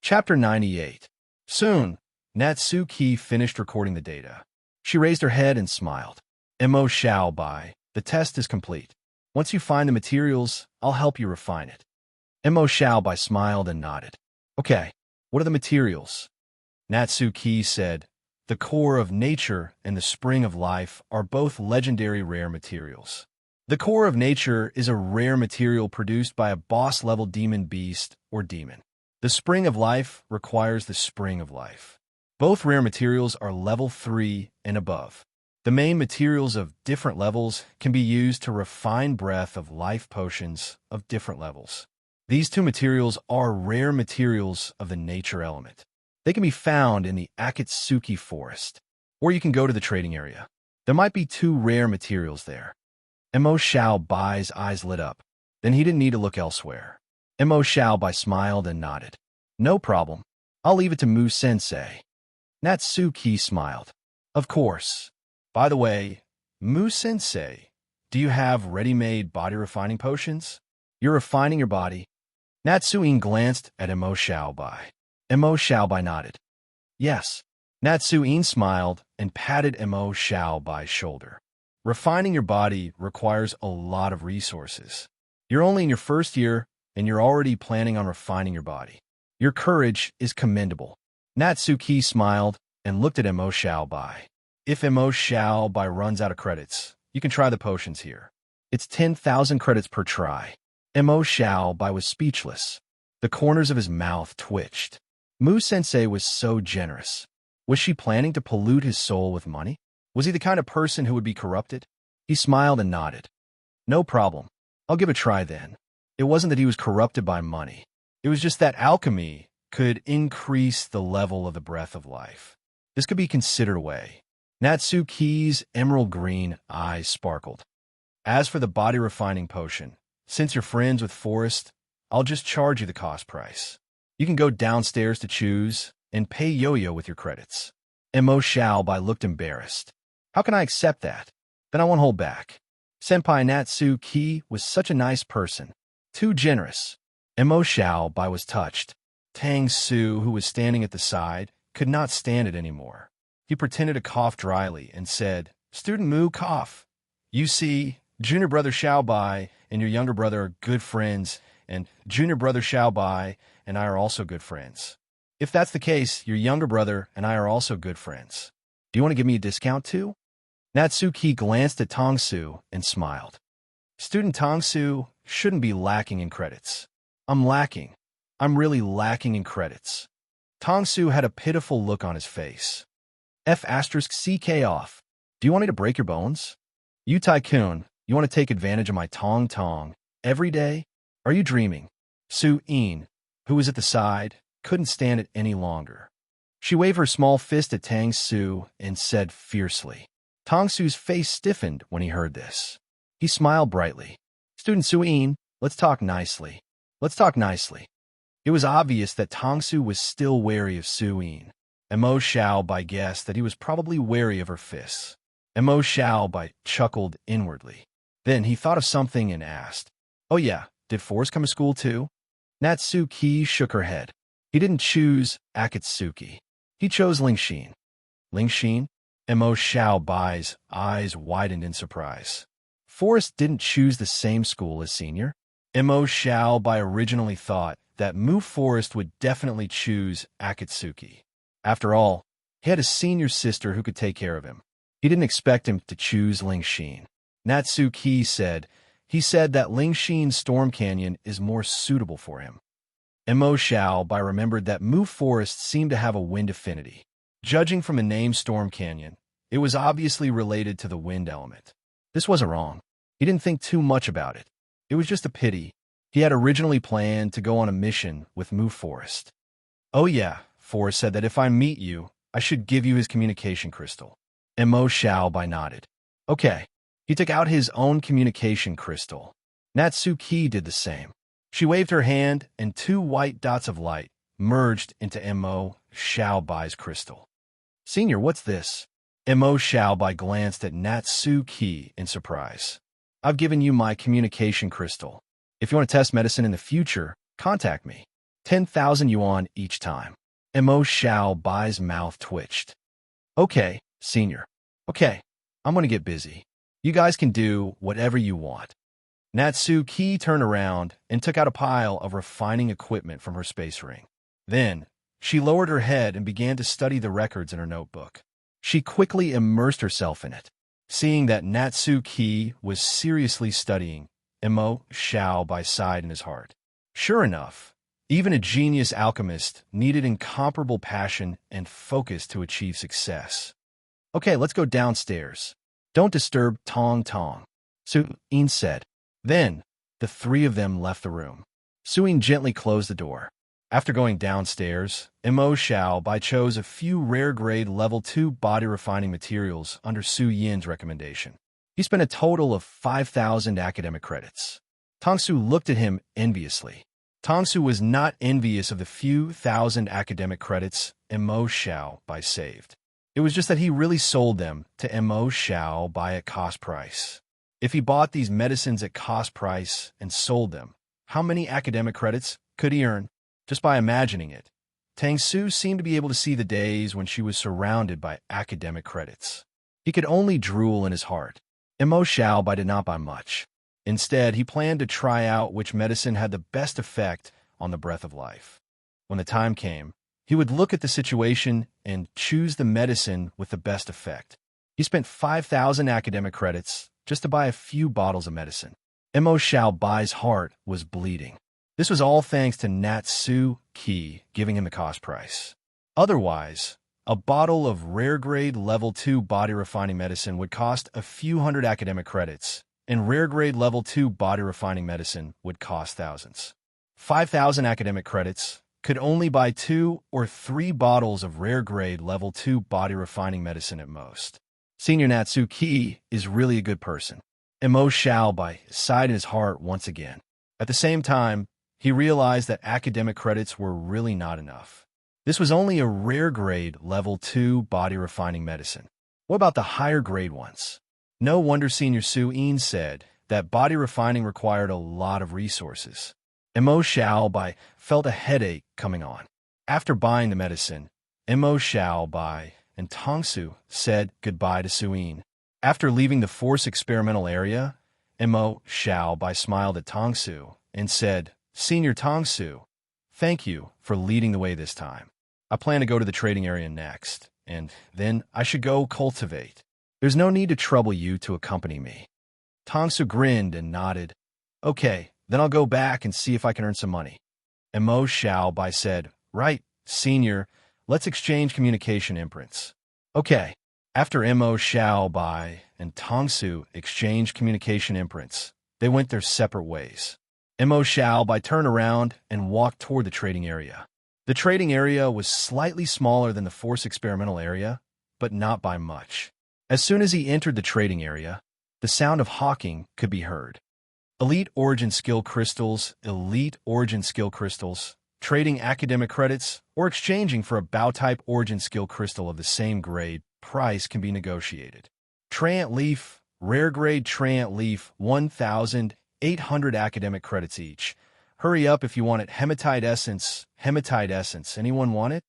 Chapter 98. Soon, Natsuki finished recording the data. She raised her head and smiled. Mo Xiao Bai, the test is complete. Once you find the materials, I'll help you refine it. Mo Xiao Bai smiled and nodded. Okay, what are the materials? Natsuki said, the core of nature and the spring of life are both legendary rare materials. The core of nature is a rare material produced by a boss-level demon beast or demon. The spring of life requires the spring of life. Both rare materials are level 3 and above. The main materials of different levels can be used to refine breath of life potions of different levels. These two materials are rare materials of the nature element. They can be found in the Akatsuki forest, or you can go to the trading area. There might be 2 rare materials there. Mo Xiao Bai's eyes lit up. Then he didn't need to look elsewhere. Mo Xiao Bai smiled and nodded. No problem. I'll leave it to Mu-sensei. Natsuki smiled. Of course. By the way, Mu-sensei, do you have ready-made body refining potions? You're refining your body. Natsuin glanced at Mo Xiao Bai. Mo Xiao Bai nodded. Yes. Natsuin smiled and patted Mo Xiao Bai's shoulder. Refining your body requires a lot of resources. You're only in your first year, and you're already planning on refining your body. Your courage is commendable. Natsuki smiled and looked at Mo Xiao Bai. If Mo Xiao Bai runs out of credits, you can try the potions here. It's 10,000 credits per try. Mo Xiao Bai was speechless. The corners of his mouth twitched. Mu-sensei was so generous. Was she planning to pollute his soul with money? Was he the kind of person who would be corrupted? He smiled and nodded. No problem. I'll give it a try then. It wasn't that he was corrupted by money. It was just that alchemy could increase the level of the breath of life. This could be considered a way. Natsuki's emerald green eyes sparkled. As for the body refining potion, since you're friends with Forrest, I'll just charge you the cost price. You can go downstairs to choose and pay Yo-Yo with your credits. Mo Xiao Bai looked embarrassed. How can I accept that? Then I won't hold back. Senpai Natsuki was such a nice person. Too generous. Mo Xiao Bai was touched. Tang Su, who was standing at the side, could not stand it anymore. He pretended to cough dryly and said, Student Mu, cough. You see, junior brother Xiao Bai and your younger brother are good friends, and junior brother Xiao Bai and I are also good friends. If that's the case, your younger brother and I are also good friends. Do you want to give me a discount too? Natsuki glanced at Tang Su and smiled. Student Tang Su shouldn't be lacking in credits. I'm lacking. I'm really lacking in credits. Tang Su had a pitiful look on his face. F*CK off. Do you want me to break your bones? You tycoon, you want to take advantage of my Tong Tong every day? Are you dreaming? Su-in, who was at the side, couldn't stand it any longer. She waved her small fist at Tang Su and said fiercely. Tang Su's face stiffened when he heard this. He smiled brightly. Student Su-in, let's talk nicely. Let's talk nicely. It was obvious that Tang Su was still wary of Su-in. Mo Xiao Bai guessed that he was probably wary of her fists. Mo Xiao Bai chuckled inwardly. Then he thought of something and asked, Oh yeah, did Forrest come to school too? Natsuki shook her head. He didn't choose Akatsuki. He chose Lingxin. Lingxin? Mo Xiao Bai's eyes widened in surprise. Forrest didn't choose the same school as Senior. Mo Xiao Bai originally thought that Mu Forrest would definitely choose Akatsuki. After all, he had a senior sister who could take care of him. He didn't expect him to choose Lingxin. Natsuki said, he said that Lingxin's Storm Canyon is more suitable for him. Mo Xiao Bai remembered that Mu Forest seemed to have a wind affinity. Judging from the name Storm Canyon, it was obviously related to the wind element. This wasn't wrong. He didn't think too much about it. It was just a pity. He had originally planned to go on a mission with Mu Forest. Oh yeah, Forrest said that if I meet you, I should give you his communication crystal. Mo Xiao Bai nodded. Okay. He took out his own communication crystal. Natsuki did the same. She waved her hand, and 2 white dots of light merged into Mo Xiao Bai's crystal. Senior, what's this? Mo Xiao Bai glanced at Natsuki in surprise. I've given you my communication crystal. If you want to test medicine in the future, contact me. 10,000 yuan each time. Mo Xiao Bai's mouth twitched. Okay, senior. Okay, I'm gonna get busy. You guys can do whatever you want. Natsu Ki turned around and took out a pile of refining equipment from her space ring. Then, she lowered her head and began to study the records in her notebook. She quickly immersed herself in it. Seeing that Natsu Ki was seriously studying, Mo Xiao Bai sighed in his heart. Sure enough, even a genius alchemist needed incomparable passion and focus to achieve success. Okay, let's go downstairs. Don't disturb Tong Tong, Su-in said. Then, the three of them left the room. Su-in gently closed the door. After going downstairs, Mo Xiao Bai chose a few rare-grade level 2 body refining materials under Su Yin's recommendation. He spent a total of 5,000 academic credits. Tongsu looked at him enviously. Tongsu was not envious of the few thousand academic credits Mo Xiao Bai saved. It was just that he really sold them to Mo Xiao Bai at cost price. If he bought these medicines at cost price and sold them, how many academic credits could he earn? Just by imagining it, Tang Su seemed to be able to see the days when she was surrounded by academic credits. He could only drool in his heart. Mo Xiao Bai did not buy much. Instead, he planned to try out which medicine had the best effect on the breath of life. When the time came, he would look at the situation and choose the medicine with the best effect. He spent 5,000 academic credits just to buy a few bottles of medicine. Mo Xiao Bai's heart was bleeding. This was all thanks to Natsu Ki giving him the cost price. Otherwise, a bottle of rare-grade level 2 body refining medicine would cost a few hundred academic credits, and rare-grade level 2 body refining medicine would cost thousands. 5,000 academic credits could only buy 2 or 3 bottles of rare-grade level 2 body refining medicine at most. Senior Natsu Ki is really a good person. Mo Xiao Bai sighed in his heart once again. At the same time, he realized that academic credits were really not enough. This was only a rare-grade level 2 body refining medicine. What about the higher-grade ones? No wonder Senior Su-in said that body refining required a lot of resources. Mo Xiao Bai felt a headache coming on. After buying the medicine, Mo Xiao Bai and Tongsu said goodbye to Su-in. After leaving the force experimental area, Mo Xiao Bai smiled at Tongsu and said, Senior Tongsu, thank you for leading the way this time. I plan to go to the trading area next, and then I should go cultivate. There's no need to trouble you to accompany me. Tongsu grinned and nodded. Okay, then I'll go back and see if I can earn some money. And Mo Xiao Bai said, Right, Senior, let's exchange communication imprints. Okay. After Mo Xiao Bai and Tongsu exchanged communication imprints, they went their separate ways. Mo Xiao Bai turned around and walked toward the trading area. The trading area was slightly smaller than the force experimental area, but not by much. As soon as he entered the trading area, the sound of hawking could be heard. Elite Origin Skill Crystals, trading academic credits, or exchanging for a Bao-type Origin Skill Crystal of the same grade, price can be negotiated. Trant Leaf, rare grade Trant Leaf, 1,800 academic credits each. Hurry up if you want it. Hematite Essence, anyone want it?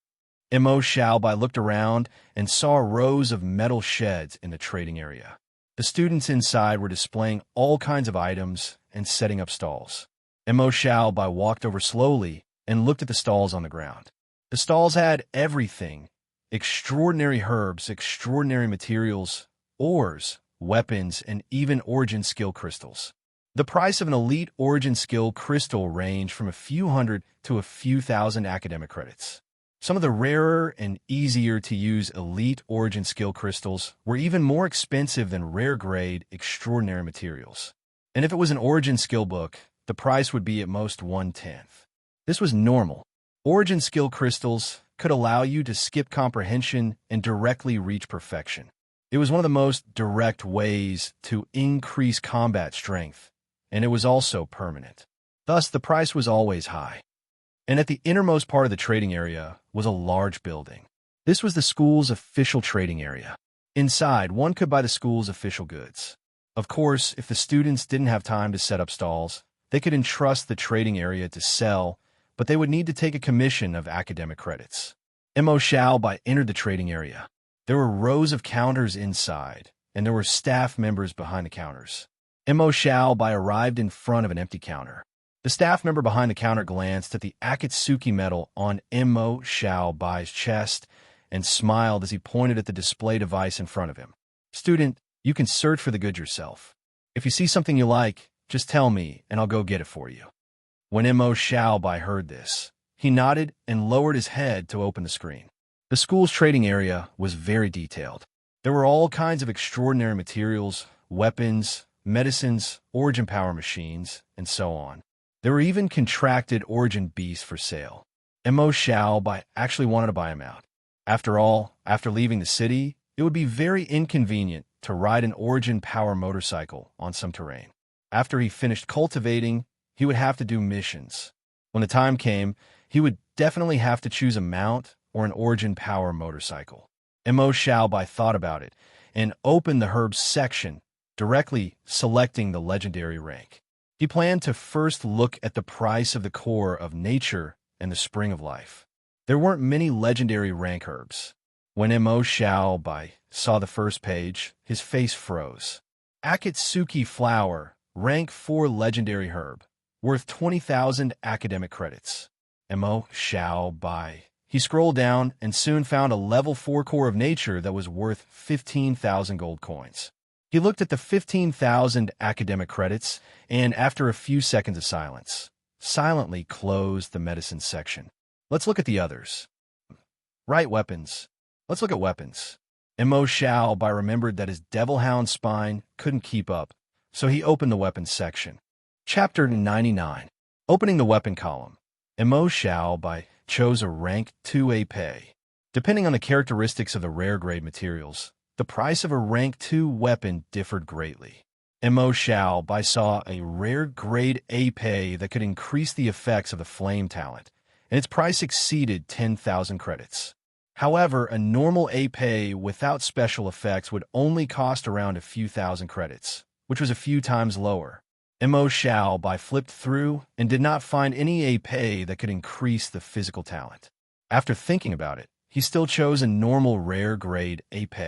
Mo Xiao Bai looked around and saw rows of metal sheds in the trading area. The students inside were displaying all kinds of items and setting up stalls. Mo Xiao Bai walked over slowly and looked at the stalls on the ground. The stalls had everything: extraordinary herbs, extraordinary materials, ores, weapons, and even origin skill crystals. The price of an elite origin skill crystal ranged from a few hundred to a few thousand academic credits. Some of the rarer and easier to use elite origin skill crystals were even more expensive than rare grade extraordinary materials. And if it was an origin skill book, the price would be at most 1/10. This was normal. Origin skill crystals could allow you to skip comprehension and directly reach perfection. It was one of the most direct ways to increase combat strength, and it was also permanent. Thus, the price was always high. And at the innermost part of the trading area was a large building. This was the school's official trading area. Inside, one could buy the school's official goods. Of course, if the students didn't have time to set up stalls, they could entrust the trading area to sell but they would need to take a commission of academic credits. Mo Xiaobai entered the trading area. There were rows of counters inside, and there were staff members behind the counters. Mo Xiaobai arrived in front of an empty counter. The staff member behind the counter glanced at the Akatsuki medal on Mo Xiaobai's chest and smiled as he pointed at the display device in front of him. "Student, you can search for the goods yourself. If you see something you like, just tell me and I'll go get it for you." When Mo Xiaobai heard this, he nodded and lowered his head to open the screen. The school's trading area was very detailed. There were all kinds of extraordinary materials, weapons, medicines, origin power machines, and so on. There were even contracted origin beasts for sale. Mo Xiaobai actually wanted to buy them out. After all, after leaving the city, it would be very inconvenient to ride an origin power motorcycle on some terrain. After he finished cultivating, he would have to do missions. When the time came, he would definitely have to choose a mount or an origin power motorcycle. Mo Xiaobai thought about it and opened the herbs section, directly selecting the legendary rank. He planned to first look at the price of the core of nature and the spring of life. There weren't many legendary rank herbs. When Mo Xiaobai saw the first page, his face froze. Akatsuki flower, rank 4 legendary herb, worth 20,000 academic credits. Mo Xiaobai. He scrolled down and soon found a level 4 core of nature that was worth 15,000 gold coins. He looked at the 15,000 academic credits and, after a few seconds of silence, silently closed the medicine section. Let's look at the others. Right, weapons. Let's look at weapons. Mo Xiaobai remembered that his devil hound spine couldn't keep up, so he opened the weapons section. Chapter 99. Opening the weapon column. Mo Xiaobai chose a rank 2 AP. Depending on the characteristics of the rare grade materials, the price of a rank 2 weapon differed greatly. Mo Xiaobai saw a rare grade AP that could increase the effects of the flame talent, and its price exceeded 10,000 credits. However, a normal AP without special effects would only cost around a few thousand credits, which was a few times lower. Mo Xiaobai flipped through and did not find any AP that could increase the physical talent. After thinking about it, he still chose a normal rare grade AP.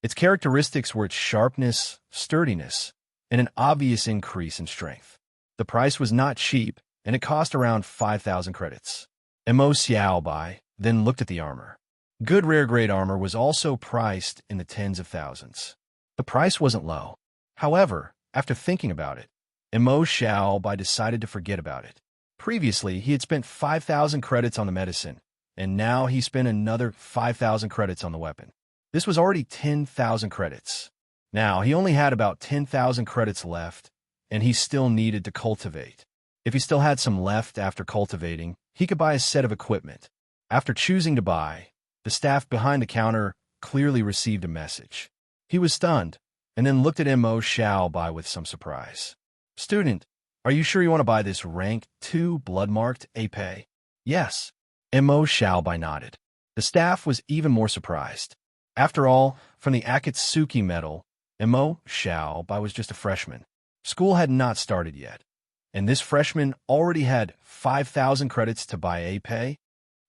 Its characteristics were its sharpness, sturdiness, and an obvious increase in strength. The price was not cheap, and it cost around 5,000 credits. Mo Xiaobai then looked at the armor. Good rare grade armor was also priced in the tens of thousands. The price wasn't low. However, after thinking about it, Mo Xiaobai decided to forget about it. Previously, he had spent 5,000 credits on the medicine, and now he spent another 5,000 credits on the weapon. This was already 10,000 credits. Now, he only had about 10,000 credits left, and he still needed to cultivate. If he still had some left after cultivating, he could buy a set of equipment. After choosing to buy, the staff behind the counter clearly received a message. He was stunned, and then looked at Mo Xiaobai with some surprise. "Student, are you sure you want to buy this rank 2 blood-marked AP?" "Yes." Mo Xiaobai nodded. The staff was even more surprised. After all, from the Akatsuki medal, Mo Xiaobai was just a freshman. School had not started yet, and this freshman already had 5,000 credits to buy AP.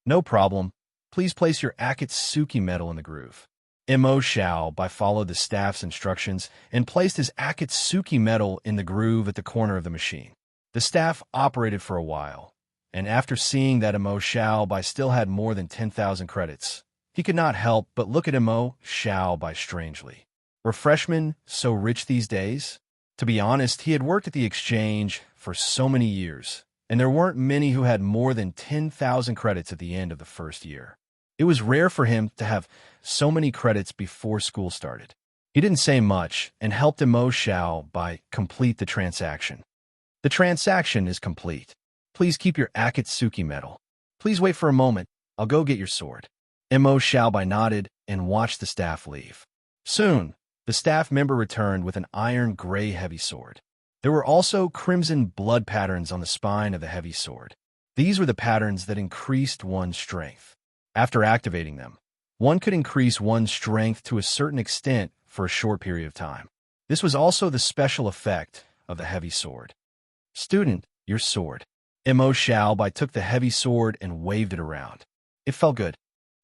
"No problem. Please place your Akatsuki medal in the groove." Mo Xiaobai followed the staff's instructions and placed his Akatsuki medal in the groove at the corner of the machine. The staff operated for a while, and after seeing that Mo Xiaobai still had more than 10,000 credits, he could not help but look at Mo Xiaobai strangely. Were freshmen so rich these days? To be honest, he had worked at the exchange for so many years, and there weren't many who had more than 10,000 credits at the end of the first year. It was rare for him to have so many credits before school started. He didn't say much and helped Mo Xiaobai complete the transaction. "The transaction is complete. Please keep your Akatsuki medal. Please wait for a moment. I'll go get your sword." Mo Xiaobai nodded and watched the staff leave. Soon, the staff member returned with an iron gray heavy sword. There were also crimson blood patterns on the spine of the heavy sword. These were the patterns that increased one's strength. After activating them, one could increase one's strength to a certain extent for a short period of time. This was also the special effect of the heavy sword. "Student, your sword." Mo Xiaobai took the heavy sword and waved it around. It felt good.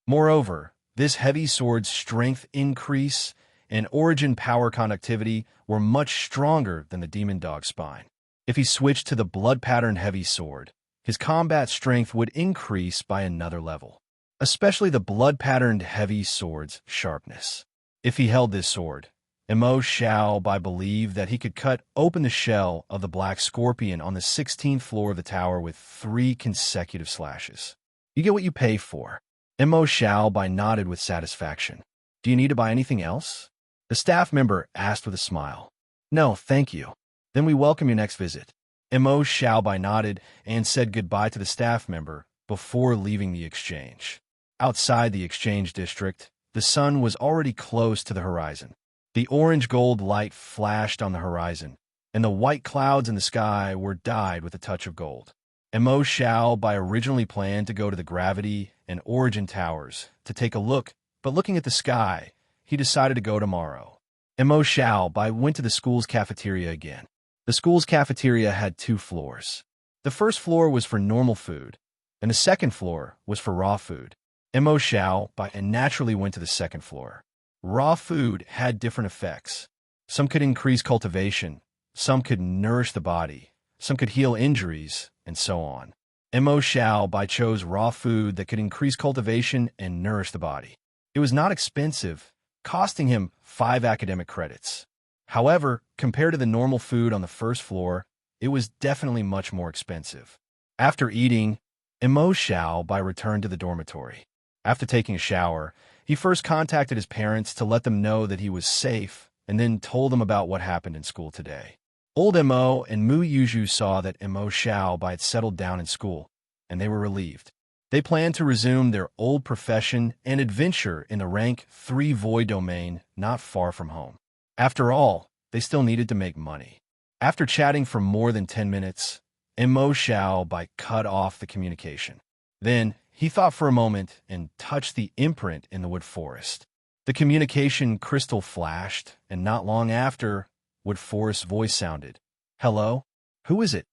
Moreover, this heavy sword's strength increase and origin power conductivity were much stronger than the demon dog's spine. If he switched to the blood-patterned heavy sword, his combat strength would increase by another level, especially the blood-patterned heavy sword's sharpness. If he held this sword, Mo Xiaobai believed that he could cut open the shell of the black scorpion on the 16th floor of the tower with 3 consecutive slashes. You get what you pay for. Mo Xiaobai nodded with satisfaction. Do you need to buy anything else? The staff member asked with a smile. No, thank you. Then we welcome your next visit. Mo Xiaobai nodded and said goodbye to the staff member before leaving the exchange. Outside the exchange district, the sun was already close to the horizon. The orange-gold light flashed on the horizon, and the white clouds in the sky were dyed with a touch of gold. Mo Xiaobai originally planned to go to the Gravity and Origin Towers to take a look, but looking at the sky, he decided to go tomorrow. Mo Xiaobai went to the school's cafeteria again. The school's cafeteria had 2 floors. The first floor was for normal food, and the second floor was for raw food. Mo Xiaobai naturally went to the second floor. Raw food had different effects. Some could increase cultivation, some could nourish the body, some could heal injuries, and so on. Mo Xiaobai chose raw food that could increase cultivation and nourish the body. It was not expensive, costing him 5 academic credits. However, compared to the normal food on the first floor, it was definitely much more expensive. After eating, Mo Xiaobai returned to the dormitory. After taking a shower, he first contacted his parents to let them know that he was safe, and then told them about what happened in school today. Old Mo and Mu Yuzhu saw that Mo Xiaobai had settled down in school, and they were relieved. They planned to resume their old profession and adventure in the rank 3 void domain not far from home. After all, they still needed to make money. After chatting for more than 10 minutes, Mo Xiaobai cut off the communication. Then, he thought for a moment and touched the imprint in the wood forest. The communication crystal flashed, and not long after, Wood Forest's voice sounded. Hello? Who is it?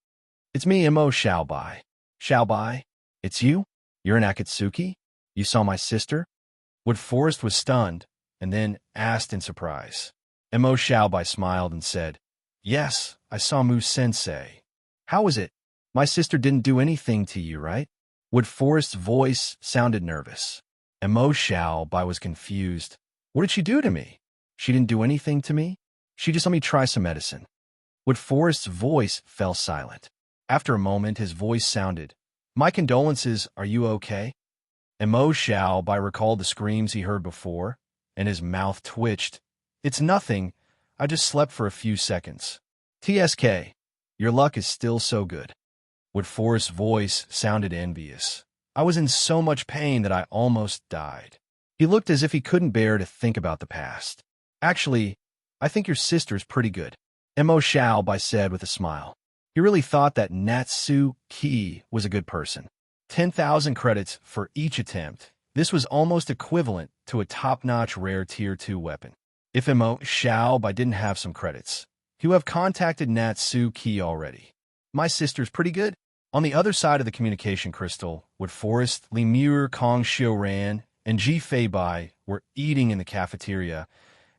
It's me, Mo Xiaobai. Xiaobai? It's you? You're an Akatsuki? You saw my sister? Wood Forest was stunned, and then asked in surprise. Mo Xiaobai smiled and said, Yes, I saw Mu-sensei. How was it? My sister didn't do anything to you, right? Wood Forest's voice sounded nervous. Mo Xiaobai was confused. What did she do to me? She didn't do anything to me? She just let me try some medicine. Wood Forest's voice fell silent. After a moment, his voice sounded, My condolences, are you okay? Mo Xiaobai recalled the screams he heard before, and his mouth twitched. It's nothing. I just slept for a few seconds. TSK, your luck is still so good. Wood Forest's voice sounded envious. I was in so much pain that I almost died. He looked as if he couldn't bear to think about the past. Actually, I think your sister's pretty good, Mo Xiaobai said with a smile. He really thought that Natsuki was a good person. 10,000 credits for each attempt. This was almost equivalent to a top-notch rare Tier 2 weapon. If Mo Xiaobai didn't have some credits, he would have contacted Natsuki already. My sister's pretty good. On the other side of the communication crystal, Wood Forest, Lemur, Kong Xiuran, and Ji Feibai were eating in the cafeteria,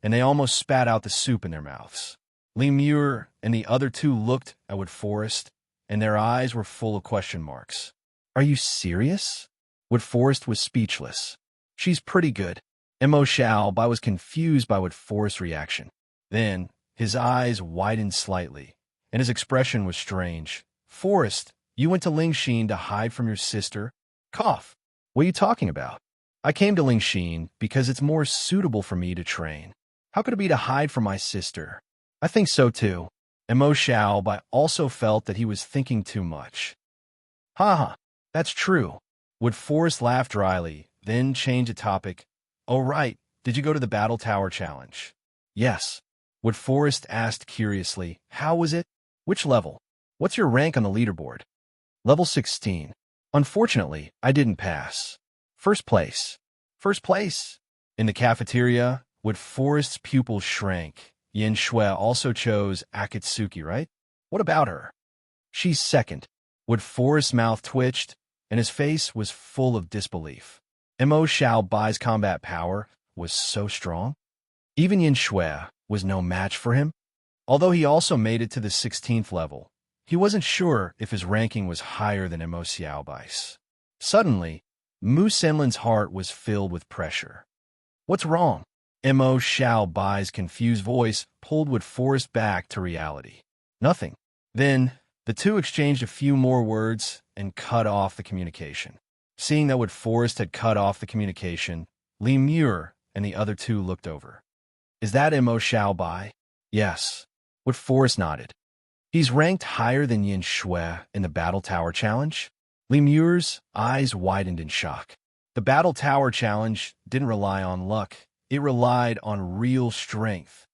and they almost spat out the soup in their mouths. Lemur and the other 2 looked at Wood Forest, and their eyes were full of question marks. Are you serious? Wood Forest was speechless. She's pretty good. Mo Xiaobai was confused by Wood Forest's reaction. Then, his eyes widened slightly, and his expression was strange. Forest, you went to Lingxin to hide from your sister? Cough. What are you talking about? I came to Lingxin because it's more suitable for me to train. How could it be to hide from my sister? I think so too. Mo Xiaobai also felt that he was thinking too much. Haha, that's true. Wood Forest laughed dryly, then changed the topic. Oh right, did you go to the Battle Tower Challenge? Yes. Wood Forest asked curiously, how was it? Which level? What's your rank on the leaderboard? Level 16. Unfortunately, I didn't pass. First place. First place. In the cafeteria, Wood Forest's pupils shrank. Yin Shui also chose Akatsuki, right? What about her? She's second. Wood Forest's mouth twitched, and his face was full of disbelief. Mo Xiao Bai's combat power was so strong. Even Yin Shui was no match for him. Although he also made it to the 16th level, he wasn't sure if his ranking was higher than Mo Xiao Bai's. Suddenly, Mu Senlin's heart was filled with pressure. What's wrong? Mo Xiao Bai's confused voice pulled Wood Forest back to reality. Nothing. Then, the two exchanged a few more words and cut off the communication. Seeing that Wood Forest had cut off the communication, Li Muir and the other two looked over. Is that Mo Xiao Bai? Yes. Wood Forest nodded. He's ranked higher than Yin Shui in the Battle Tower Challenge? Li Muir's eyes widened in shock. The Battle Tower Challenge didn't rely on luck. It relied on real strength.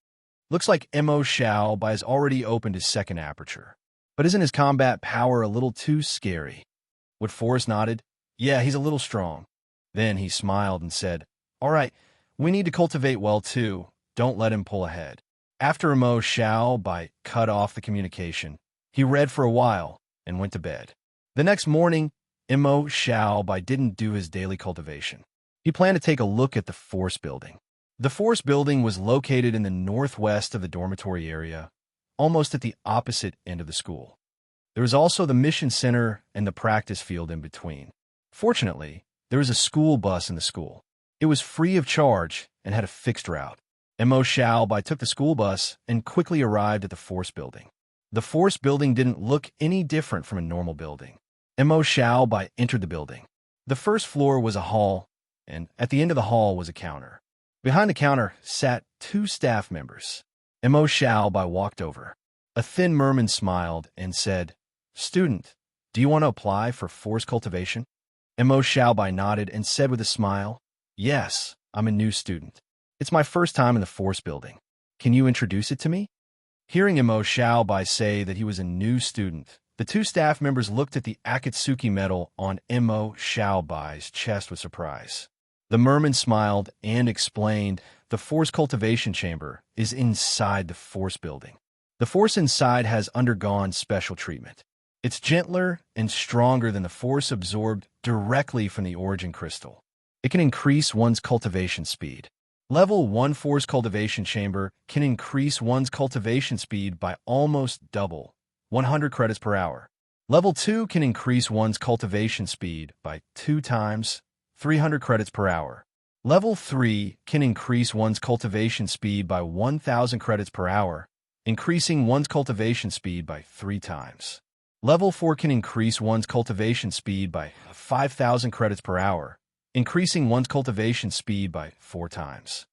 Looks like Mo Xiao Bai has already opened his second aperture. But isn't his combat power a little too scary? Wood Forest nodded. Yeah, he's a little strong. Then he smiled and said, all right, we need to cultivate well too. Don't let him pull ahead. After Mo Xiao Bai cut off the communication, he read for a while and went to bed. The next morning, Mo Xiao Bai didn't do his daily cultivation. He planned to take a look at the Force Building. The Force Building was located in the northwest of the dormitory area, almost at the opposite end of the school. There was also the mission center and the practice field in between. Fortunately, there was a school bus in the school. It was free of charge and had a fixed route. Mo Xiao Bai took the school bus and quickly arrived at the Force Building. The Force Building didn't look any different from a normal building. Mo Xiao Bai entered the building. The first floor was a hall, and at the end of the hall was a counter. Behind the counter sat two staff members. Mo Xiao Bai walked over. A thin merman smiled and said, Student, do you want to apply for force cultivation? Mo Xiao Bai nodded and said with a smile, Yes, I'm a new student. It's my first time in the Force Building. Can you introduce it to me? Hearing Mo Xiao Bai say that he was a new student, the two staff members looked at the Akatsuki medal on Mo Xiao Bai's chest with surprise. The merman smiled and explained the Force Cultivation Chamber is inside the Force Building. The Force inside has undergone special treatment. It's gentler and stronger than the Force absorbed directly from the Origin Crystal. It can increase one's cultivation speed. Level 1 Force Cultivation Chamber can increase one's cultivation speed by almost double, 100 credits per hour. Level 2 can increase one's cultivation speed by 2 times, 300 credits per hour. Level 3 can increase one's cultivation speed by 1,000 credits per hour, increasing one's cultivation speed by 3 times. Level 4 can increase one's cultivation speed by 5,000 credits per hour, increasing one's cultivation speed by 4 times.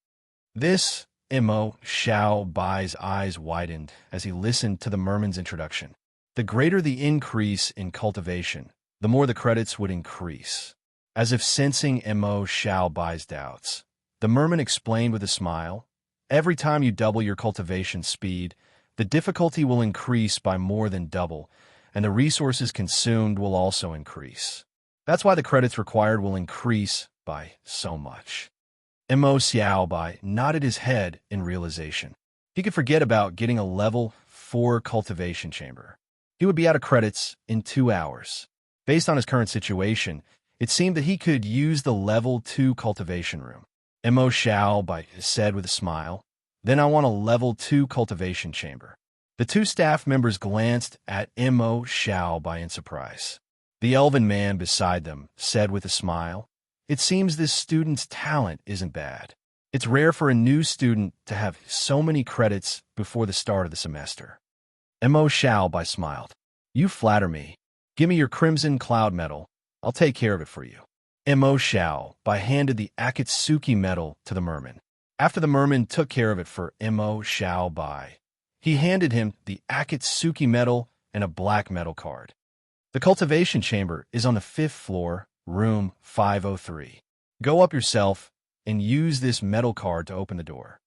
This, Mo Xiao Bai's eyes widened as he listened to the merman's introduction. The greater the increase in cultivation, the more the credits would increase. As if sensing Mo Xiao Bai's doubts, the merman explained with a smile, every time you double your cultivation speed, the difficulty will increase by more than double, and the resources consumed will also increase. That's why the credits required will increase by so much. Mo Xiao Bai nodded his head in realization. He could forget about getting a level 4 cultivation chamber. He would be out of credits in 2 hours. Based on his current situation, it seemed that he could use the level 2 cultivation room. Mo Xiao Bai said with a smile, Then I want a level 2 cultivation chamber. The two staff members glanced at Mo Xiao Bai in surprise. The elven man beside them said with a smile, It seems this student's talent isn't bad. It's rare for a new student to have so many credits before the start of the semester. Mo Xiao Bai smiled. You flatter me. Give me your crimson cloud medal. I'll take care of it for you. Mo Xiao Bai handed the Akatsuki medal to the merman. After the merman took care of it for Mo Xiao Bai, he handed him the Akatsuki medal and a black medal card. The cultivation chamber is on the 5th floor, room 503. Go up yourself and use this metal card to open the door.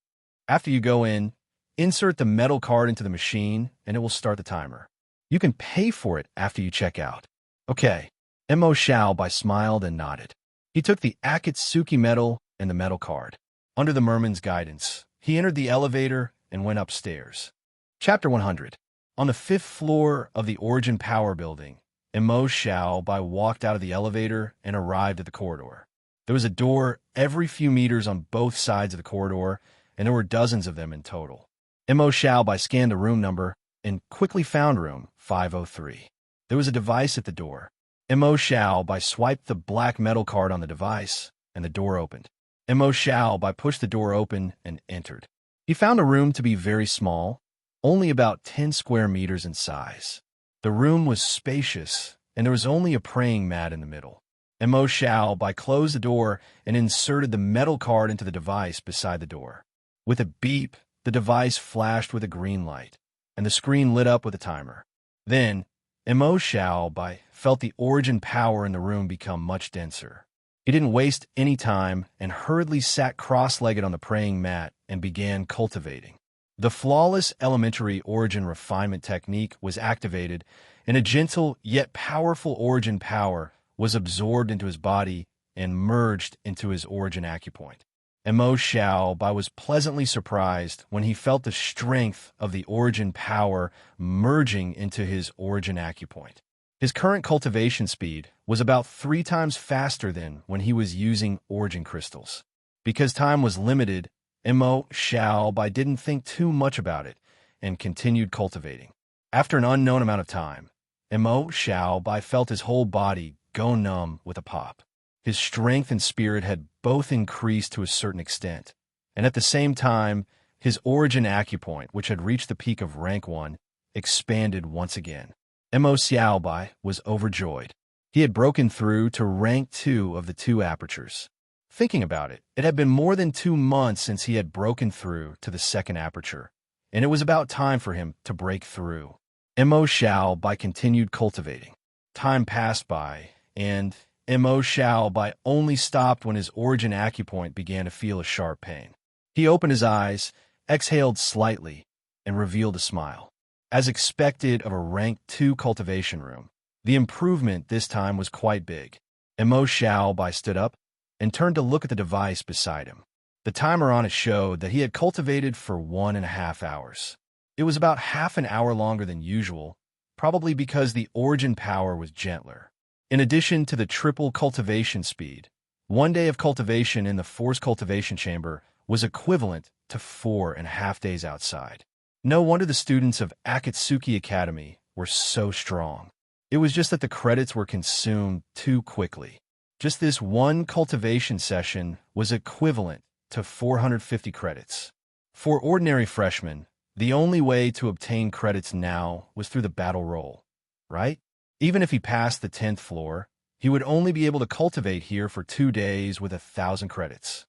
After you go in, insert the metal card into the machine and it will start the timer. You can pay for it after you check out. Okay. Mo Xiao Bai smiled and nodded. He took the Akatsuki medal and the metal card. Under the merman's guidance, he entered the elevator and went upstairs. Chapter 100. On the 5th floor of the Origin Power Building, Mo Xiao walked out of the elevator and arrived at the corridor. There was a door every few meters on both sides of the corridor, and there were dozens of them in total. Mo Xiao scanned the room number and quickly found room 503. There was a device at the door. Mo Xiao swiped the black metal card on the device, and the door opened. Mo Xiao pushed the door open and entered. He found the room to be very small, only about 10 square meters in size. The room was spacious, and there was only a praying mat in the middle. Mo Xiao closed the door and inserted the metal card into the device beside the door. With a beep, the device flashed with a green light, and the screen lit up with a timer. Then, Mo Xiao felt the origin power in the room become much denser. He didn't waste any time and hurriedly sat cross-legged on the praying mat and began cultivating. The flawless elementary origin refinement technique was activated, and a gentle yet powerful origin power was absorbed into his body and merged into his origin acupoint. Mo Xiao was pleasantly surprised when he felt the strength of the origin power merging into his origin acupoint. His current cultivation speed was about 3 times faster than when he was using origin crystals. Because time was limited, Mo Xiao didn't think too much about it and continued cultivating. After an unknown amount of time, Mo Xiao felt his whole body go numb with a pop. His strength and spirit had both increased to a certain extent, and at the same time, his origin acupoint, which had reached the peak of rank 1, expanded once again. Mo Xiao was overjoyed. He had broken through to rank 2 of the 2 apertures. Thinking about it, it had been more than 2 months since he had broken through to the 2nd aperture, and it was about time for him to break through. Mo Xiao continued cultivating. Time passed by, and Mo Xiao only stopped when his origin acupoint began to feel a sharp pain. He opened his eyes, exhaled slightly, and revealed a smile. As expected of a rank 2 cultivation room, the improvement this time was quite big. Mo Xiao stood up and turned to look at the device beside him. The timer on it showed that he had cultivated for 1.5 hours. It was about half an hour longer than usual, probably because the origin power was gentler. In addition to the triple cultivation speed, 1 day of cultivation in the force cultivation chamber was equivalent to 4.5 days outside. No wonder the students of Akatsuki Academy were so strong. It was just that the credits were consumed too quickly. Just this one cultivation session was equivalent to 450 credits. For ordinary freshmen, the only way to obtain credits now was through the battle roll, right? Even if he passed the 10th floor, he would only be able to cultivate here for 2 days with 1,000 credits.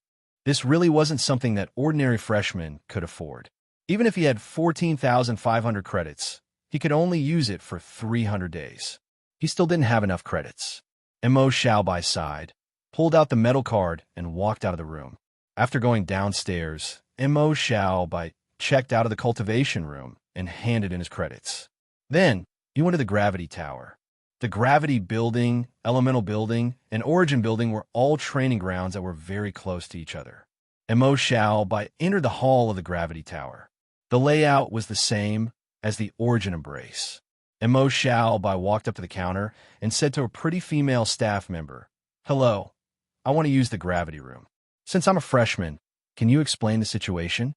This really wasn't something that ordinary freshmen could afford. Even if he had 14,500 credits, he could only use it for 300 days. He still didn't have enough credits. Mo Xiao sighed, pulled out the metal card, and walked out of the room. After going downstairs, Mo Xiao checked out of the cultivation room and handed in his credits. Then, he went to the gravity tower. The gravity building, elemental building, and origin building were all training grounds that were very close to each other. Mo Xiao entered the hall of the gravity tower. The layout was the same as the origin embrace. Mo Xiao walked up to the counter and said to a pretty female staff member, "Hello, I want to use the gravity room. Since I'm a freshman, can you explain the situation?"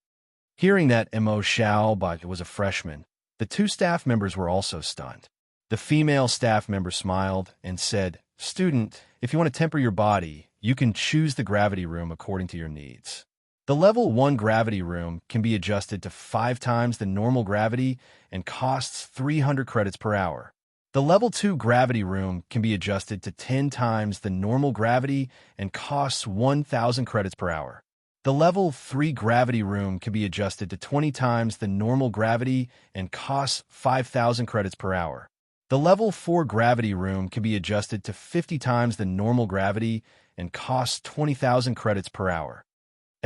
Hearing that Mo Xiao was a freshman, the 2 staff members were also stunned. The female staff member smiled and said, "Student, if you want to temper your body, you can choose the gravity room according to your needs. The level 1 gravity room can be adjusted to 5 times the normal gravity and costs 300 credits per hour. The level 2 gravity room can be adjusted to 10 times the normal gravity and costs 1,000 credits per hour. The level 3 gravity room can be adjusted to 20 times the normal gravity and costs 5,000 credits per hour. The level 4 gravity room can be adjusted to 50 times the normal gravity and costs 20,000 credits per hour."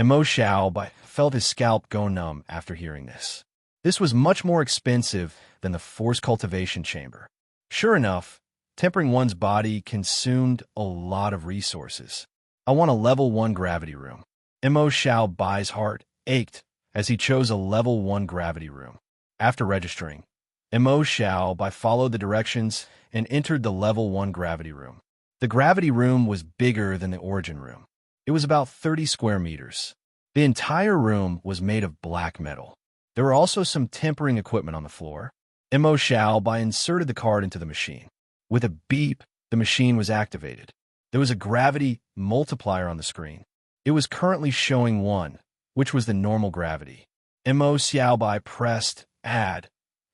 Mo Xiao felt his scalp go numb after hearing this. This was much more expensive than the force cultivation chamber. Sure enough, tempering one's body consumed a lot of resources. "I want a level 1 gravity room." Mo Xiao's heart ached as he chose a level 1 gravity room. After registering, Mo Xiao followed the directions and entered the level 1 gravity room. The gravity room was bigger than the origin room. It was about 30 square meters. The entire room was made of black metal. There were also some tempering equipment on the floor. Mo Xiao inserted the card into the machine. With a beep, the machine was activated. There was a gravity multiplier on the screen. It was currently showing 1, which was the normal gravity. Mo Xiao pressed Add,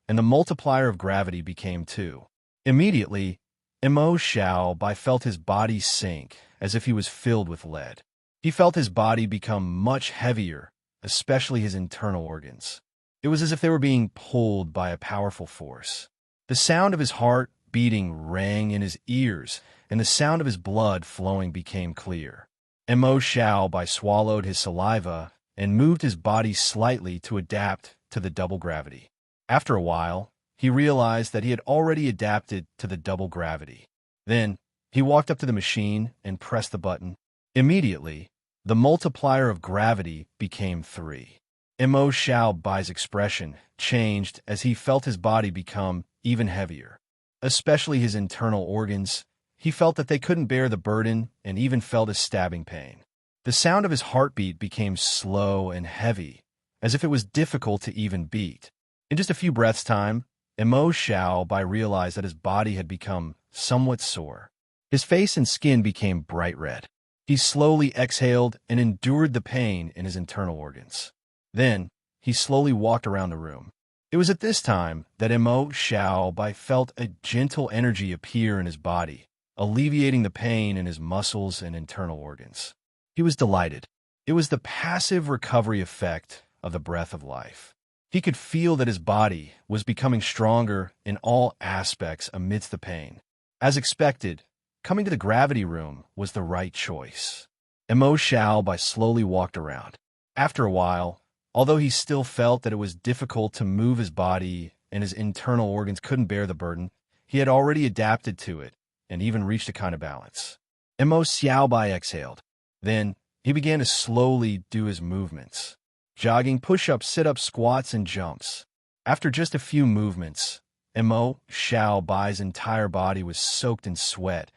and the multiplier of gravity became 2. Immediately, Mo Xiao felt his body sink as if he was filled with lead. He felt his body become much heavier, especially his internal organs. It was as if they were being pulled by a powerful force. The sound of his heart beating rang in his ears, and the sound of his blood flowing became clear. Mo Xiao swallowed his saliva and moved his body slightly to adapt to the double gravity. After a while, he realized that he had already adapted to the double gravity. Then, he walked up to the machine and pressed the button. Immediately, the multiplier of gravity became 3. Mo Xiao's expression changed as he felt his body become even heavier. Especially his internal organs, he felt that they couldn't bear the burden and even felt a stabbing pain. The sound of his heartbeat became slow and heavy, as if it was difficult to even beat. In just a few breaths' time, Mo Xiao realized that his body had become somewhat sore. His face and skin became bright red. He slowly exhaled and endured the pain in his internal organs. Then, he slowly walked around the room. It was at this time that Mo Xiao felt a gentle energy appear in his body, alleviating the pain in his muscles and internal organs. He was delighted. It was the passive recovery effect of the breath of life. He could feel that his body was becoming stronger in all aspects amidst the pain. As expected, coming to the gravity room was the right choice. Mo Xiao slowly walked around. After a while, although he still felt that it was difficult to move his body and his internal organs couldn't bear the burden, he had already adapted to it and even reached a kind of balance. Mo Xiao exhaled. Then, he began to slowly do his movements. Jogging, push-ups, sit-ups, squats, and jumps. After just a few movements, Mo Xiao's entire body was soaked in sweat,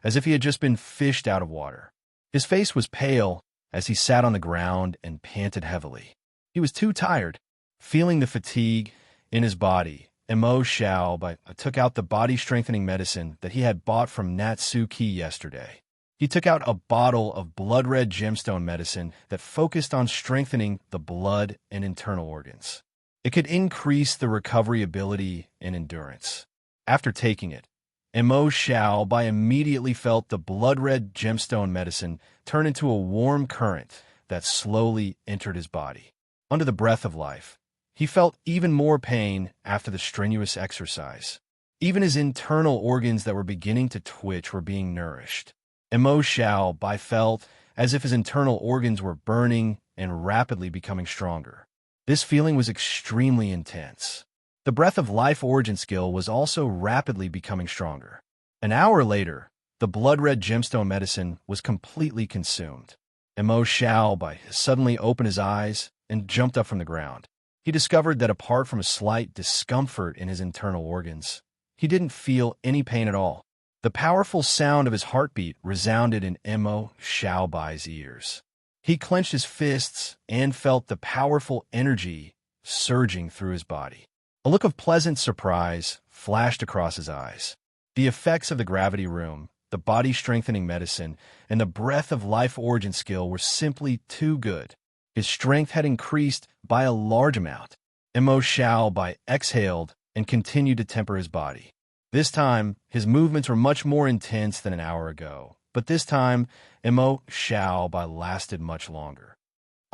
as if he had just been fished out of water. His face was pale as he sat on the ground and panted heavily. He was too tired. Feeling the fatigue in his body, Mo Xiao took out the body-strengthening medicine that he had bought from Natsuki yesterday. He took out a bottle of blood-red gemstone medicine that focused on strengthening the blood and internal organs. It could increase the recovery ability and endurance. After taking it, Mo Xiao immediately felt the blood-red gemstone medicine turn into a warm current that slowly entered his body. Under the breath of life, he felt even more pain after the strenuous exercise. Even his internal organs that were beginning to twitch were being nourished. Mo Xiao felt as if his internal organs were burning and rapidly becoming stronger. This feeling was extremely intense. The breath of life origin skill was also rapidly becoming stronger. An hour later, the blood-red gemstone medicine was completely consumed. Mo Xiao suddenly opened his eyes and jumped up from the ground. He discovered that apart from a slight discomfort in his internal organs, he didn't feel any pain at all. The powerful sound of his heartbeat resounded in Mo Xiao's ears. He clenched his fists and felt the powerful energy surging through his body. A look of pleasant surprise flashed across his eyes. The effects of the gravity room, the body-strengthening medicine, and the breath of life origin skill were simply too good. His strength had increased by a large amount. Mo Xiao exhaled and continued to temper his body. This time, his movements were much more intense than an hour ago, but this time, Mo Xiao lasted much longer.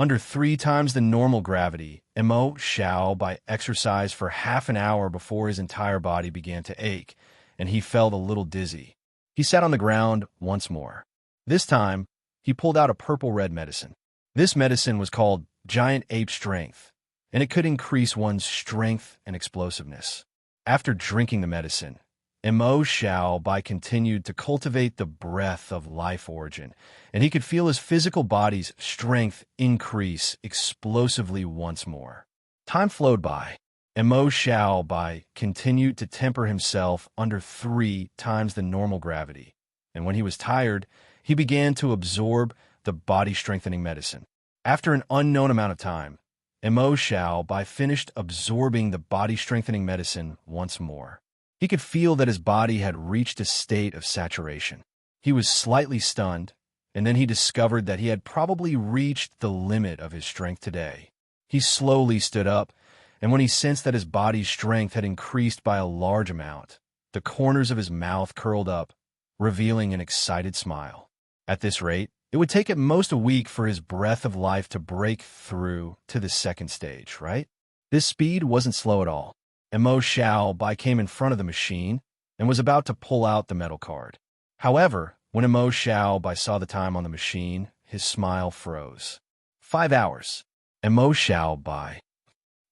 Under 3 times the normal gravity, Mo Xiao exercised for half an hour before his entire body began to ache, and he felt a little dizzy. He sat on the ground once more. This time, he pulled out a purple-red medicine. This medicine was called Giant Ape Strength, and it could increase one's strength and explosiveness. After drinking the medicine, Mo Xiao continued to cultivate the breath of life origin, and he could feel his physical body's strength increase explosively once more. Time flowed by. Mo Xiaobai continued to temper himself under 3 times the normal gravity, and when he was tired, he began to absorb the body-strengthening medicine. After an unknown amount of time, Mo Xiaobai finished absorbing the body-strengthening medicine once more. He could feel that his body had reached a state of saturation. He was slightly stunned, and then he discovered that he had probably reached the limit of his strength today. He slowly stood up, and when he sensed that his body's strength had increased by a large amount, the corners of his mouth curled up, revealing an excited smile. At this rate, it would take at most a week for his breath of life to break through to the second stage, right? This speed wasn't slow at all. Mo Xiaobai came in front of the machine and was about to pull out the metal card. However, when Mo Xiaobai saw the time on the machine, his smile froze. 5 hours. Mo Xiaobai.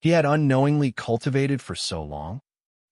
He had unknowingly cultivated for so long.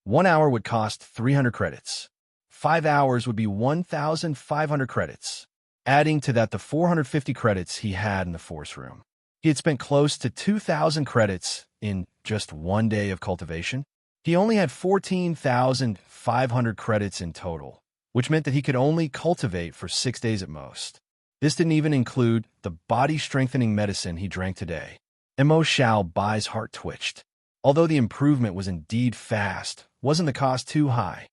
1 hour would cost 300 credits. 5 hours would be 1,500 credits. Adding to that the 450 credits he had in the force room. He had spent close to 2,000 credits in just 1 day of cultivation. He only had 14,500 credits in total, which meant that he could only cultivate for 6 days at most. This didn't even include the body-strengthening medicine he drank today. Mo Xiaobai's heart twitched. Although the improvement was indeed fast, wasn't the cost too high?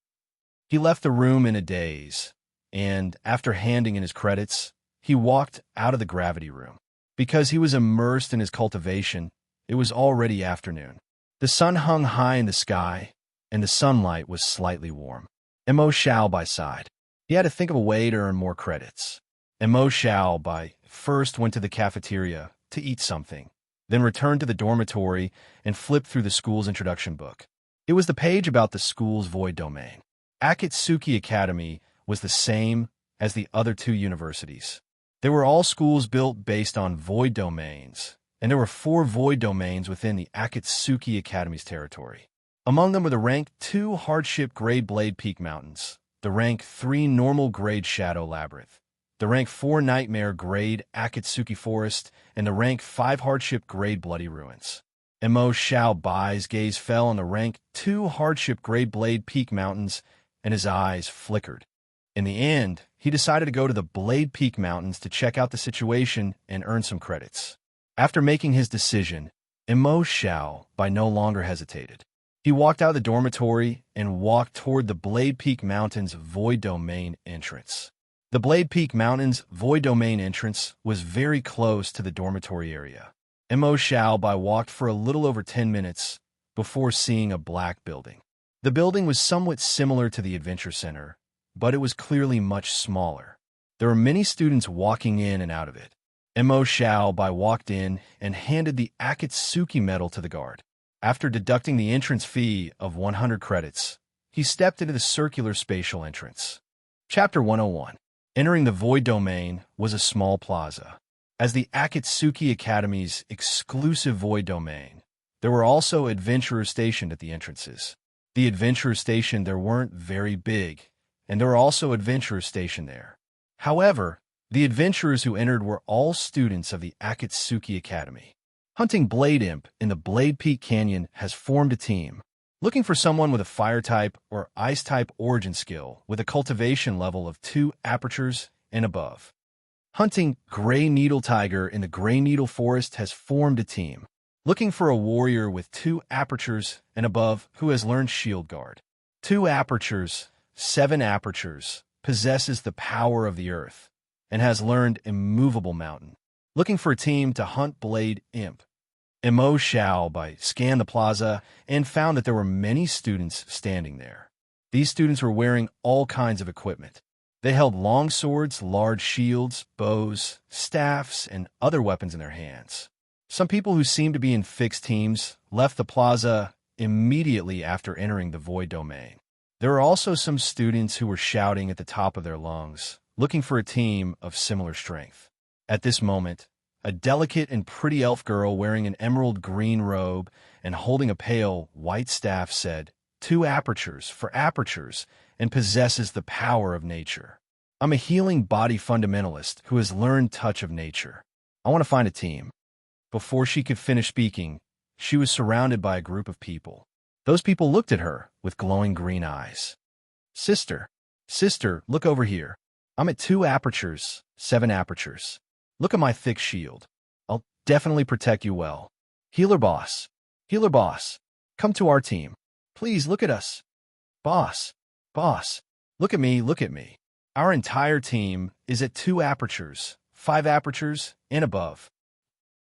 He left the room in a daze, and after handing in his credits, he walked out of the gravity room. Because he was immersed in his cultivation, it was already afternoon. The sun hung high in the sky, and the sunlight was slightly warm. Mo Xiaobai sighed. He had to think of a way to earn more credits. Mo Xiaobai first went to the cafeteria to eat something, then returned to the dormitory and flipped through the school's introduction book. It was the page about the school's void domain. Akatsuki Academy was the same as the other 2 universities. They were all schools built based on void domains, and there were 4 void domains within the Akatsuki Academy's territory. Among them were the rank 2 hardship grade Blade Peak Mountains, the rank 3 normal grade Shadow Labyrinth, the rank 4 nightmare grade Akatsuki Forest, and the rank 5 hardship grade Bloody Ruins. Mo Xiaobai's gaze fell on the rank 2 hardship grade Blade Peak Mountains, and his eyes flickered. In the end, he decided to go to the Blade Peak Mountains to check out the situation and earn some credits. After making his decision, Mo Xiaobai no longer hesitated. He walked out of the dormitory and walked toward the Blade Peak Mountains Void Domain entrance. The Blade Peak Mountains Void Domain entrance was very close to the dormitory area. Mo Xiaobai walked for a little over 10 minutes before seeing a black building. The building was somewhat similar to the Adventure Center, but it was clearly much smaller. There were many students walking in and out of it. Mo Xiaobai walked in and handed the Akatsuki medal to the guard. After deducting the entrance fee of 100 credits, he stepped into the circular spatial entrance. Chapter 101. Entering the Void Domain was a small plaza. As the Akatsuki Academy's exclusive Void Domain, there were also adventurers stationed at the entrances. The adventurers stationed there weren't very big, and there were also adventurers stationed there. However, the adventurers who entered were all students of the Akatsuki Academy. Hunting Blade Imp in the Blade Peak Canyon has formed a team, looking for someone with a Fire-type or Ice-type origin skill with a cultivation level of 2 apertures and above. Hunting Gray Needle Tiger in the Gray Needle Forest has formed a team, looking for a warrior with 2 apertures and above who has learned Shield Guard. 2 apertures, 7 apertures, possesses the power of the earth, and has learned Immovable Mountain. Looking for a team to hunt Blade Imp. Mo Xiaobai scanned the plaza and found that there were many students standing there. These students were wearing all kinds of equipment. They held long swords, large shields, bows, staffs, and other weapons in their hands. Some people who seemed to be in fixed teams left the plaza immediately after entering the Void Domain. There were also some students who were shouting at the top of their lungs, looking for a team of similar strength. At this moment, a delicate and pretty elf girl wearing an emerald green robe and holding a pale white staff said, 2 apertures for apertures, and possesses the power of nature. I'm a healing body fundamentalist who has learned touch of nature. I want to find a team. Before she could finish speaking, she was surrounded by a group of people. Those people looked at her with glowing green eyes. Sister, sister, look over here. I'm at 2 apertures, 7 apertures. Look at my thick shield. I'll definitely protect you well. Healer boss, come to our team. Please look at us. Boss, look at me, look at me. Our entire team is at 2 apertures, 5 apertures, and above.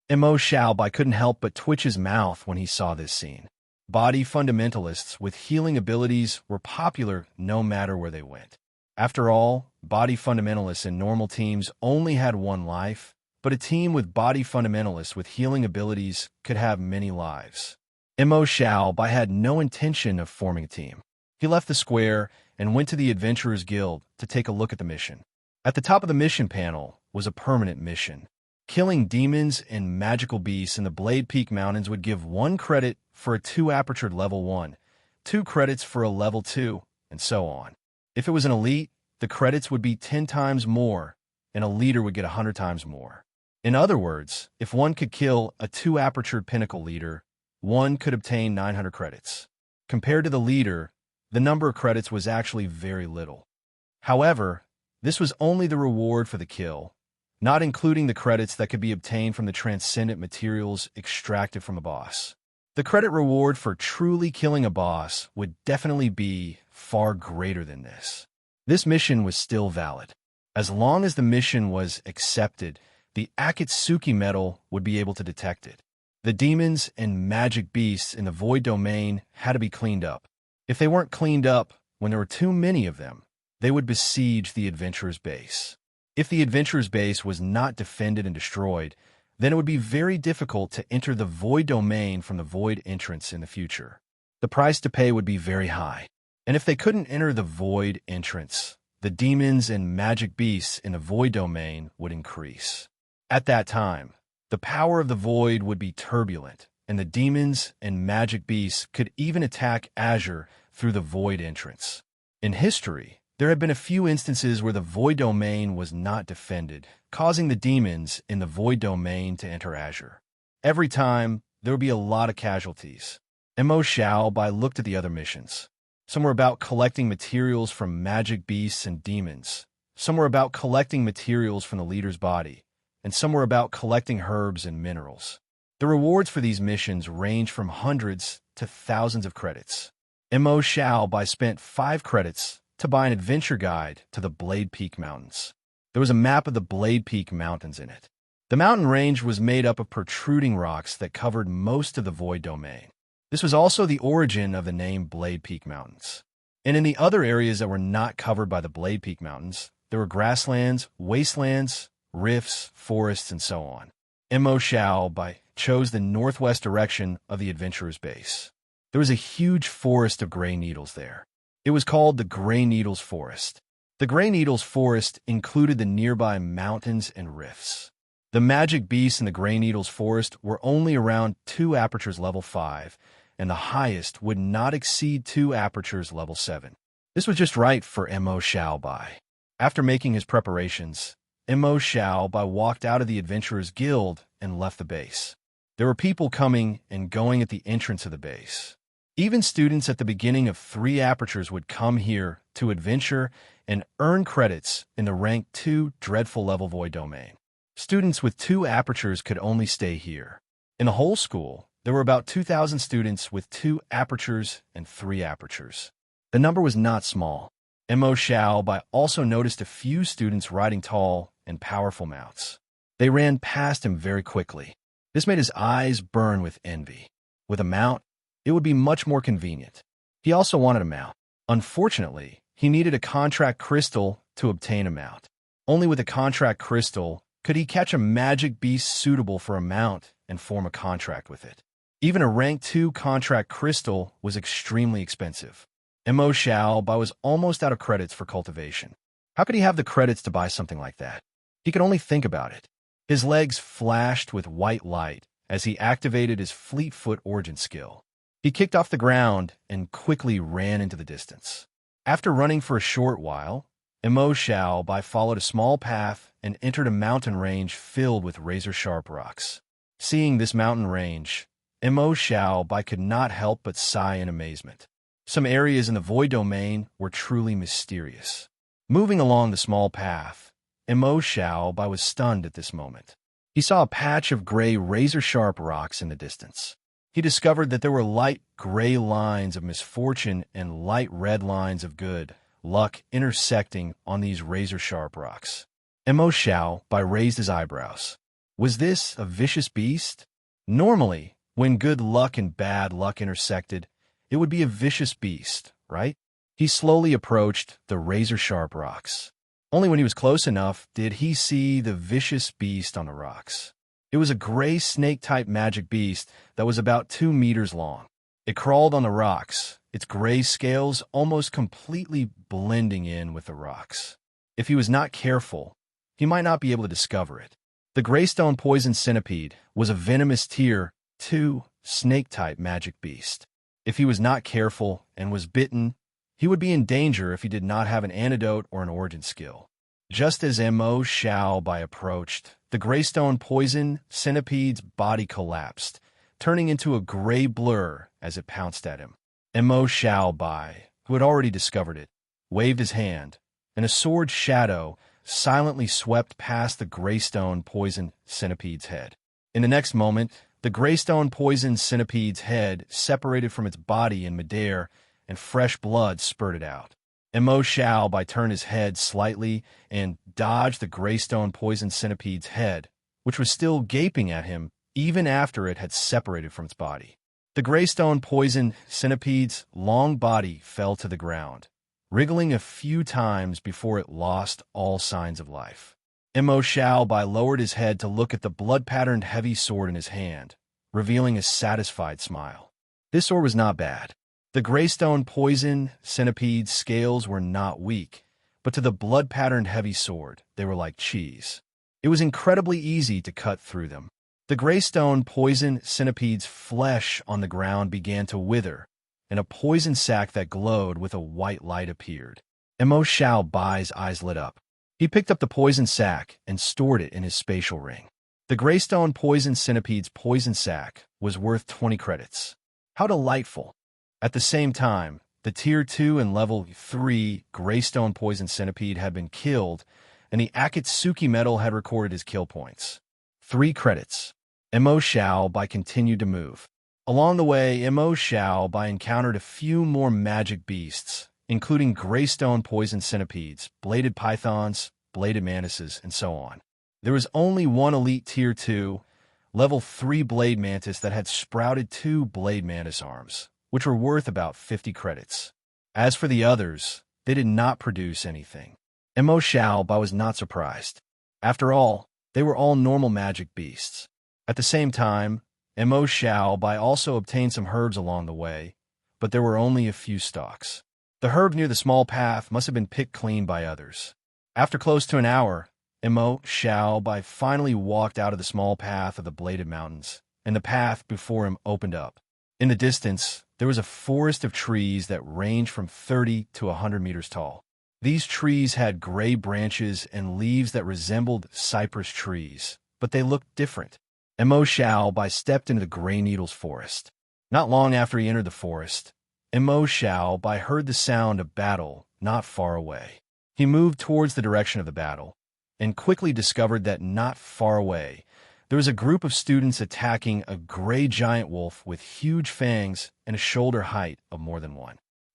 Mo Xiaobai couldn't help but twitch his mouth when he saw this scene. Body fundamentalists with healing abilities were popular no matter where they went. After all, body fundamentalists in normal teams only had 1 life, but a team with body fundamentalists with healing abilities could have many lives. Mo Xiaobai had no intention of forming a team. He left the square and went to the Adventurers Guild to take a look at the mission. At the top of the mission panel was a permanent mission. Killing demons and magical beasts in the Blade Peak Mountains would give 1 credit for a 2-apertured level 1, 2 credits for a level 2, and so on. If it was an elite, the credits would be 10 times more, and a leader would get 100 times more. In other words, if one could kill a 2-apertured pinnacle leader, one could obtain 900 credits. Compared to the leader, the number of credits was actually very little. However, this was only the reward for the kill, not including the credits that could be obtained from the transcendent materials extracted from a boss. The credit reward for truly killing a boss would definitely be far greater than this. This mission was still valid. As long as the mission was accepted, the Akatsuki medal would be able to detect it. The demons and magic beasts in the void domain had to be cleaned up. If they weren't cleaned up when there were too many of them, they would besiege the adventurer's base. If the adventurer's base was not defended and destroyed, then it would be very difficult to enter the void domain from the void entrance in the future. The price to pay would be very high. And if they couldn't enter the void entrance, the demons and magic beasts in the void domain would increase. At that time, the power of the void would be turbulent, and the demons and magic beasts could even attack Azure through the void entrance. In history, there have been a few instances where the void domain was not defended, causing the demons in the void domain to enter Azure. Every time, there would be a lot of casualties. Mo Xiaobai looked at the other missions. Some were about collecting materials from magic beasts and demons. Some were about collecting materials from the leader's body, and some were about collecting herbs and minerals. The rewards for these missions range from hundreds to thousands of credits. Mo Xiaobai spent 5 credits to buy an adventure guide to the Blade Peak Mountains. There was a map of the Blade Peak Mountains in it. The mountain range was made up of protruding rocks that covered most of the void domain. This was also the origin of the name Blade Peak Mountains. And in the other areas that were not covered by the Blade Peak Mountains, there were grasslands, wastelands, rifts, forests, and so on. Mo Xiaobai chose the northwest direction of the adventurer's base. There was a huge forest of gray needles there. It was called the Gray Needles Forest. The Gray Needles Forest included the nearby mountains and rifts. The magic beasts in the Gray Needles Forest were only around 2 apertures level 5, and the highest would not exceed 2 apertures level 7. This was just right for Mo Xiaobai. After making his preparations, Mo Xiaobai walked out of the Adventurers Guild and left the base. There were people coming and going at the entrance of the base. Even students at the beginning of 3 apertures would come here to adventure and earn credits in the rank 2 dreadful level void domain. Students with 2 apertures could only stay here. In the whole school, there were about 2,000 students with 2 apertures and 3 apertures. The number was not small. Mo Xiaobai also noticed a few students riding tall and powerful mounts. They ran past him very quickly. This made his eyes burn with envy. With a mount, it would be much more convenient. He also wanted a mount. Unfortunately, he needed a contract crystal to obtain a mount. Only with a contract crystal could he catch a magic beast suitable for a mount and form a contract with it. Even a rank 2 contract crystal was extremely expensive. Mo Xiaobai was almost out of credits for cultivation. How could he have the credits to buy something like that? He could only think about it. His legs flashed with white light as he activated his Fleetfoot origin skill. He kicked off the ground and quickly ran into the distance. After running for a short while, Mo Xiaobai followed a small path and entered a mountain range filled with razor-sharp rocks. Seeing this mountain range, Mo Xiaobai could not help but sigh in amazement. Some areas in the void domain were truly mysterious. Moving along the small path, Mo Xiaobai was stunned at this moment. He saw a patch of gray razor-sharp rocks in the distance. He discovered that there were light gray lines of misfortune and light red lines of good luck intersecting on these razor-sharp rocks. Mo Xiaobai raised his eyebrows. Was this a vicious beast? Normally, when good luck and bad luck intersected, it would be a vicious beast, right? He slowly approached the razor-sharp rocks. Only when he was close enough did he see the vicious beast on the rocks. It was a gray snake-type magic beast that was about 2 meters long. It crawled on the rocks, its gray scales almost completely blending in with the rocks. If he was not careful, he might not be able to discover it. The Greystone Poison Centipede was a venomous Tier 2 snake-type magic beast. If he was not careful and was bitten, he would be in danger if he did not have an antidote or an origin skill. Just as Mo Xiaobai approached, the Greystone Poison Centipede's body collapsed, turning into a gray blur as it pounced at him. Mo Xiaobai, who had already discovered it, waved his hand, and a sword shadow silently swept past the Greystone Poison Centipede's head. In the next moment, the Greystone Poison Centipede's head separated from its body in midair, and fresh blood spurted out. Mo Xiaobai turned his head slightly and dodged the Greystone Poison Centipede's head, which was still gaping at him even after it had separated from its body. The Greystone Poison Centipede's long body fell to the ground, wriggling a few times before it lost all signs of life. Mo Xiaobai lowered his head to look at the blood-patterned heavy sword in his hand, revealing a satisfied smile. This sword was not bad. The Greystone Poison Centipede's scales were not weak, but to the blood-patterned heavy sword, they were like cheese. It was incredibly easy to cut through them. The Greystone Poison Centipede's flesh on the ground began to wither, and a poison sac that glowed with a white light appeared. Mo Xiaobai's eyes lit up. He picked up the poison sac and stored it in his spatial ring. The Greystone Poison Centipede's poison sac was worth 20 credits. How delightful! At the same time, the Tier 2 and Level 3 Greystone Poison Centipede had been killed, and the Akatsuki medal had recorded his kill points. 3 credits. Mo Xiaobai continued to move. Along the way, Mo Xiaobai encountered a few more magic beasts, including Greystone Poison Centipedes, bladed pythons, bladed mantises, and so on. There was only one elite Tier 2, Level 3 blade mantis that had sprouted 2 blade mantis arms, which were worth about 50 credits. As for the others, they did not produce anything. Mo Xiaobai was not surprised. After all, they were all normal magic beasts. At the same time, Mo Xiaobai also obtained some herbs along the way, but there were only a few stalks. The herb near the small path must have been picked clean by others. After close to an hour, Mo Xiaobai finally walked out of the small path of the Bladed Mountains, and the path before him opened up. In the distance, there was a forest of trees that ranged from 30 to 100 meters tall. These trees had gray branches and leaves that resembled cypress trees, but they looked different. Mo Xiaobai stepped into the Gray Needles forest. Not long after he entered the forest, Mo Xiaobai heard the sound of battle not far away. He moved towards the direction of the battle, and quickly discovered that not far away, there was a group of students attacking a gray giant wolf with huge fangs and a shoulder height of more than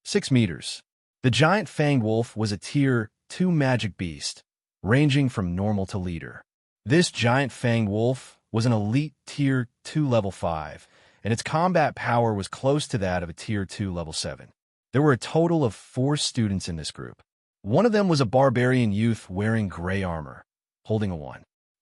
6 meters. The giant fanged wolf was a Tier 2 magic beast, ranging from normal to leader. This giant fanged wolf was an elite Tier 2 Level 5, and its combat power was close to that of a Tier 2 Level 7. There were a total of 4 students in this group. One of them was a barbarian youth wearing gray armor, holding a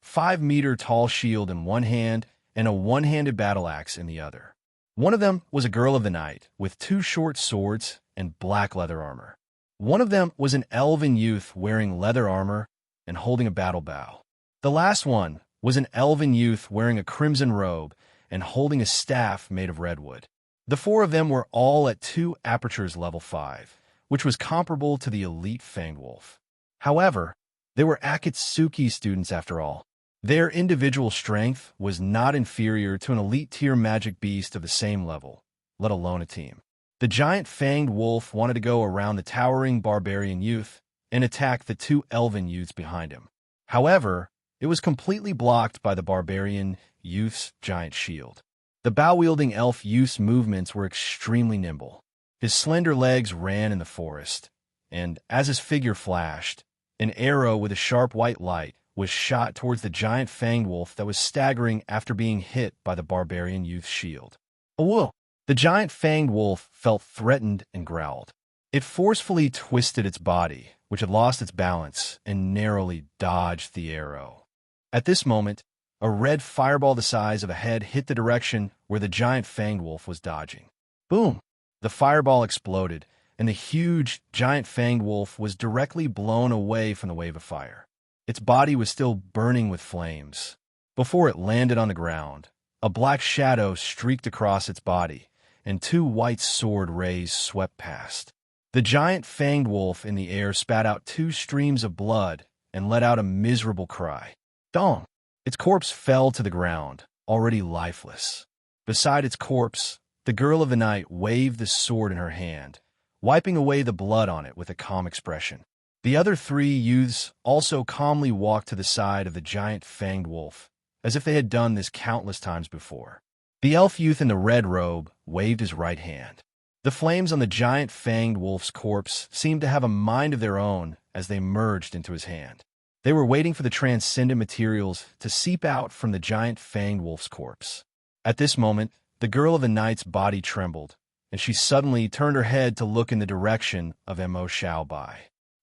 5-meter tall shield in one hand and a one-handed battle axe in the other. One of them was a girl of the night with 2 short swords and black leather armor. One of them was an elven youth wearing leather armor and holding a battle bow. The last one was an elven youth wearing a crimson robe and holding a staff made of redwood. The 4 of them were all at 2 apertures level 5, which was comparable to the elite fanged wolf. However, they were Akatsuki students after all. Their individual strength was not inferior to an elite-tier magic beast of the same level, let alone a team. The giant fanged wolf wanted to go around the towering barbarian youth and attack the two elven youths behind him. However, it was completely blocked by the barbarian youth's giant shield. The bow-wielding elf youth's movements were extremely nimble. His slender legs ran in the forest, and as his figure flashed, an arrow with a sharp white light was shot towards the giant fanged wolf that was staggering after being hit by the barbarian youth's shield. Whoa! The giant fanged wolf felt threatened and growled. It forcefully twisted its body, which had lost its balance, and narrowly dodged the arrow. At this moment, a red fireball the size of a head hit the direction where the giant fanged wolf was dodging. Boom! The fireball exploded, and the huge, giant fanged wolf was directly blown away from the wave of fire. Its body was still burning with flames. Before it landed on the ground, a black shadow streaked across its body, and two white sword rays swept past. The giant fanged wolf in the air spat out two streams of blood and let out a miserable cry. Dong! Its corpse fell to the ground, already lifeless. Beside its corpse, the girl of the night waved the sword in her hand, wiping away the blood on it with a calm expression. The other three youths also calmly walked to the side of the giant fanged wolf, as if they had done this countless times before. The elf youth in the red robe waved his right hand. The flames on the giant fanged wolf's corpse seemed to have a mind of their own as they merged into his hand. They were waiting for the transcendent materials to seep out from the giant fanged wolf's corpse. At this moment, the girl of the night's body trembled, and she suddenly turned her head to look in the direction of Mo Xiaobai.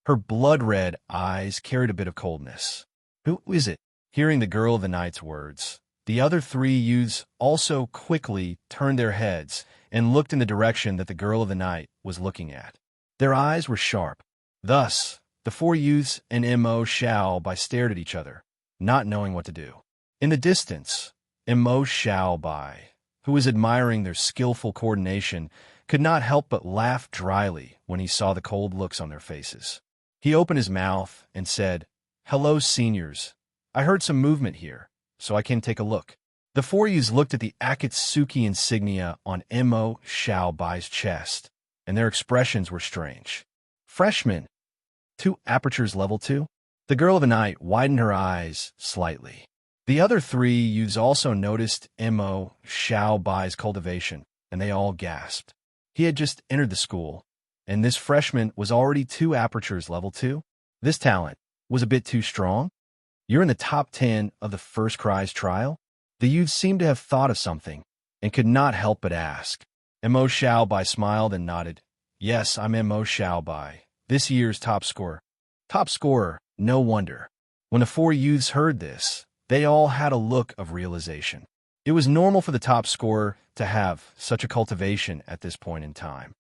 Her blood-red eyes carried a bit of coldness. Who is it? Hearing the girl of the night's words, the other three youths also quickly turned their heads and looked in the direction that the girl of the night was looking at. Their eyes were sharp. Thus, the four youths and Mo Xiaobai stared at each other, not knowing what to do. In the distance, Mo Xiaobai, who was admiring their skillful coordination, could not help but laugh dryly when he saw the cold looks on their faces. He opened his mouth and said, "Hello, seniors. I heard some movement here, so I came to take a look." The four youths looked at the Akatsuki insignia on Mo Xiaobai's chest, and their expressions were strange. Freshman, 2 apertures level 2? The girl of the night widened her eyes slightly. The other three youths also noticed Mo Xiaobai's cultivation, and they all gasped. He had just entered the school, and this freshman was already 2 apertures level 2? This talent was a bit too strong? You're in the top 10 of the first cries trial? The youths seemed to have thought of something, and could not help but ask. Mo Xiaobai smiled and nodded. Yes, I'm Mo Xiaobai, this year's top scorer. Top scorer, no wonder. When the four youths heard this, they all had a look of realization. It was normal for the top scorer to have such a cultivation at this point in time.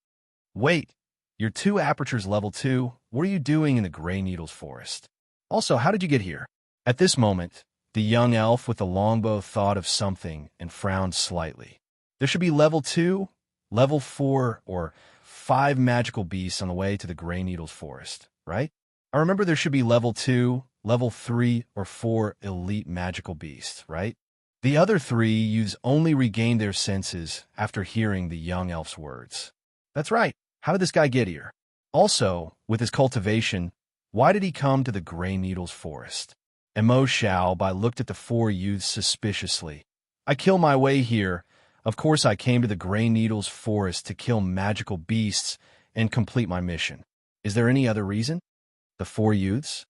Wait, you're 2 apertures level 2. What are you doing in the Gray Needles Forest? Also, how did you get here? At this moment, the young elf with the longbow thought of something and frowned slightly. There should be level 2, level 4, or 5 magical beasts on the way to the Gray Needles Forest, right? I remember there should be level 2, level 3, or 4 elite magical beasts, right? The other three youths only regained their senses after hearing the young elf's words. That's right. How did this guy get here? Also, with his cultivation, why did he come to the Gray Needles Forest? Mo Xiaobai looked at the four youths suspiciously. I kill my way here. Of course I came to the Gray Needles Forest to kill magical beasts and complete my mission. Is there any other reason? The four youths?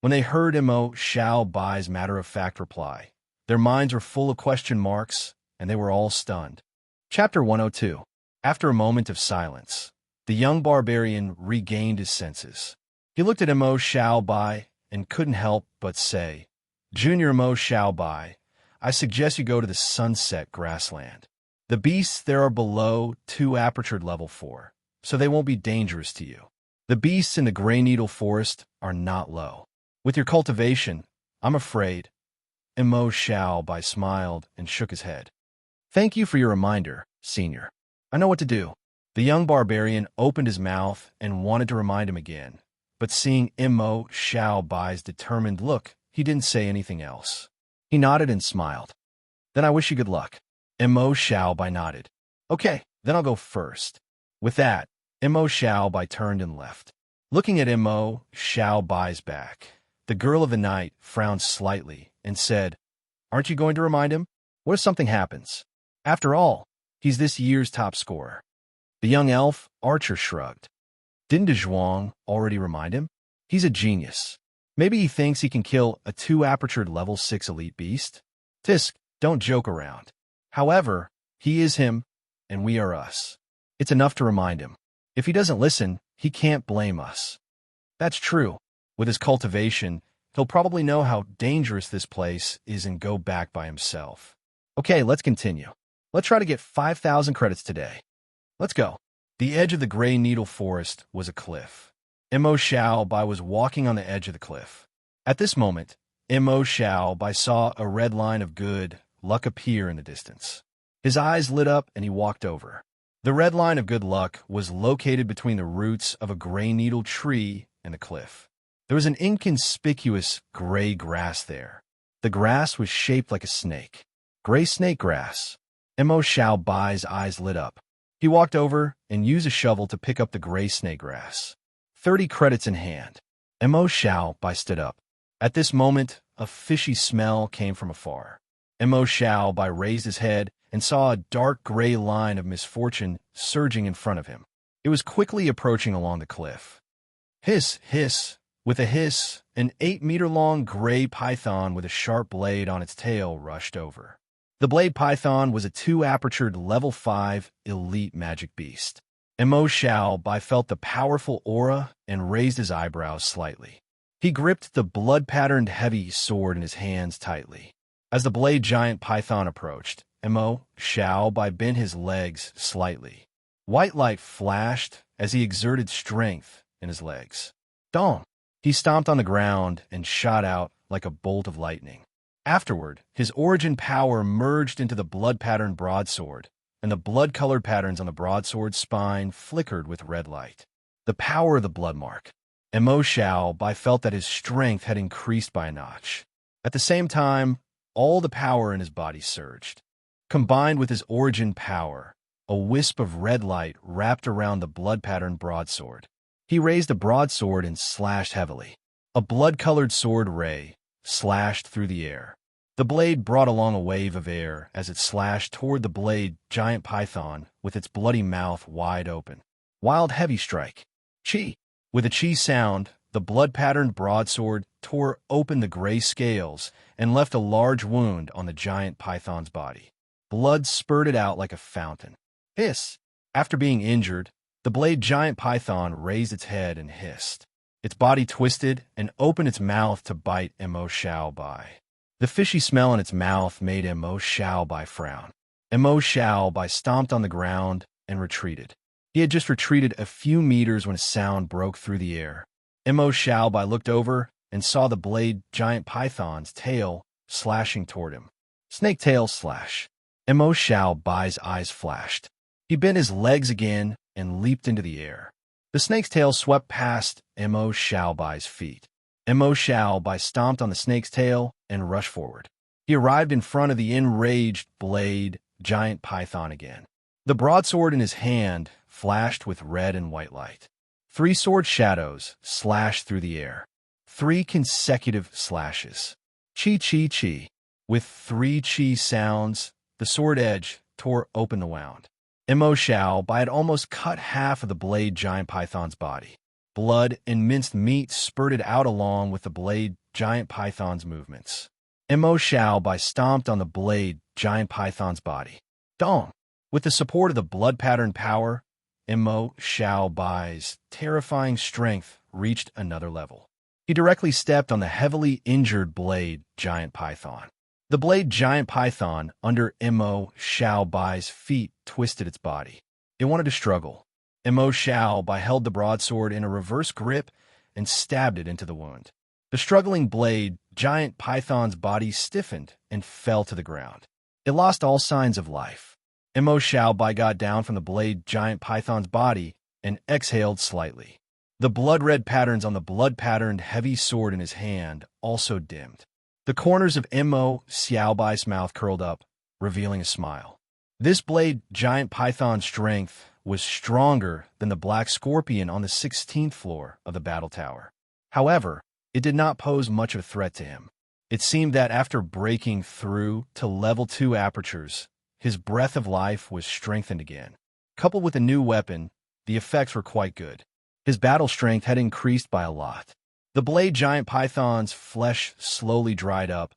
When they heard Mo Xiaobai's matter-of-fact reply, their minds were full of question marks, and they were all stunned. Chapter 102. After a moment of silence, the young barbarian regained his senses. He looked at Mo Xiaobai and couldn't help but say, Junior Mo Xiaobai, I suggest you go to the Sunset Grassland. The beasts there are below 2 apertured level 4, so they won't be dangerous to you. The beasts in the Gray Needle Forest are not low. With your cultivation, I'm afraid. Mo Xiaobai smiled and shook his head. Thank you for your reminder, senior. I know what to do. The young barbarian opened his mouth and wanted to remind him again, but seeing Mo Xiaobai's determined look, he didn't say anything else. He nodded and smiled. Then I wish you good luck. Mo Xiaobai nodded. Okay, then I'll go first. With that, Mo Xiaobai turned and left. Looking at Mo Xiaobai's back, the girl of the night frowned slightly and said, Aren't you going to remind him? What if something happens? After all, he's this year's top scorer. The young elf, Archer, shrugged. Didn't De Zhuang already remind him? He's a genius. Maybe he thinks he can kill a 2-apertured level 6 elite beast? Tisk, don't joke around. However, he is him, and we are us. It's enough to remind him. If he doesn't listen, he can't blame us. That's true. With his cultivation, he'll probably know how dangerous this place is and go back by himself. Okay, let's continue. Let's try to get 5,000 credits today. Let's go. The edge of the gray needle forest was a cliff. Mo Xiaobai was walking on the edge of the cliff. At this moment, Mo Xiaobai saw a red line of good luck appear in the distance. His eyes lit up and he walked over. The red line of good luck was located between the roots of a gray needle tree and the cliff. There was an inconspicuous gray grass there. The grass was shaped like a snake. Gray snake grass. Mo Xiaobai's eyes lit up. He walked over and used a shovel to pick up the gray snake grass. 30 credits in hand. Mo Xiaobai stood up. At this moment, a fishy smell came from afar. Mo Xiaobai raised his head and saw a dark gray line of misfortune surging in front of him. It was quickly approaching along the cliff. Hiss, hiss. With a hiss, an 8-meter-long gray python with a sharp blade on its tail rushed over. The blade python was a 2-apertured level 5 elite magic beast. Mo Xiaobai felt the powerful aura and raised his eyebrows slightly. He gripped the blood-patterned heavy sword in his hands tightly. As the blade giant python approached, Mo Xiaobai bent his legs slightly. White light flashed as he exerted strength in his legs. Dong! He stomped on the ground and shot out like a bolt of lightning. Afterward, his origin power merged into the blood-patterned broadsword, and the blood-colored patterns on the broadsword's spine flickered with red light. The power of the blood mark. Mo Xiaobai felt that his strength had increased by a notch. At the same time, all the power in his body surged. Combined with his origin power, a wisp of red light wrapped around the blood-patterned broadsword. He raised the broadsword and slashed heavily. A blood-colored sword ray slashed through the air. The blade brought along a wave of air as it slashed toward the blade giant python with its bloody mouth wide open. Wild heavy strike. Chi. With a chi sound, the blood-patterned broadsword tore open the gray scales and left a large wound on the giant python's body. Blood spurted out like a fountain. Hiss! After being injured, the blade giant python raised its head and hissed. Its body twisted and opened its mouth to bite Mo Xiaobai. The fishy smell in its mouth made Mo Xiaobai frown. Mo Xiaobai stomped on the ground and retreated. He had just retreated a few meters when a sound broke through the air. Mo Xiaobai looked over and saw the blade giant python's tail slashing toward him. Snake tail slash. Mo Xiaobai's eyes flashed. He bent his legs again and leaped into the air. The snake's tail swept past Mo Xiaobai's feet. Mo Xiaobai stomped on the snake's tail and rushed forward. He arrived in front of the enraged blade giant python again. The broadsword in his hand flashed with red and white light. 3 sword shadows slashed through the air. 3 consecutive slashes. Chi, chi, chi. With 3 chi sounds, the sword edge tore open the wound. Mo Xiaobai had almost cut half of the blade giant python's body. Blood and minced meat spurted out along with the blade giant python's movements. Mo Xiaobai stomped on the blade giant python's body. Dong! With the support of the blood-patterned power, Mo Xiaobai's terrifying strength reached another level. He directly stepped on the heavily injured blade giant python. The blade giant python under Mo Xiaobai's feet twisted its body. It wanted to struggle. Mo Xiaobai held the broadsword in a reverse grip and stabbed it into the wound. The struggling blade giant python's body stiffened and fell to the ground. It lost all signs of life. Mo Xiaobai got down from the blade giant python's body and exhaled slightly. The blood-red patterns on the blood-patterned heavy sword in his hand also dimmed. The The corners of Mo Xiaobai's mouth curled up, revealing a smile. This blade giant python's strength was stronger than the black scorpion on the 16th floor of the battle tower. However, it did not pose much of a threat to him. It seemed that after breaking through to level 2 apertures, his breath of life was strengthened again. Coupled with a new weapon, the effects were quite good. His battle strength had increased by a lot. The blade giant python's flesh slowly dried up,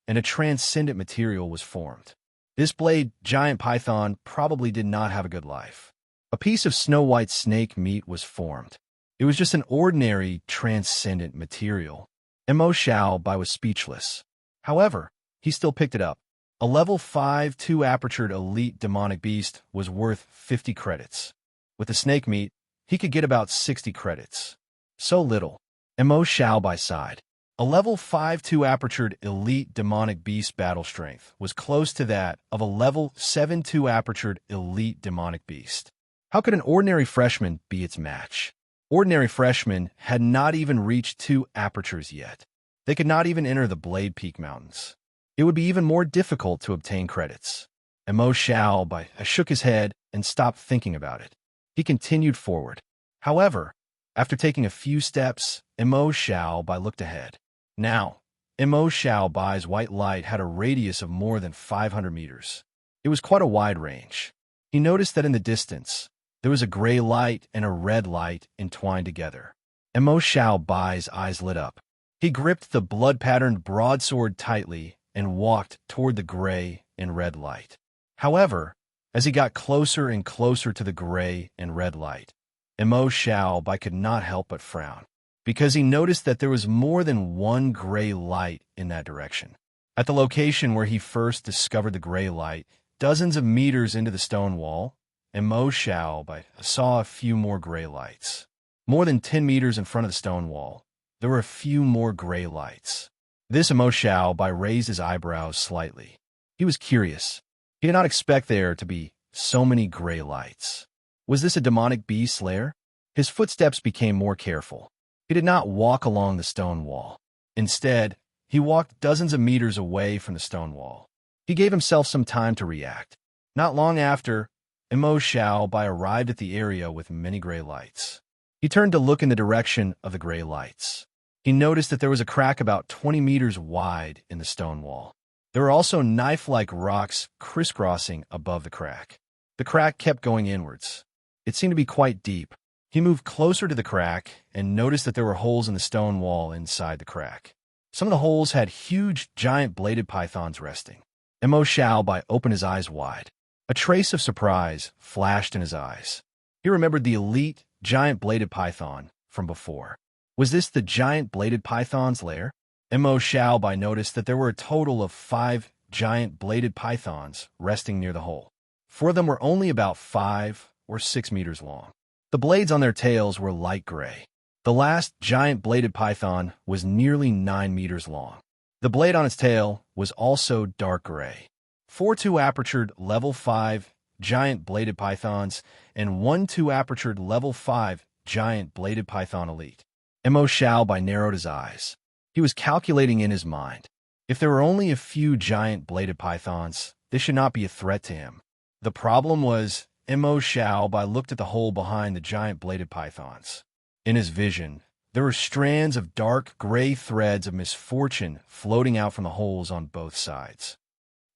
and a transcendent material was formed. This blade giant python probably did not have a good life. A piece of snow-white snake meat was formed. It was just an ordinary, transcendent material. Mo Xiaobai was speechless. However, he still picked it up. A level 5 2-apertured elite demonic beast was worth 50 credits. With the snake meat, he could get about 60 credits. So little. Mo Xiaobai sighed. A level 5 2-apertured elite demonic beast battle strength was close to that of a level 7 2-apertured elite demonic beast. How could an ordinary freshman be its match? Ordinary freshmen had not even reached 2 apertures yet. They could not even enter the Blade Peak Mountains. It would be even more difficult to obtain credits. Mo Xiaobai shook his head and stopped thinking about it. He continued forward. However, after taking a few steps, Mo Xiaobai looked ahead. Now, Mo Xiaobai's white light had a radius of more than 500 meters. It was quite a wide range. He noticed that in the distance, there was a gray light and a red light entwined together. Mo Xiaobai's eyes lit up. He gripped the blood-patterned broadsword tightly and walked toward the gray and red light. However, as he got closer and closer to the gray and red light, Mo Xiaobai could not help but frown, because he noticed that there was more than one gray light in that direction. At the location where he first discovered the gray light, dozens of meters into the stone wall, Mo Xiaobai saw a few more gray lights. More than 10 meters in front of the stone wall, there were a few more gray lights. This Mo Xiaobai raised his eyebrows slightly. He was curious. He did not expect there to be so many gray lights. Was this a demonic beast's lair? His footsteps became more careful. He did not walk along the stone wall. Instead, he walked dozens of meters away from the stone wall. He gave himself some time to react. Not long after, Mo Xiaobai arrived at the area with many gray lights. He turned to look in the direction of the gray lights. He noticed that there was a crack about 20 meters wide in the stone wall. There were also knife-like rocks crisscrossing above the crack. The crack kept going inwards. It seemed to be quite deep. He moved closer to the crack and noticed that there were holes in the stone wall inside the crack. Some of the holes had huge, giant bladed pythons resting. Mo Xiaobai opened his eyes wide. A trace of surprise flashed in his eyes. He remembered the elite, giant bladed python from before. Was this the giant bladed python's lair? Mo Xiaobai noticed that there were a total of 5 giant bladed pythons resting near the hole. 4 of them were only about 5 or 6 meters long. The blades on their tails were light gray. The last giant bladed python was nearly 9 meters long. The blade on its tail was also dark gray. 4 2-apertured level 5 giant bladed pythons and 1 2-apertured level 5 giant bladed python elite. Mo Xiaobai narrowed his eyes. He was calculating in his mind. If there were only a few giant bladed pythons, this should not be a threat to him. The problem was, Mo Xiaobai looked at the hole behind the giant bladed pythons. In his vision, there were strands of dark gray threads of misfortune floating out from the holes on both sides.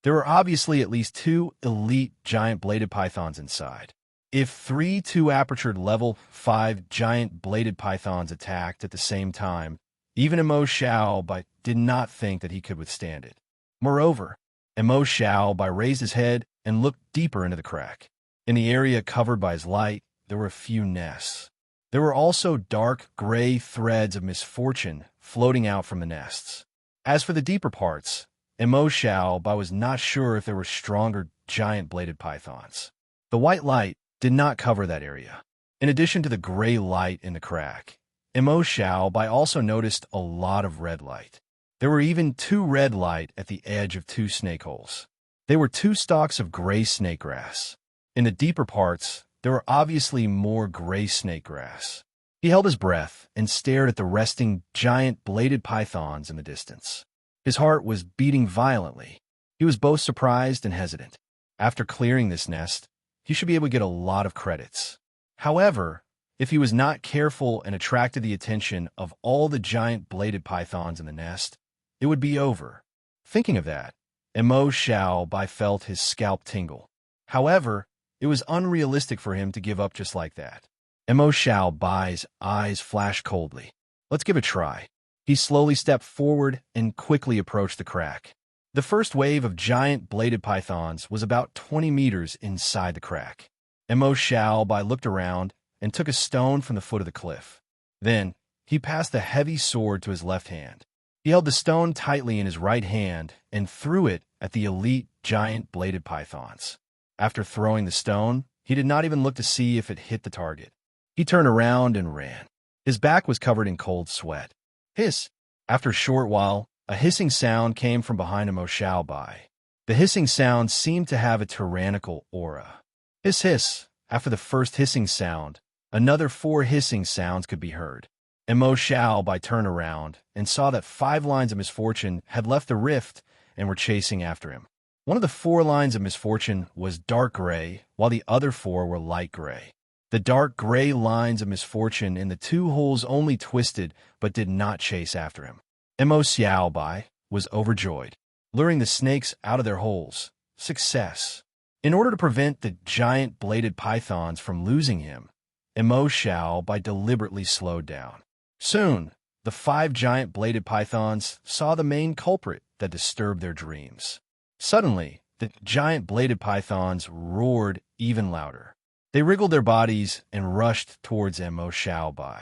There were obviously at least 2 elite giant bladed pythons inside. If 3 2-apertured level 5 giant bladed pythons attacked at the same time, even Mo Xiaobai did not think that he could withstand it. Moreover, Mo Xiaobai raised his head and looked deeper into the crack. In the area covered by his light, there were a few nests. There were also dark gray threads of misfortune floating out from the nests. As for the deeper parts, Mo Xiaobai was not sure if there were stronger giant bladed pythons. The white light did not cover that area. In addition to the gray light in the crack, Mo Xiaobai also noticed a lot of red light. There were even 2 red light at the edge of 2 snake holes. They were 2 stalks of gray snake grass. In the deeper parts, there were obviously more gray snake grass. He held his breath and stared at the resting giant bladed pythons in the distance. His heart was beating violently. He was both surprised and hesitant. After clearing this nest, he should be able to get a lot of credits. However, if he was not careful and attracted the attention of all the giant bladed pythons in the nest, it would be over. Thinking of that, Emo Xiaobai felt his scalp tingle. However, it was unrealistic for him to give up just like that. Emo Xiaobai's eyes flashed coldly. Let's give it a try. He slowly stepped forward and quickly approached the crack. The first wave of giant bladed pythons was about 20 meters inside the crack. Emo Xiaobai looked around and took a stone from the foot of the cliff. Then, he passed the heavy sword to his left hand. He held the stone tightly in his right hand and threw it at the elite giant bladed pythons. After throwing the stone, he did not even look to see if it hit the target. He turned around and ran. His back was covered in cold sweat. Hiss! After a short while, a hissing sound came from behind Emo Xiaobai. The hissing sound seemed to have a tyrannical aura. Hiss, hiss! After the first hissing sound, another 4 hissing sounds could be heard. Emo Xiaobai turned around and saw that 5 lines of misfortune had left the rift and were chasing after him. One of the 4 lines of misfortune was dark gray, while the other 4 were light gray. The dark gray lines of misfortune in the 2 holes only twisted but did not chase after him. Emo Xiaobai was overjoyed, luring the snakes out of their holes. Success! In order to prevent the giant bladed pythons from losing him, Emo Xiaobai deliberately slowed down. Soon, the 5 giant bladed pythons saw the main culprit that disturbed their dreams. Suddenly, the giant bladed pythons roared even louder. They wriggled their bodies and rushed towards Emo Xiaobai.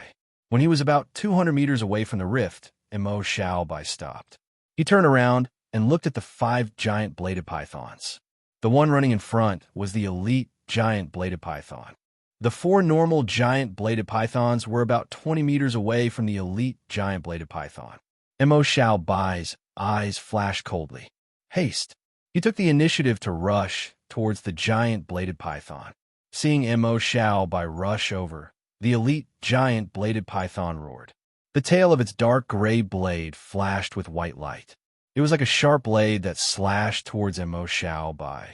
When he was about 200 meters away from the rift, Emo Xiaobai stopped. He turned around and looked at the 5 giant bladed pythons. The one running in front was the elite giant bladed python. The 4 normal giant bladed pythons were about 20 meters away from the elite giant bladed python. Emo Xiaobai's eyes flashed coldly. Haste! He took the initiative to rush towards the giant bladed python. Seeing Emo Xiaobai rush over, the elite giant bladed python roared. The tail of its dark gray blade flashed with white light. It was like a sharp blade that slashed towards Emo Xiaobai.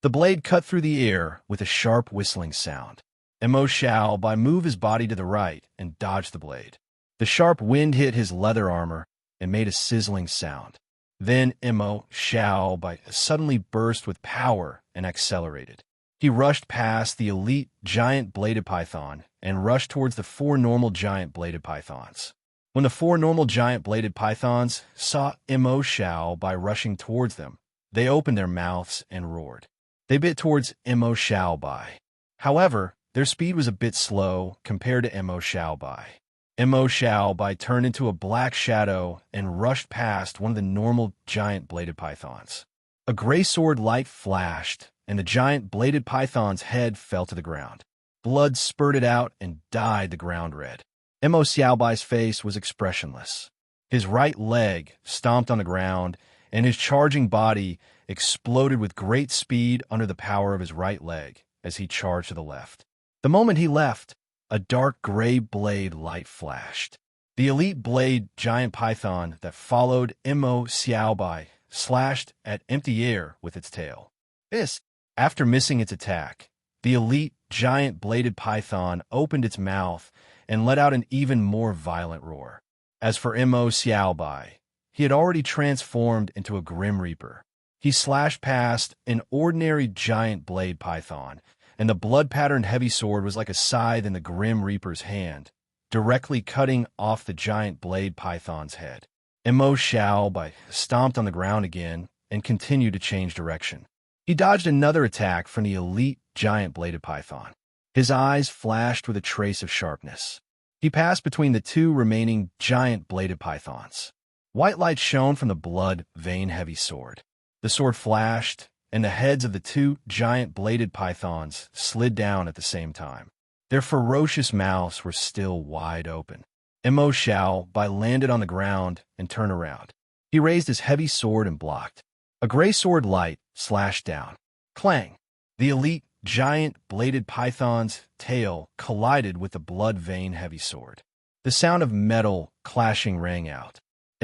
The blade cut through the air with a sharp whistling sound. Emo Xiaobai moved his body to the right and dodged the blade. The sharp wind hit his leather armor and made a sizzling sound. Then Emo Xiaobai suddenly burst with power and accelerated. He rushed past the elite giant bladed python and rushed towards the 4 normal giant bladed pythons. When the 4 normal giant bladed pythons saw Emo Xiaobai rushing towards them, they opened their mouths and roared. They bit towards Emo Xiaobai. However, their speed was a bit slow compared to Emo Xiaobai. Emo Xiaobai turned into a black shadow and rushed past one of the normal giant bladed pythons. A gray sword light flashed, and the giant bladed python's head fell to the ground. Blood spurted out and dyed the ground red. Emo Xiaobai's face was expressionless. His right leg stomped on the ground, and his charging body exploded with great speed under the power of his right leg as he charged to the left. The moment he left, a dark gray blade light flashed. The elite blade giant python that followed Emo Xiaobai slashed at empty air with its tail. After missing its attack, the elite giant bladed python opened its mouth and let out an even more violent roar. As for Emo Xiaobai, he had already transformed into a Grim Reaper. He slashed past an ordinary giant blade python, and the blood-patterned heavy sword was like a scythe in the Grim Reaper's hand, directly cutting off the giant blade python's head. Emo Xiaobai stomped on the ground again and continued to change direction. He dodged another attack from the elite giant bladed python. His eyes flashed with a trace of sharpness. He passed between the 2 remaining giant bladed pythons. White light shone from the blood vein heavy sword. The sword flashed, and the heads of the 2 giant bladed pythons slid down at the same time. Their ferocious mouths were still wide open. Emo Xiaobai landed on the ground and turned around. He raised his heavy sword and blocked. A gray sword light slashed down. Clang! The elite giant bladed python's tail collided with the blood vein heavy sword. The sound of metal clashing rang out.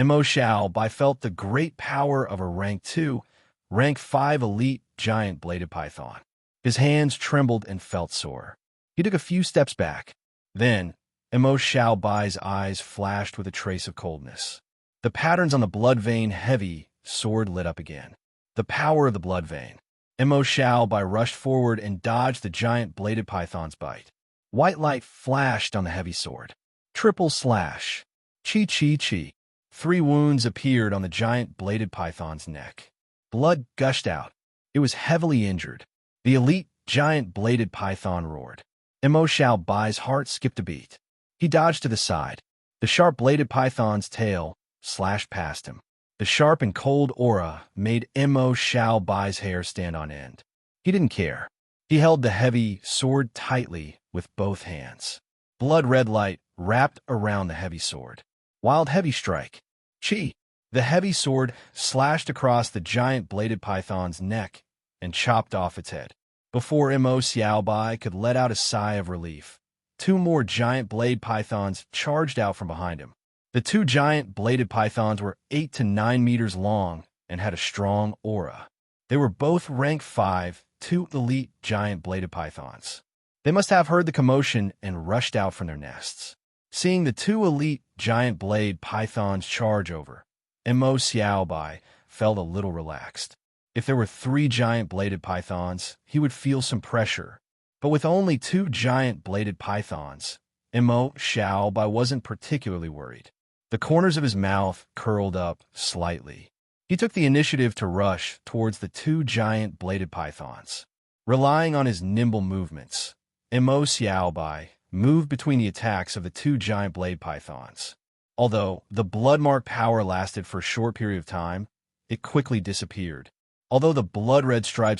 Mo Xiaobai felt the great power of a rank 2, rank 5 elite giant bladed python. His hands trembled and felt sore. He took a few steps back. Then, Mo Xiaobai's eyes flashed with a trace of coldness. The patterns on the blood vein heavy sword lit up again. The power of the blood vein. Mo Xiaobai rushed forward and dodged the giant bladed python's bite. White light flashed on the heavy sword. Triple slash. Chi chi chi. 3 wounds appeared on the giant bladed python's neck. Blood gushed out. It was heavily injured. The elite giant bladed python roared. Mo Xiaobai's heart skipped a beat. He dodged to the side. The sharp bladed python's tail slashed past him. The sharp and cold aura made Mo Xiaobai's hair stand on end. He didn't care. He held the heavy sword tightly with both hands. Blood-red light wrapped around the heavy sword. Wild heavy strike. Chi. The heavy sword slashed across the giant bladed python's neck and chopped off its head. Before Mo Xiaobai could let out a sigh of relief, 2 more giant blade pythons charged out from behind him. The 2 giant bladed pythons were 8 to 9 meters long and had a strong aura. They were both rank 5, 2 elite giant bladed pythons. They must have heard the commotion and rushed out from their nests. Seeing the 2 elite giant blade pythons charge over, Mo Xiaobai felt a little relaxed. If there were 3 giant bladed pythons, he would feel some pressure. But with only 2 giant bladed pythons, Mo Xiaobai wasn't particularly worried. The corners of his mouth curled up slightly. He took the initiative to rush towards the 2 giant bladed pythons. Relying on his nimble movements, Mo Xiaobai moved between the attacks of the 2 giant blade pythons. Although the blood-mark power lasted for a short period of time, it quickly disappeared. Although the blood-red stripe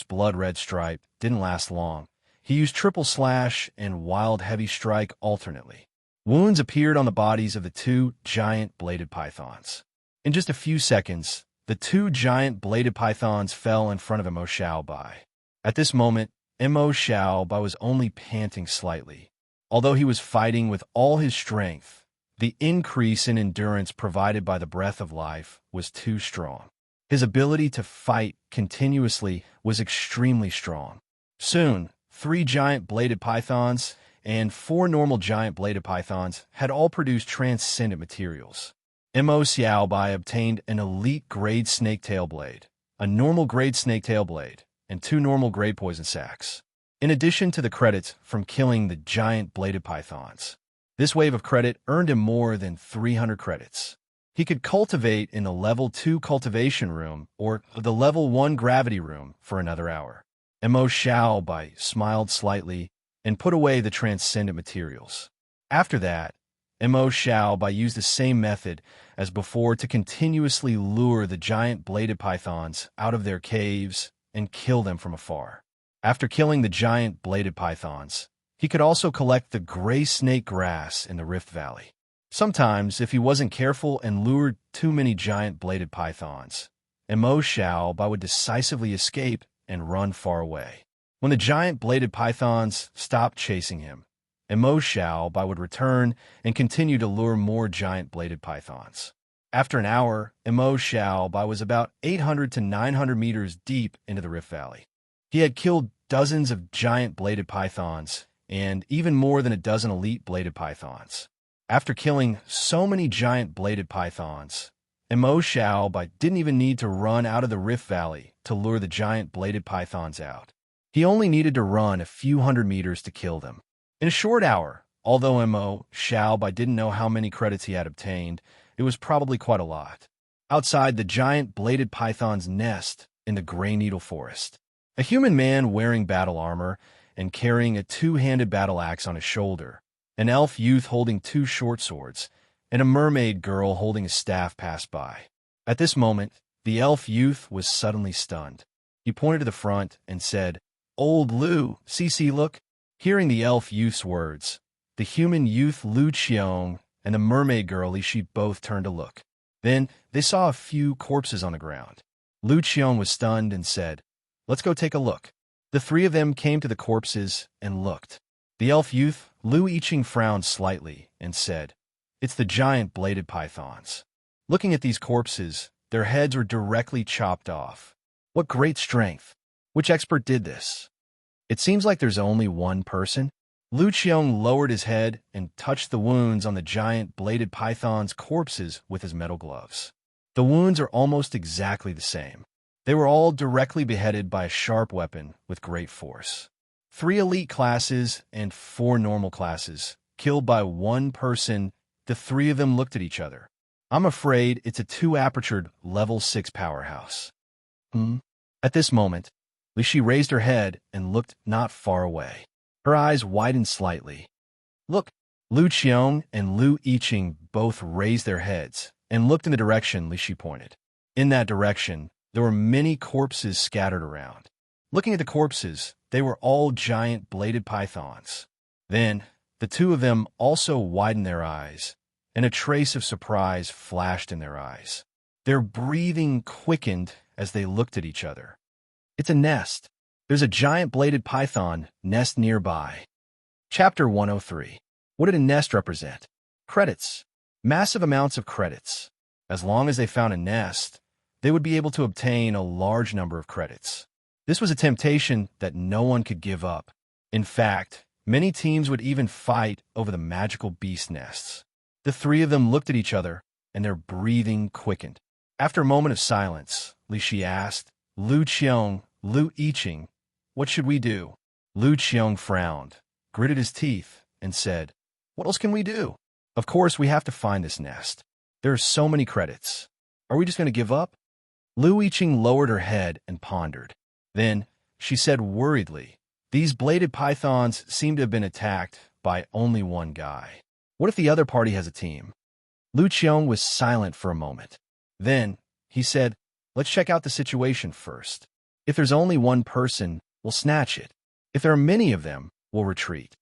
didn't last long, he used triple slash and wild heavy strike alternately. Wounds appeared on the bodies of the 2 giant bladed pythons. In just a few seconds, the 2 giant bladed pythons fell in front of Mo Xiaobai. At this moment, Mo Xiaobai was only panting slightly. Although he was fighting with all his strength, the increase in endurance provided by the breath of life was too strong. His ability to fight continuously was extremely strong. Soon, 3 giant bladed pythons and 4 normal giant bladed pythons had all produced transcendent materials. Mo Xiaobai obtained an elite grade snake-tail blade, a normal grade snake-tail blade, and 2 normal grade poison sacks. In addition to the credits from killing the giant bladed pythons, this wave of credit earned him more than 300 credits. He could cultivate in the level 2 cultivation room or the level 1 gravity room for another hour. Mo Xiaobai smiled slightly and put away the transcendent materials. After that, Mo Xiaobai used the same method as before to continuously lure the giant bladed pythons out of their caves and kill them from afar. After killing the giant bladed pythons, he could also collect the gray snake grass in the Rift Valley. Sometimes, if he wasn't careful and lured too many giant bladed pythons, Mo Xiaobai would decisively escape and run far away. When the giant bladed pythons stopped chasing him, Mo Xiaobai would return and continue to lure more giant bladed pythons. After an hour, Mo Xiaobai was about 800 to 900 meters deep into the Rift Valley. He had killed dozens of giant bladed pythons and even more than a dozen elite bladed pythons. After killing so many giant bladed pythons, Mo Xiaobai didn't even need to run out of the Rift Valley to lure the giant bladed pythons out. He only needed to run a few hundred meters to kill them. In a short hour, although Mo Xiaobai didn't know how many credits he had obtained, it was probably quite a lot. Outside the giant bladed python's nest in the Gray Needle Forest, a human man wearing battle armor and carrying a 2-handed battle axe on his shoulder, an elf youth holding 2 short swords, and a mermaid girl holding a staff passed by. At this moment, the elf youth was suddenly stunned. He pointed to the front and said, "Old Lu, see, look." Hearing the elf youth's words, the human youth Lu Qiong and the mermaid girl Li Shi both turned to look. Then they saw a few corpses on the ground. Lu Qiong was stunned and said, "Let's go take a look." The 3 of them came to the corpses and looked. The elf youth, Lu Yiqing, frowned slightly and said, "It's the giant bladed pythons." Looking at these corpses, their heads were directly chopped off. What great strength! Which expert did this? It seems like there's only one person. Lu Qiong lowered his head and touched the wounds on the giant bladed python's corpses with his metal gloves. The wounds are almost exactly the same. They were all directly beheaded by a sharp weapon with great force. 3 elite classes and 4 normal classes, killed by one person. The 3 of them looked at each other. I'm afraid it's a 2-apertured level 6 powerhouse. At this moment, Li Shi raised her head and looked not far away. Her eyes widened slightly. Look, Lu Qiong and Lu Yiqing both raised their heads and looked in the direction Li Shi pointed. In that direction, there were many corpses scattered around. Looking at the corpses, they were all giant bladed pythons. Then, the 2 of them also widened their eyes, and a trace of surprise flashed in their eyes. Their breathing quickened as they looked at each other. It's a nest. There's a giant bladed python nest nearby. Chapter 103. What did a nest represent? Credits. Massive amounts of credits. As long as they found a nest, they would be able to obtain a large number of credits. This was a temptation that no one could give up. In fact, many teams would even fight over the magical beast nests. The 3 of them looked at each other, and their breathing quickened. After a moment of silence, Li Shi asked, Lu Qiong, Lu Yiqing, what should we do? Lu Qiong frowned, gritted his teeth, and said, what else can we do? Of course, we have to find this nest. There are so many credits. Are we just going to give up? Lu Yiqing lowered her head and pondered. Then, she said worriedly, these bladed pythons seem to have been attacked by only one guy. What if the other party has a team? Lu Qiong was silent for a moment. Then, he said, let's check out the situation first. If there's only one person, we'll snatch it. If there are many of them, we'll retreat.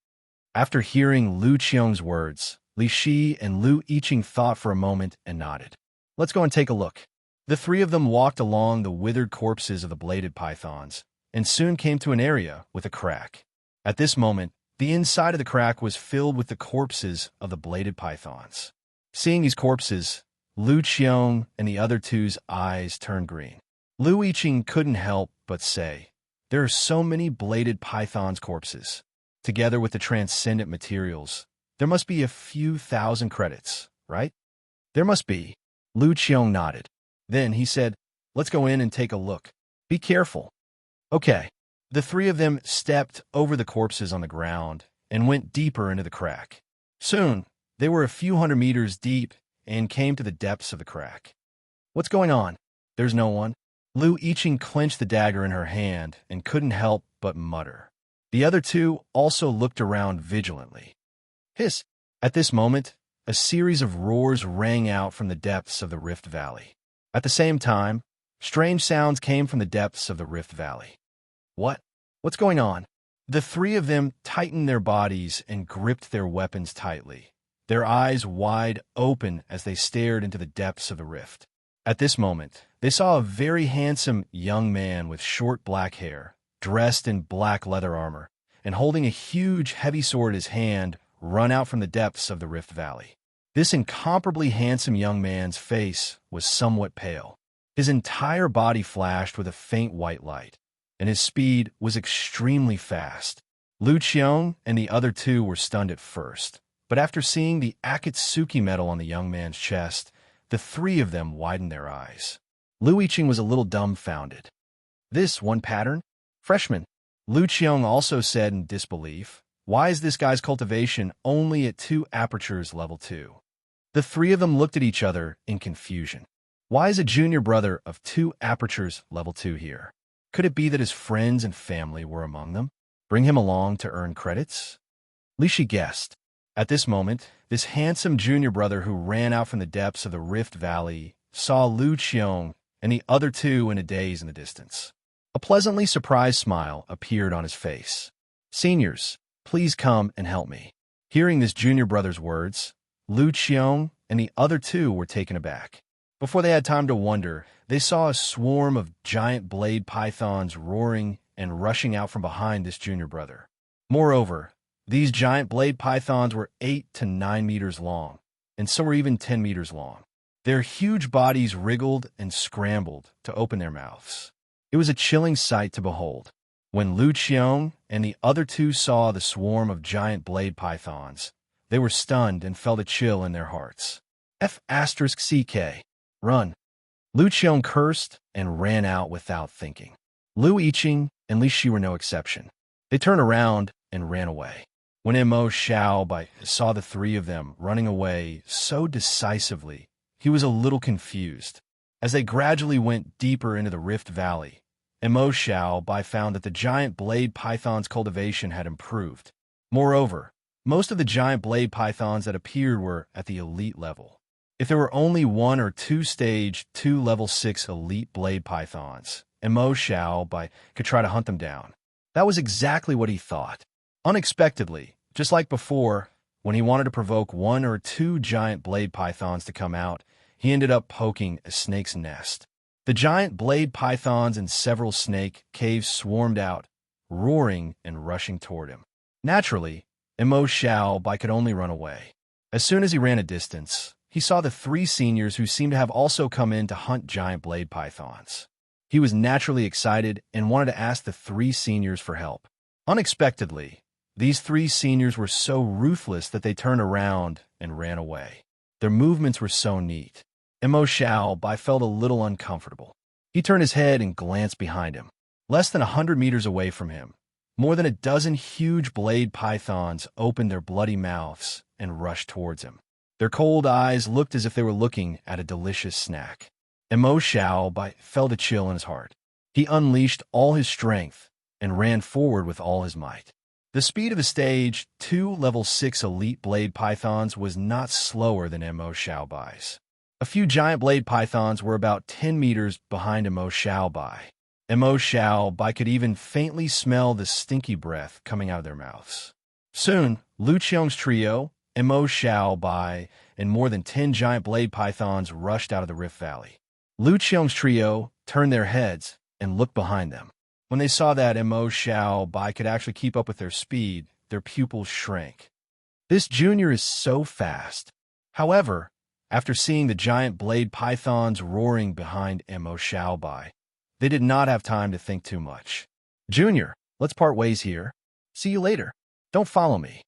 After hearing Lu Qiong's words, Li Shi and Lu Yiqing thought for a moment and nodded. Let's go and take a look. The 3 of them walked along the withered corpses of the bladed pythons, and soon came to an area with a crack. At this moment, the inside of the crack was filled with the corpses of the bladed pythons. Seeing these corpses, Lu Qiong and the other 2's eyes turned green. Lu Yiqing couldn't help but say, there are so many bladed pythons' corpses. Together with the transcendent materials, there must be a few thousand credits, right? There must be. Lu Qiong nodded. Then he said, let's go in and take a look. Be careful. Okay. The 3 of them stepped over the corpses on the ground and went deeper into the crack. Soon, they were a few hundred meters deep and came to the depths of the crack. What's going on? There's no one. Lu Yiqing clenched the dagger in her hand and couldn't help but mutter. The other 2 also looked around vigilantly. Hiss! At this moment, a series of roars rang out from the depths of the Rift Valley. At the same time, strange sounds came from the depths of the Rift Valley. What's going on? The 3 of them tightened their bodies and gripped their weapons tightly, their eyes wide open as they stared into the depths of the rift. At this moment, they saw a very handsome young man with short black hair, dressed in black leather armor, and holding a huge heavy sword in his hand run out from the depths of the Rift Valley. This incomparably handsome young man's face was somewhat pale. His entire body flashed with a faint white light, and his speed was extremely fast. Lu Qiong and the other 2 were stunned at first, but after seeing the Akatsuki medal on the young man's chest, the 3 of them widened their eyes. Lu Yiqing was a little dumbfounded. This one pattern? Freshman. Lu Qiong also said in disbelief, why is this guy's cultivation only at 2 apertures level 2? The 3 of them looked at each other in confusion. Why is a junior brother of 2 apertures level 2 here? Could it be that his friends and family were among them? Bring him along to earn credits? Li Shi guessed. At this moment, this handsome junior brother who ran out from the depths of the Rift Valley saw Lu Qiong and the other 2 in a daze in the distance. A pleasantly surprised smile appeared on his face. Seniors, please come and help me. Hearing this junior brother's words, Lu Qiong and the other 2 were taken aback. Before they had time to wonder, they saw a swarm of giant blade pythons roaring and rushing out from behind this junior brother. Moreover, these giant blade pythons were 8 to 9 meters long, and some were even 10 meters long. Their huge bodies wriggled and scrambled to open their mouths. It was a chilling sight to behold. When Lu Qiong and the other two saw the swarm of giant blade pythons, they were stunned and felt a chill in their hearts. F***CK. Run. Lu Qiong cursed and ran out without thinking. Lu Yiqing and Li Shi were no exception. They turned around and ran away. When Mo Xiaobai saw the three of them running away so decisively, he was a little confused. As they gradually went deeper into the Rift Valley, Mo Xiaobai found that the giant blade python's cultivation had improved. Moreover, most of the giant blade pythons that appeared were at the elite level. If there were only 1 or 2 stage 2 level 6 elite blade pythons, Mo Xiaobai could try to hunt them down. That was exactly what he thought. Unexpectedly, just like before, when he wanted to provoke 1 or 2 giant blade pythons to come out, he ended up poking a snake's nest. The giant blade pythons and several snake caves swarmed out, roaring and rushing toward him. Naturally, Mo Xiaobai could only run away. As soon as he ran a distance, he saw the 3 seniors who seemed to have also come in to hunt giant blade pythons. He was naturally excited and wanted to ask the 3 seniors for help. Unexpectedly, these 3 seniors were so ruthless that they turned around and ran away. Their movements were so neat. Mo Xiaobai felt a little uncomfortable. He turned his head and glanced behind him. Less than 100 meters away from him, more than a dozen huge blade pythons opened their bloody mouths and rushed towards him. Their cold eyes looked as if they were looking at a delicious snack. Mo Xiaobai felt a chill in his heart. He unleashed all his strength and ran forward with all his might. The speed of the stage 2 level 6 elite blade pythons was not slower than Mo Xiaobai's. A few giant blade pythons were about 10 meters behind Mo Xiaobai. Mo Xiaobai could even faintly smell the stinky breath coming out of their mouths. Soon, Lu Qiong's trio, Mo Xiaobai, and more than 10 giant blade pythons rushed out of the Rift Valley. Lu Qiong's trio turned their heads and looked behind them. When they saw that Mo Xiaobai could actually keep up with their speed, their pupils shrank. This junior is so fast. However, after seeing the giant blade pythons roaring behind Mo Xiaobai, they did not have time to think too much. Junior, let's part ways here. See you later. Don't follow me.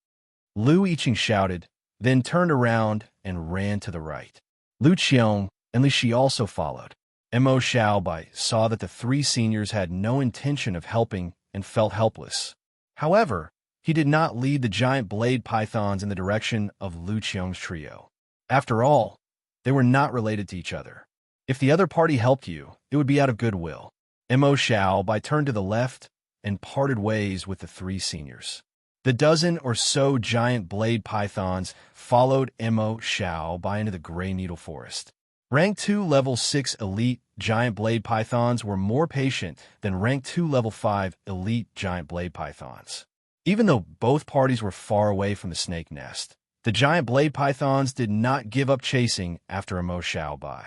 Lu Yiqing shouted, then turned around and ran to the right. Lu Qiong and Li Shi also followed. Mo Xiaobai saw that the 3 seniors had no intention of helping and felt helpless. However, he did not lead the giant blade pythons in the direction of Lu Qiong's trio. After all, they were not related to each other. If the other party helped you, it would be out of goodwill. Mo Xiaobai turned to the left and parted ways with the 3 seniors. The dozen or so giant blade pythons followed Mo Xiaobai into the gray needle forest. Rank 2 level 6 elite giant blade pythons were more patient than rank 2 level 5 elite giant blade pythons. Even though both parties were far away from the snake nest, the giant blade pythons did not give up chasing after Mo Xiaobai.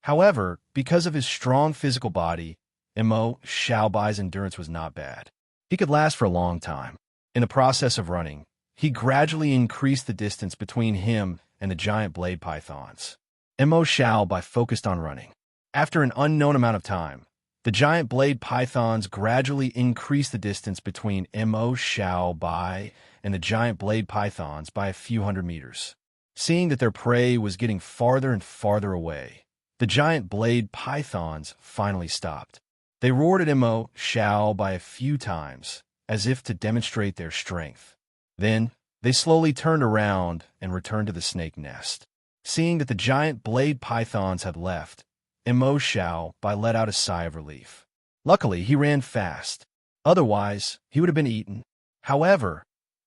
However, because of his strong physical body, Mo Xiaobai's endurance was not bad. He could last for a long time. In the process of running, he gradually increased the distance between him and the giant blade pythons. Mo Xiaobai focused on running. After an unknown amount of time, the giant blade pythons gradually increased the distance between Mo Xiaobai and the giant blade pythons by a few hundred meters. Seeing that their prey was getting farther and farther away, the giant blade pythons finally stopped. They roared at Mo Xiaobai a few times, as if to demonstrate their strength. Then, they slowly turned around and returned to the snake nest. Seeing that the giant blade pythons had left, Mo Xiaobai let out a sigh of relief. Luckily, he ran fast. Otherwise, he would have been eaten. However,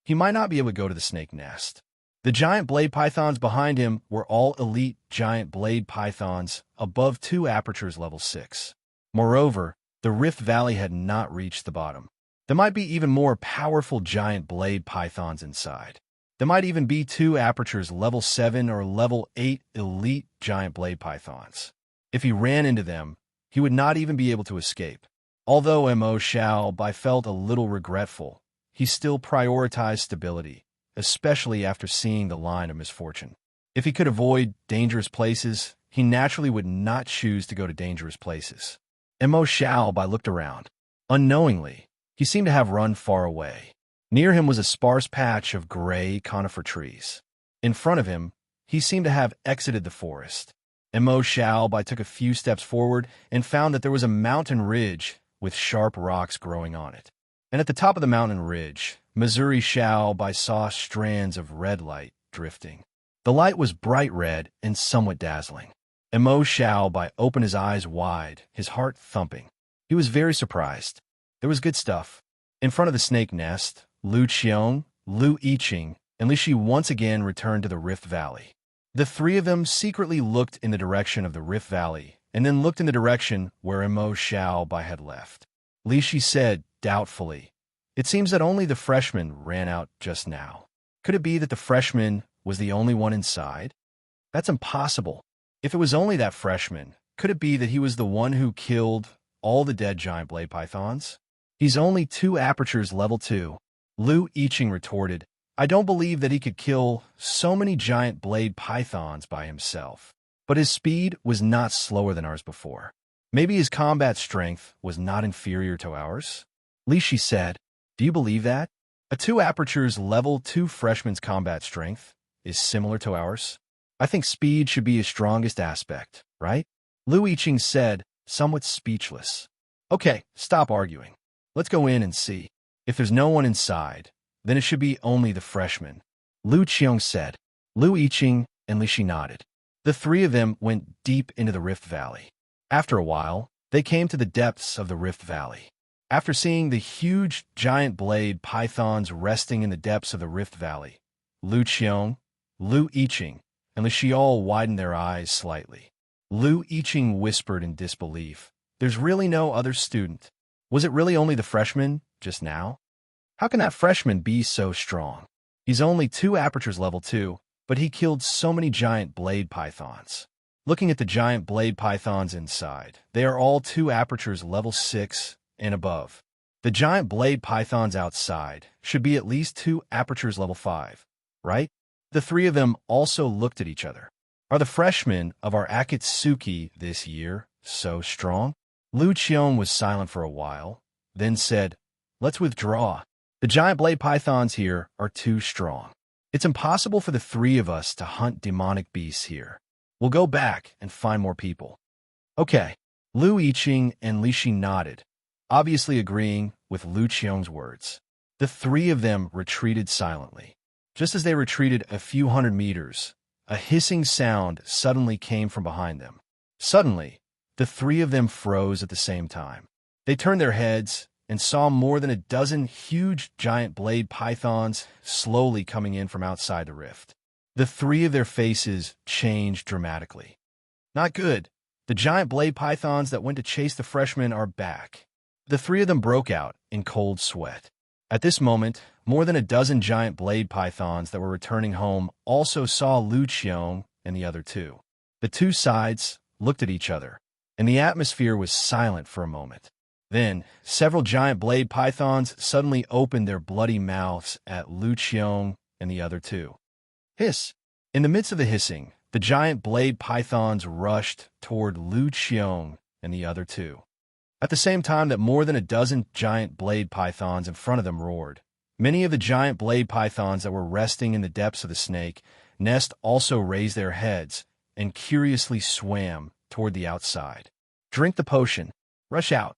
he might not be able to go to the snake nest. The giant blade pythons behind him were all elite giant blade pythons above 2 apertures level 6. Moreover, the Rift Valley had not reached the bottom. There might be even more powerful giant blade pythons inside. There might even be 2 apertures level 7 or level 8 elite giant blade pythons. If he ran into them, he would not even be able to escape. Although Mo Xiaobai felt a little regretful, he still prioritized stability, especially after seeing the line of misfortune. If he could avoid dangerous places, he naturally would not choose to go to dangerous places. Mo Xiaobai looked around. Unknowingly, he seemed to have run far away. Near him was a sparse patch of gray conifer trees. In front of him, he seemed to have exited the forest. Mo Xiaobai took a few steps forward and found that there was a mountain ridge with sharp rocks growing on it. And at the top of the mountain ridge, Missouri Xiaobai saw strands of red light drifting. The light was bright red and somewhat dazzling. Mo Xiaobai opened his eyes wide, his heart thumping. He was very surprised. There was good stuff. In front of the snake nest, Lu Qiong, Lu Yiqing, and Li Shi once again returned to the Rift Valley. The three of them secretly looked in the direction of the Rift Valley and then looked in the direction where Mo Xiaobai had left. Li Shi said doubtfully, "It seems that only the freshman ran out just now. Could it be that the freshman was the only one inside? That's impossible. If it was only that freshman, could it be that he was the one who killed all the dead giant blade pythons? He's only 2 apertures level 2. Lu Yiqing retorted, "I don't believe that he could kill so many giant blade pythons by himself. But his speed was not slower than ours before. Maybe his combat strength was not inferior to ours?" Li Shi said, "Do you believe that? A 2 apertures level 2 freshman's combat strength is similar to ours? I think speed should be his strongest aspect, right?" Lu Yiqing said, somewhat speechless. "Okay, stop arguing. Let's go in and see. If there's no one inside, then it should be only the freshman," Lu Qiong said. Lu Yiqing and Li Shi nodded. The three of them went deep into the Rift Valley. After a while, they came to the depths of the Rift Valley. After seeing the huge giant blade pythons resting in the depths of the Rift Valley, Lu Qiong, Lu Yiqing, and Li Shi all widened their eyes slightly. Lu Yiqing whispered in disbelief, "There's really no other student. Was it really only the freshman just now? How can that freshman be so strong? He's only 2 apertures level 2, but he killed so many giant blade pythons." Looking at the giant blade pythons inside, they are all 2 apertures level 6 and above. The giant blade pythons outside should be at least 2 apertures level 5, right? The three of them also looked at each other. Are the freshmen of our Akatsuki this year so strong? Lu Qiong was silent for a while, then said, "Let's withdraw. The giant blade pythons here are too strong. It's impossible for the 3 of us to hunt demonic beasts here. We'll go back and find more people." "Okay." Lu Yiqing and Li Shi nodded, obviously agreeing with Lu Qiong's words. The 3 of them retreated silently. Just as they retreated a few hundred meters, a hissing sound suddenly came from behind them. Suddenly, the 3 of them froze at the same time. They turned their heads and saw more than a dozen huge giant blade pythons slowly coming in from outside the rift. The 3 of their faces changed dramatically. "Not good. The giant blade pythons that went to chase the freshmen are back." The 3 of them broke out in cold sweat. At this moment, more than a dozen giant blade pythons that were returning home also saw Lu Qiong and the other 2. The 2 sides looked at each other, and the atmosphere was silent for a moment. Then, several giant blade pythons suddenly opened their bloody mouths at Lu Qiong and the other 2. Hiss! In the midst of the hissing, the giant blade pythons rushed toward Lu Qiong and the other 2. At the same time that more than a dozen giant blade pythons in front of them roared, many of the giant blade pythons that were resting in the depths of the snake nest also raised their heads and curiously swam toward the outside. "Drink the potion. Rush out."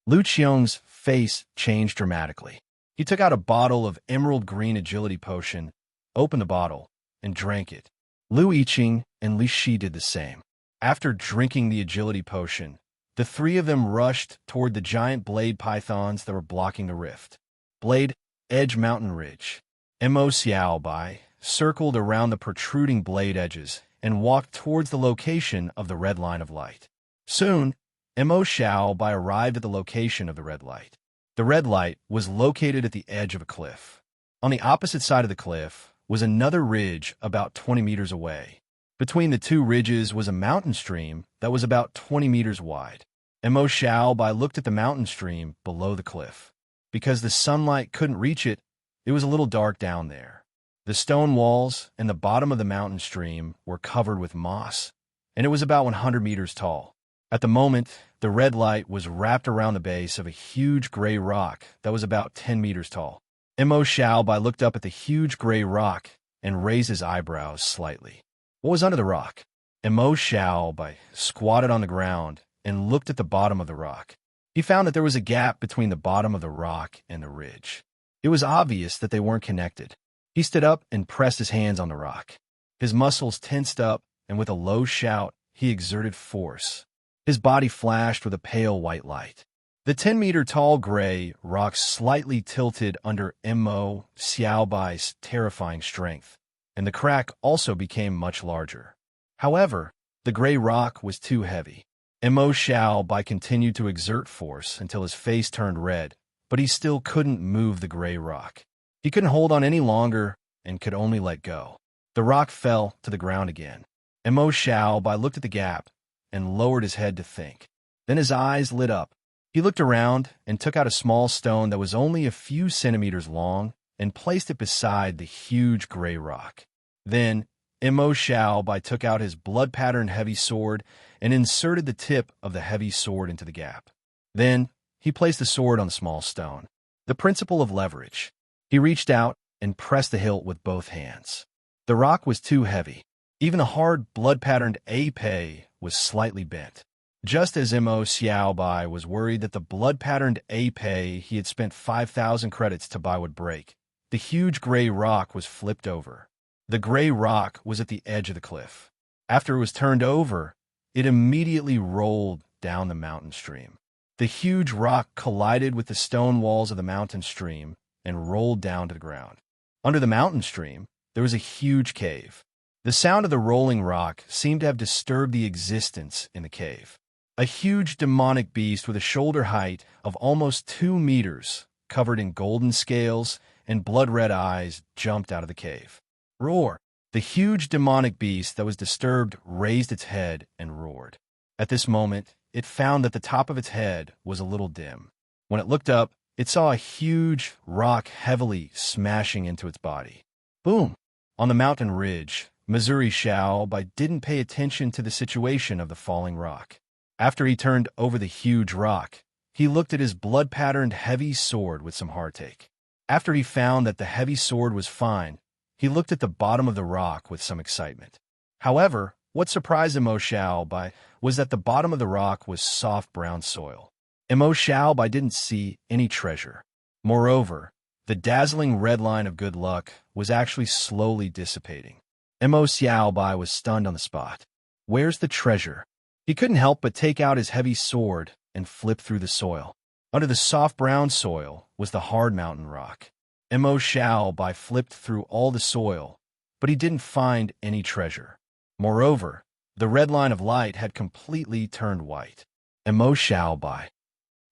Lu Qiong's face changed dramatically. He took out a bottle of emerald green agility potion, opened the bottle, and drank it. Lu Yiqing and Li Shi did the same. After drinking the agility potion, the 3 of them rushed toward the giant blade pythons that were blocking the rift. Blade Edge Mountain Ridge. Mo Xiaobai circled around the protruding blade edges and walked towards the location of the red line of light. Soon, Mo Xiaobai arrived at the location of the red light. The red light was located at the edge of a cliff. On the opposite side of the cliff was another ridge about 20 meters away. Between the 2 ridges was a mountain stream that was about 20 meters wide. Mo Xiaobai looked at the mountain stream below the cliff. Because the sunlight couldn't reach it, it was a little dark down there. The stone walls and the bottom of the mountain stream were covered with moss, and it was about 100 meters tall. At the moment, the red light was wrapped around the base of a huge gray rock that was about 10 meters tall. Mo Xiaobai looked up at the huge gray rock and raised his eyebrows slightly. What was under the rock? Mo Xiaobai squatted on the ground and looked at the bottom of the rock. He found that there was a gap between the bottom of the rock and the ridge. It was obvious that they weren't connected. He stood up and pressed his hands on the rock. His muscles tensed up, and with a low shout, he exerted force. His body flashed with a pale white light. The 10-meter-tall gray rock slightly tilted under Mo Xiaobai's terrifying strength, and the crack also became much larger. However, the gray rock was too heavy. Mo Xiaobai continued to exert force until his face turned red, but he still couldn't move the gray rock. He couldn't hold on any longer and could only let go. The rock fell to the ground again. Mo Xiaobai looked at the gap and lowered his head to think. Then his eyes lit up. He looked around and took out a small stone that was only a few centimeters long and placed it beside the huge gray rock. Then, Mo Xiaobai took out his blood-patterned heavy sword and inserted the tip of the heavy sword into the gap. Then, he placed the sword on the small stone. The principle of leverage. He reached out and pressed the hilt with both hands. The rock was too heavy. Even the hard, blood-patterned épée was slightly bent. Just as Mo Xiaobai was worried that the blood-patterned épée he had spent 5,000 credits to buy would break, the huge gray rock was flipped over. The gray rock was at the edge of the cliff. After it was turned over, it immediately rolled down the mountain stream. The huge rock collided with the stone walls of the mountain stream and rolled down to the ground. Under the mountain stream, there was a huge cave. The sound of the rolling rock seemed to have disturbed the existence in the cave. A huge demonic beast with a shoulder height of almost 2 meters, covered in golden scales and blood-red eyes, jumped out of the cave. Roar! The huge demonic beast that was disturbed raised its head and roared. At this moment, it found that the top of its head was a little dim. When it looked up, it saw a huge rock heavily smashing into its body. Boom! On the mountain ridge, Missouri Xiaobai didn't pay attention to the situation of the falling rock. After he turned over the huge rock, he looked at his blood-patterned heavy sword with some heartache. After he found that the heavy sword was fine, he looked at the bottom of the rock with some excitement. However, what surprised Mo Xiaobai was that the bottom of the rock was soft brown soil. Mo Xiaobai didn't see any treasure. Moreover, the dazzling red line of good luck was actually slowly dissipating. Mo Xiaobai was stunned on the spot. Where's the treasure? He couldn't help but take out his heavy sword and flip through the soil. Under the soft brown soil was the hard mountain rock. Mo Xiaobai flipped through all the soil, but he didn't find any treasure. Moreover, the red line of light had completely turned white. Mo Xiaobai.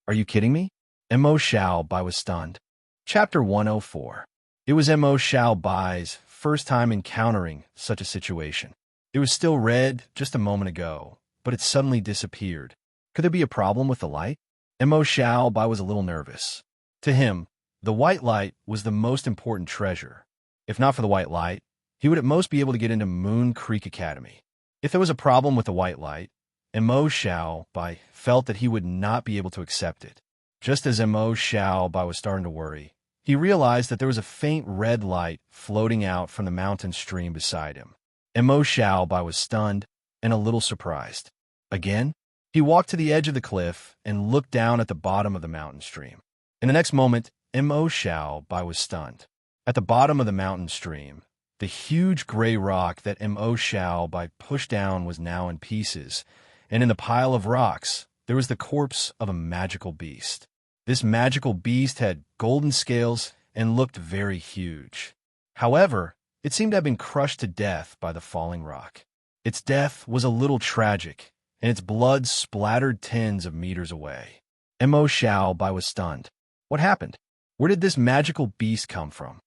Are you kidding me? Mo Xiaobai was stunned. Chapter 104. It was Mo Xiaobai's first time encountering such a situation. It was still red just a moment ago, but it suddenly disappeared. Could there be a problem with the light? Mo Xiaobai was a little nervous. To him, the white light was the most important treasure. If not for the white light, he would at most be able to get into Moon Creek Academy. If there was a problem with the white light, Mo Xiaobai felt that he would not be able to accept it. Just as Mo Xiaobai was starting to worry, he realized that there was a faint red light floating out from the mountain stream beside him. Mo Xiaobai was stunned and a little surprised. Again, he walked to the edge of the cliff and looked down at the bottom of the mountain stream. In the next moment, Mo Xiaobai was stunned. At the bottom of the mountain stream, the huge gray rock that Mo Xiaobai pushed down was now in pieces, and in the pile of rocks, there was the corpse of a magical beast. This magical beast had golden scales and looked very huge. However, it seemed to have been crushed to death by the falling rock. Its death was a little tragic, and its blood splattered tens of meters away. Mo Xiaobai was stunned. What happened? Where did this magical beast come from?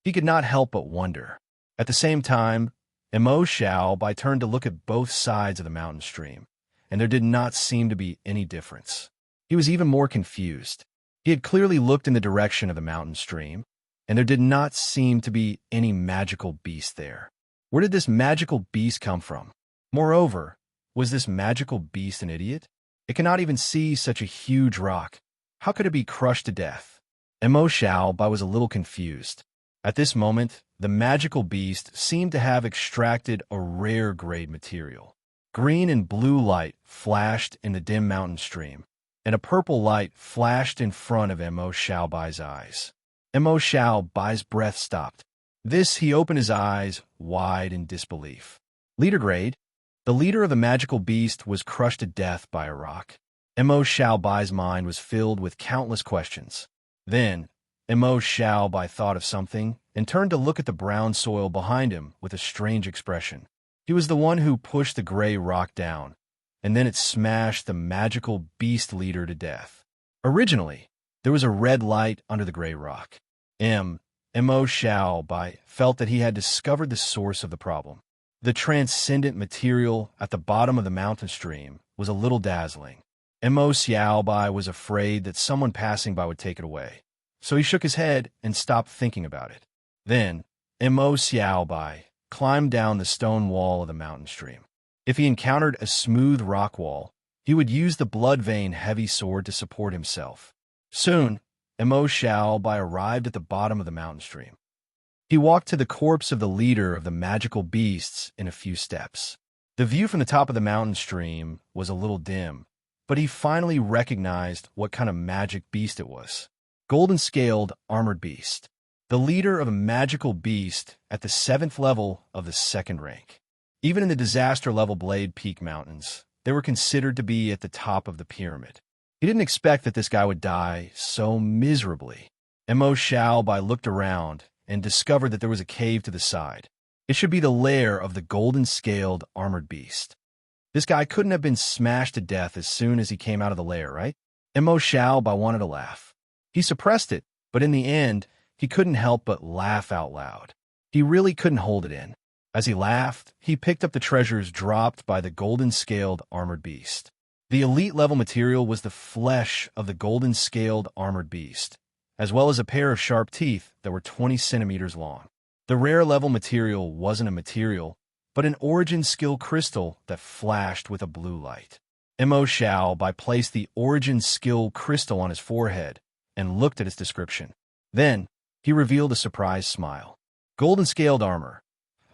He could not help but wonder. At the same time, Mo Xiaobai turned to look at both sides of the mountain stream, and there did not seem to be any difference. He was even more confused. He had clearly looked in the direction of the mountain stream, and there did not seem to be any magical beast there. Where did this magical beast come from? Moreover, Was this magical beast an idiot? It cannot even see such a huge rock. How could it be crushed to death? Mo Xiaobai was a little confused. At this moment, the magical beast seemed to have extracted a rare grade material. Green and blue light flashed in the dim mountain stream, and a purple light flashed in front of Mo Xiaobai's eyes. Mo Xiaobai's breath stopped. He opened his eyes wide in disbelief. Leader grade? The leader of the magical beast was crushed to death by a rock. Mo Xiaobai's mind was filled with countless questions. Then, Mo Xiaobai thought of something and turned to look at the brown soil behind him with a strange expression. He was the one who pushed the gray rock down, and then it smashed the magical beast leader to death. Originally, there was a red light under the gray rock. Mo Xiaobai felt that he had discovered the source of the problem. The transcendent material at the bottom of the mountain stream was a little dazzling. Mo Xiaobai was afraid that someone passing by would take it away, so he shook his head and stopped thinking about it. Then, Mo Xiaobai climbed down the stone wall of the mountain stream. If he encountered a smooth rock wall, he would use the blood vein heavy sword to support himself. Soon, Mo Xiaobai arrived at the bottom of the mountain stream. He walked to the corpse of the leader of the magical beasts in a few steps. The view from the top of the mountain stream was a little dim, but he finally recognized what kind of magic beast it was. Golden-scaled armored beast. The leader of a magical beast at the 7th level of the 2nd rank. Even in the disaster-level Blade Peak Mountains, they were considered to be at the top of the pyramid. He didn't expect that this guy would die so miserably. Mo Xiaobai looked around and discovered that there was a cave to the side. It should be the lair of the golden-scaled armored beast. This guy couldn't have been smashed to death as soon as he came out of the lair, right? Mo Xiaobai wanted to laugh. He suppressed it, but in the end, he couldn't help but laugh out loud. He really couldn't hold it in. As he laughed, he picked up the treasures dropped by the golden-scaled armored beast. The elite-level material was the flesh of the golden-scaled armored beast, as well as a pair of sharp teeth that were 20 centimeters long. The rare-level material wasn't a material, but an origin skill crystal that flashed with a blue light. Mo Xiaobai placed the origin skill crystal on his forehead and looked at its description. Then, he revealed a surprised smile. Golden-scaled armor,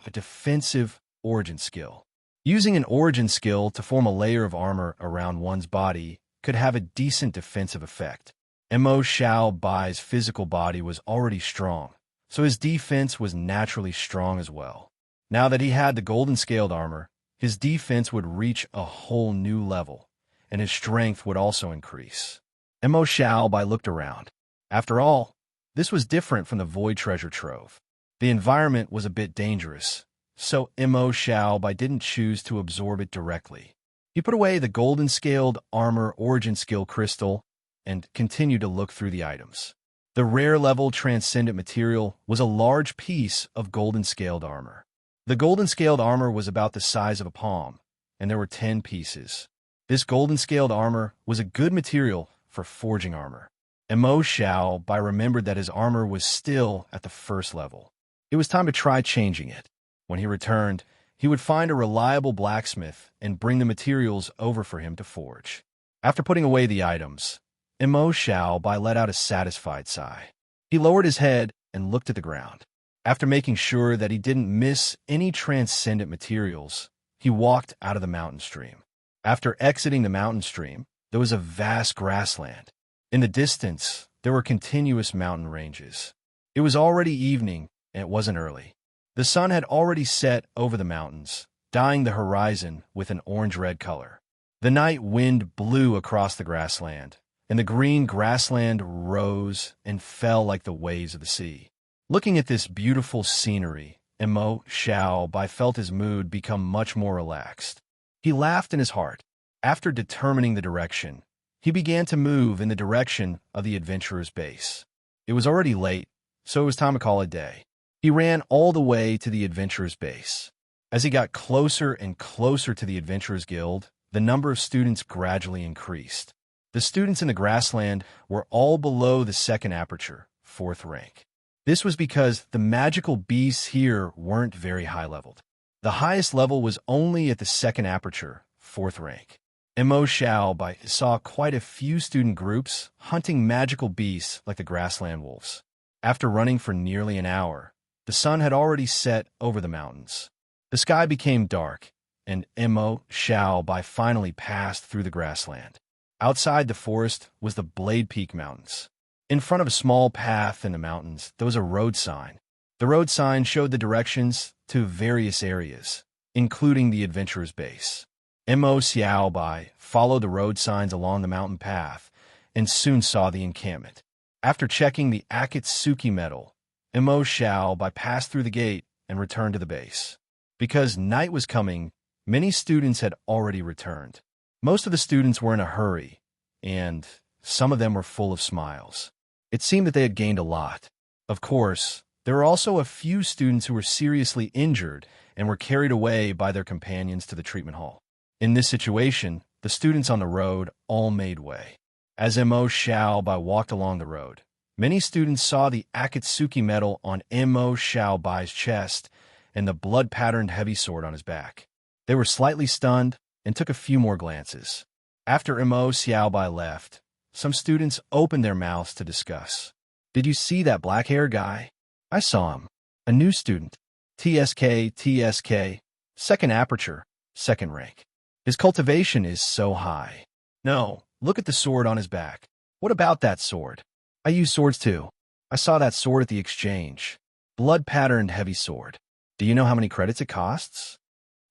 a defensive origin skill. Using an origin skill to form a layer of armor around one's body could have a decent defensive effect. Mo Xiaobai's physical body was already strong, so his defense was naturally strong as well. Now that he had the golden-scaled armor, his defense would reach a whole new level, and his strength would also increase. Mo Xiaobai looked around. After all, this was different from the Void Treasure Trove. The environment was a bit dangerous, so Mo Xiaobai didn't choose to absorb it directly. He put away the golden-scaled armor origin skill crystal and continued to look through the items. The rare-level transcendent material was a large piece of golden-scaled armor. The golden-scaled armor was about the size of a palm, and there were 10 pieces. This golden-scaled armor was a good material for forging armor. Mo Xiaobai remembered that his armor was still at the 1st level. It was time to try changing it. When he returned, he would find a reliable blacksmith and bring the materials over for him to forge. After putting away the items, Mo Xiaobai let out a satisfied sigh. He lowered his head and looked at the ground. After making sure that he didn't miss any transcendent materials, he walked out of the mountain stream. After exiting the mountain stream, there was a vast grassland. In the distance, there were continuous mountain ranges. It was already evening, and it wasn't early. The sun had already set over the mountains, dyeing the horizon with an orange-red color. The night wind blew across the grassland, and the green grassland rose and fell like the waves of the sea. Looking at this beautiful scenery, Mo Xiaobai felt his mood become much more relaxed. He laughed in his heart. After determining the direction, he began to move in the direction of the adventurer's base. It was already late, so it was time to call it a day. He ran all the way to the adventurer's base. As he got closer and closer to the adventurer's guild, the number of students gradually increased. The students in the grassland were all below the 2nd aperture, 4th rank. This was because the magical beasts here weren't very high-leveled. The highest level was only at the 2nd aperture, 4th rank. Mo Xiaobai saw quite a few student groups hunting magical beasts like the grassland wolves. After running for nearly an hour, the sun had already set over the mountains. The sky became dark, and Mo Xiaobai finally passed through the grassland. Outside the forest was the Blade Peak Mountains. In front of a small path in the mountains, there was a road sign. The road sign showed the directions to various areas, including the adventurer's base. Mo Xiaobai followed the road signs along the mountain path and soon saw the encampment. After checking the Akatsuki medal, Mo Xiaobai passed through the gate and returned to the base. Because night was coming, many students had already returned. Most of the students were in a hurry, and some of them were full of smiles. It seemed that they had gained a lot. Of course, there were also a few students who were seriously injured and were carried away by their companions to the treatment hall. In this situation, the students on the road all made way. As Mo Xiaobai walked along the road, many students saw the Akatsuki medal on Mo Xiaobai's chest and the blood-patterned heavy sword on his back. They were slightly stunned and took a few more glances. After Mo Xiaobai left, some students opened their mouths to discuss. "Did you see that black-haired guy? I saw him. A new student. TSK, second aperture, 2nd rank. His cultivation is so high. No, look at the sword on his back. What about that sword? I use swords too. I saw that sword at the exchange. Blood-patterned heavy sword. Do you know how many credits it costs?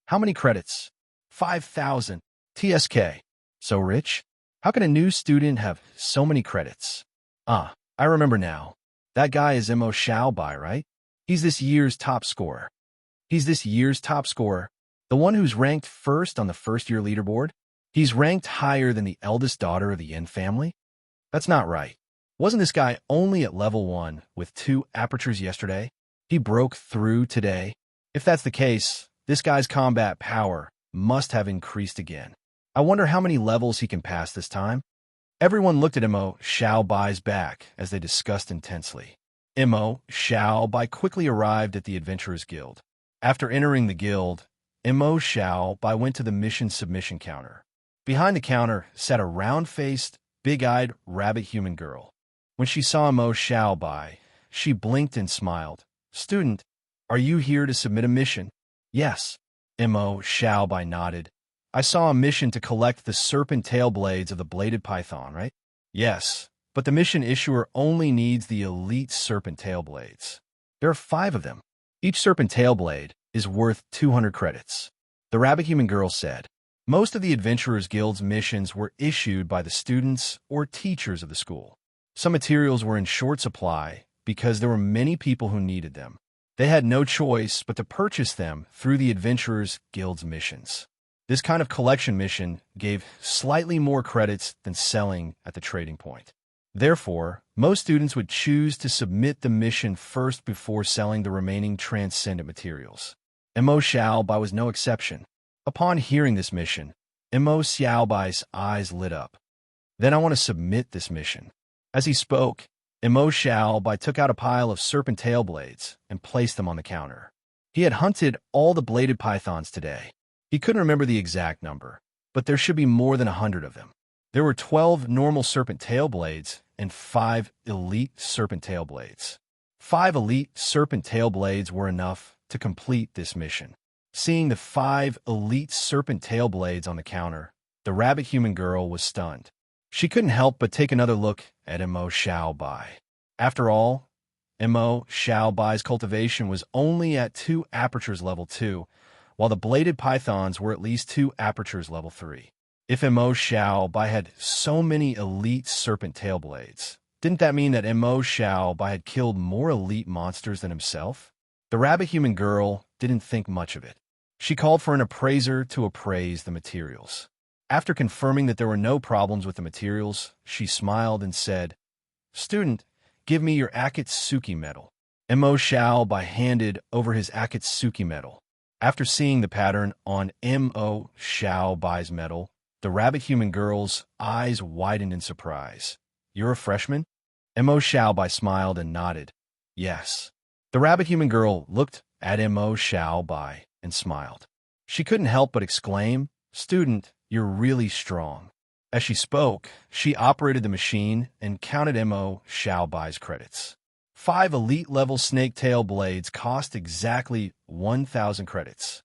How many credits? 5,000. TSK. So rich? How can a new student have so many credits? I remember now. That guy is Mo Xiaobai, right? He's this year's top scorer. The one who's ranked first on the first-year leaderboard? He's ranked higher than the eldest daughter of the Yin family? That's not right. Wasn't this guy only at level 1 with 2 apertures yesterday? He broke through today? If that's the case, this guy's combat power must have increased again. I wonder how many levels he can pass this time. Everyone looked at Mo Xiaobai's back as they discussed intensely. Mo Xiaobai quickly arrived at the Adventurers Guild. After entering the guild, Mo Xiaobai went to the mission submission counter. Behind the counter sat a round-faced, big-eyed rabbit-human girl. When she saw Mo Xiaobai, she blinked and smiled. "Student, are you here to submit a mission?" "Yes." Mo Xiaobai nodded. "I saw a mission to collect the serpent tail blades of the bladed python, right?" "Yes, but the mission issuer only needs the elite serpent tail blades. There are 5 of them. Each serpent tail blade is worth 200 credits." The rabbit-human girl said. Most of the Adventurers Guild's missions were issued by the students or teachers of the school. Some materials were in short supply because there were many people who needed them. They had no choice but to purchase them through the Adventurers Guild's missions. This kind of collection mission gave slightly more credits than selling at the trading point. Therefore, most students would choose to submit the mission first before selling the remaining transcendent materials. Mo Xiaobai was no exception. Upon hearing this mission, Mo Xiaobai's eyes lit up. "Then I want to submit this mission." As he spoke, Mo Xiaobai took out a pile of serpent tail blades and placed them on the counter. He had hunted all the bladed pythons today. He couldn't remember the exact number, but there should be more than 100 of them. There were 12 normal serpent tail blades and 5 elite serpent tail blades. 5 elite serpent tail blades were enough to complete this mission. Seeing the 5 elite serpent tail blades on the counter, the rabbit-human girl was stunned. She couldn't help but take another look at Mo Xiaobai. After all, Mo Xiaobai's cultivation was only at 2 apertures level 2, while the bladed pythons were at least 2 apertures level 3. If Mo Xiaobai had so many elite serpent tail blades, didn't that mean that Mo Xiaobai had killed more elite monsters than himself? The rabbit-human girl didn't think much of it. She called for an appraiser to appraise the materials. After confirming that there were no problems with the materials, she smiled and said, "Student, give me your Akatsuki medal." Mo Xiaobai handed over his Akatsuki medal. After seeing the pattern on Mo Xiaobai's medal, the rabbit-human girl's eyes widened in surprise. "You're a freshman?" Mo Xiaobai smiled and nodded. "Yes." The rabbit-human girl looked at Mo Xiaobai and smiled. She couldn't help but exclaim, "Student, you're really strong." As she spoke, she operated the machine and counted Mo Xiaobai's credits. 5 elite-level snake-tail blades cost exactly 1,000 credits.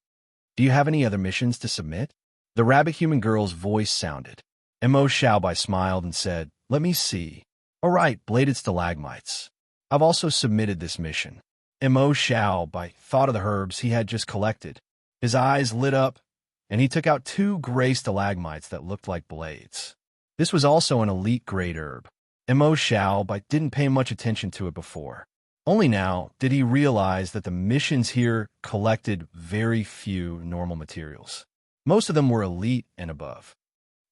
"Do you have any other missions to submit?" The rabbit-human girl's voice sounded. Mo Xiaobai smiled and said, "Let me see. All right, bladed stalagmites. I've also submitted this mission." Mo Xiaobai thought of the herbs he had just collected. His eyes lit up, and he took out 2 gray stalagmites that looked like blades. This was also an elite-grade herb. Mo Xiaobai didn't pay much attention to it before. Only now did he realize that the missions here collected very few normal materials. Most of them were elite and above.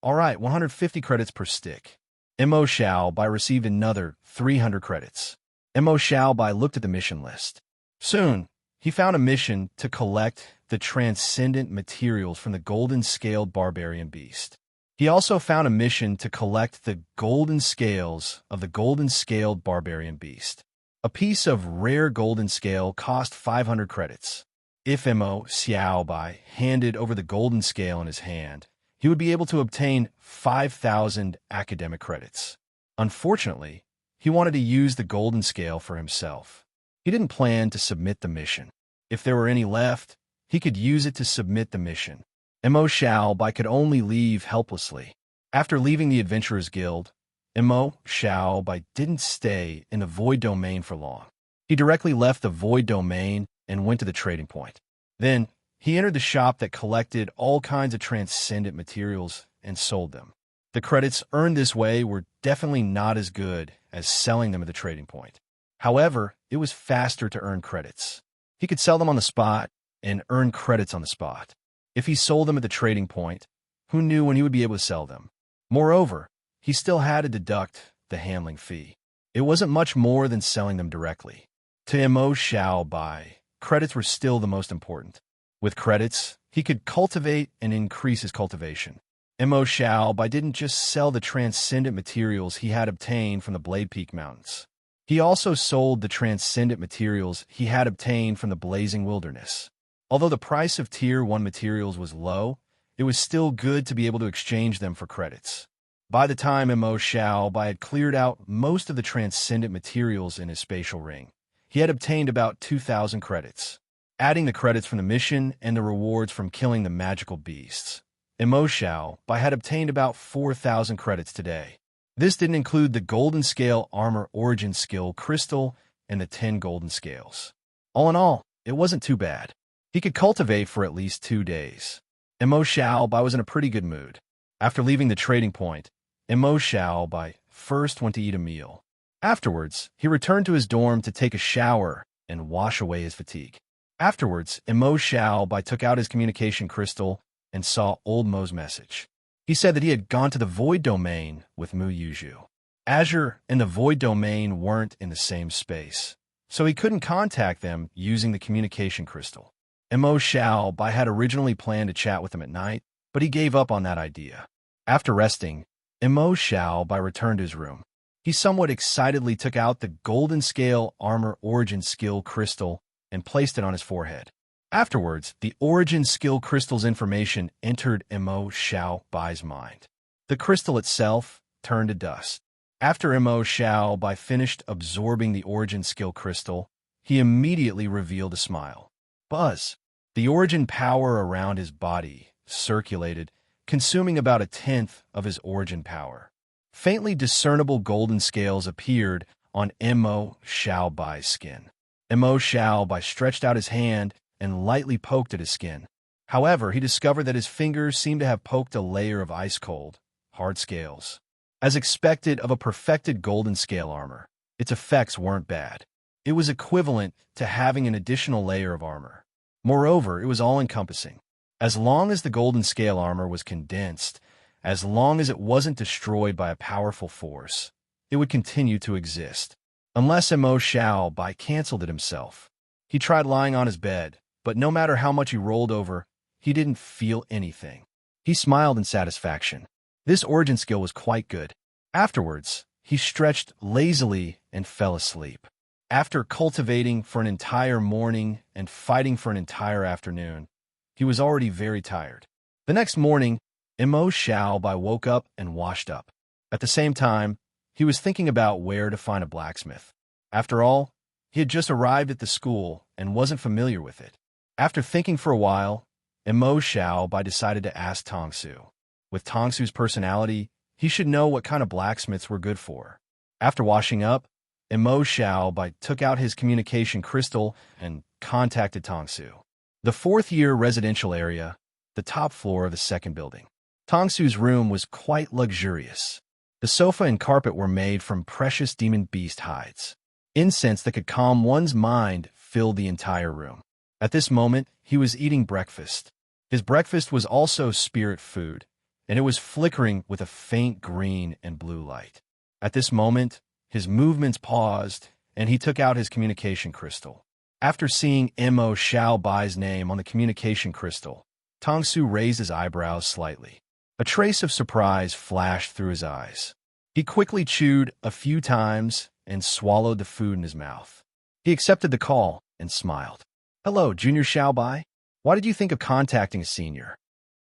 All right, 150 credits per stick. Mo Xiaobai received another 300 credits. Mo Xiaobai looked at the mission list. Soon, he found a mission to collect the transcendent materials from the golden-scaled barbarian beast. He also found a mission to collect the golden scales of the golden-scaled barbarian beast. A piece of rare golden scale cost 500 credits. If Mo Xiaobai handed over the golden scale in his hand, he would be able to obtain 5,000 academic credits. Unfortunately, he wanted to use the golden scale for himself. He didn't plan to submit the mission. If there were any left, he could use it to submit the mission. Mo Xiaobai could only leave helplessly. After leaving the Adventurers Guild, Mo Xiaobai didn't stay in the Void Domain for long. He directly left the Void Domain and went to the trading point. Then, he entered the shop that collected all kinds of transcendent materials and sold them. The credits earned this way were definitely not as good as selling them at the trading point. However, it was faster to earn credits. He could sell them on the spot and earn credits on the spot. If he sold them at the trading point, who knew when he would be able to sell them? Moreover, he still had to deduct the handling fee. It wasn't much more than selling them directly. To Mo Xiaobai, credits were still the most important. With credits, he could cultivate and increase his cultivation. Mo Xiaobai didn't just sell the transcendent materials he had obtained from the Blade Peak Mountains. He also sold the transcendent materials he had obtained from the Blazing Wilderness. Although the price of Tier 1 materials was low, it was still good to be able to exchange them for credits. By the time Mo Xiaobai had cleared out most of the transcendent materials in his spatial ring, he had obtained about 2,000 credits. Adding the credits from the mission and the rewards from killing the magical beasts, Mo Xiaobai had obtained about 4,000 credits today. This didn't include the Golden Scale Armor Origin Skill Crystal and the 10 Golden Scales. All in all, it wasn't too bad. He could cultivate for at least 2 days. Mo Xiaobai was in a pretty good mood. After leaving the trading point, Mo Xiaobai first went to eat a meal. Afterwards, he returned to his dorm to take a shower and wash away his fatigue. Afterwards, Mo Xiaobai took out his communication crystal and saw Old Mo's message. He said that he had gone to the Void Domain with Mu Yuju. Azure and the Void Domain weren't in the same space, so he couldn't contact them using the communication crystal. Mo Xiaobai had originally planned to chat with him at night, but he gave up on that idea. After resting, Mo Xiaobai returned to his room. He somewhat excitedly took out the Golden Scale Armor Origin Skill Crystal and placed it on his forehead. Afterwards, the Origin Skill Crystal's information entered Mo Xiaobai's mind. The crystal itself turned to dust. After Mo Xiaobai finished absorbing the Origin Skill Crystal, he immediately revealed a smile. Buzz. The origin power around his body circulated, consuming about 1/10 of his origin power. Faintly discernible golden scales appeared on Mo Xiaobai's skin. Mo Xiaobai stretched out his hand and lightly poked at his skin. However, he discovered that his fingers seemed to have poked a layer of ice-cold, hard scales. As expected of a perfected golden scale armor, its effects weren't bad. It was equivalent to having an additional layer of armor. Moreover, it was all-encompassing. As long as the golden scale armor was condensed, as long as it wasn't destroyed by a powerful force, it would continue to exist. Unless Mo Xiaobai canceled it himself. He tried lying on his bed, but no matter how much he rolled over, he didn't feel anything. He smiled in satisfaction. This origin skill was quite good. Afterwards, he stretched lazily and fell asleep. After cultivating for an entire morning and fighting for an entire afternoon, he was already very tired. The next morning, Mo Xiaobai woke up and washed up. At the same time, he was thinking about where to find a blacksmith. After all, he had just arrived at the school and wasn't familiar with it. After thinking for a while, Mo Xiaobai decided to ask Tongsu. With Tongsu's personality, he should know what kind of blacksmiths were good for. After washing up, Mo Xiaobai took out his communication crystal and contacted Tongsu. The fourth-year residential area, the top floor of the second building. Tongsu's room was quite luxurious. The sofa and carpet were made from precious demon beast hides. Incense that could calm one's mind filled the entire room. At this moment, he was eating breakfast. His breakfast was also spirit food, and it was flickering with a faint green and blue light. At this moment, his movements paused, and he took out his communication crystal. After seeing Mo Xiaobai's name on the communication crystal, Tongsu raised his eyebrows slightly. A trace of surprise flashed through his eyes. He quickly chewed a few times and swallowed the food in his mouth. He accepted the call and smiled. "Hello, Junior Xiaobai. Why did you think of contacting a senior?"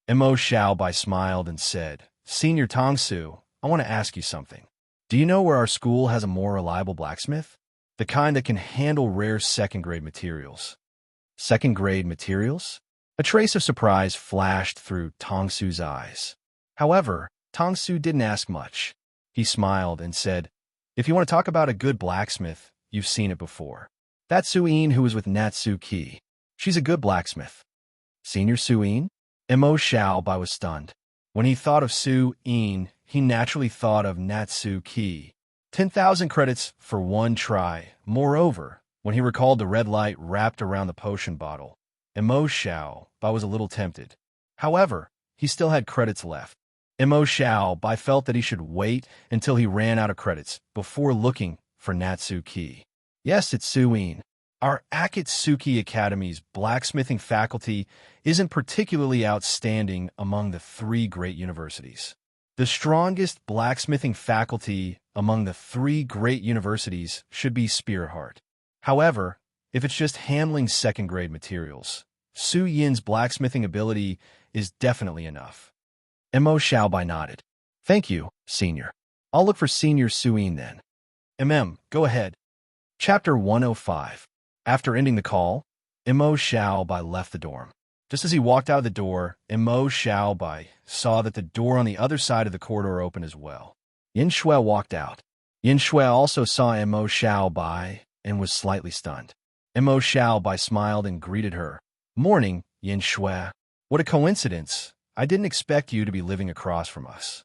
Mo Xiaobai smiled and said, "Senior Tongsu, I want to ask you something. Do you know where our school has a more reliable blacksmith? The kind that can handle rare second-grade materials." Second-grade materials? A trace of surprise flashed through Tongsu's eyes. However, Tongsu didn't ask much. He smiled and said, "If you want to talk about a good blacksmith, you've seen it before. That's Suyin, who was with Natsuki. She's a good blacksmith." Senior Suyin? Mo Xiaobai was stunned. When he thought of Suyin, he naturally thought of Natsuki. 10,000 credits for one try. Moreover, when he recalled the red light wrapped around the potion bottle, Mo Xiaobai was a little tempted. However, he still had credits left. Mo Xiaobai felt that he should wait until he ran out of credits before looking for Natsuki. "Yes, it's Suyin. Our Akatsuki Academy's blacksmithing faculty isn't particularly outstanding among the 3 great universities. The strongest blacksmithing faculty among the 3 great universities should be Spearheart. However, if it's just handling second-grade materials, Su Yin's blacksmithing ability is definitely enough." Mo Xiaobai nodded. "Thank you, Senior. I'll look for Senior Suyin then." Go ahead. Chapter 105. After ending the call, Mo Xiaobai left the dorm. Just as he walked out of the door, Mo Xiaobai saw that the door on the other side of the corridor opened as well. Yin Shui walked out. Yin Shui also saw Mo Xiaobai and was slightly stunned. Mo Xiaobai smiled and greeted her. "Morning, Yin Shui. What a coincidence. I didn't expect you to be living across from us."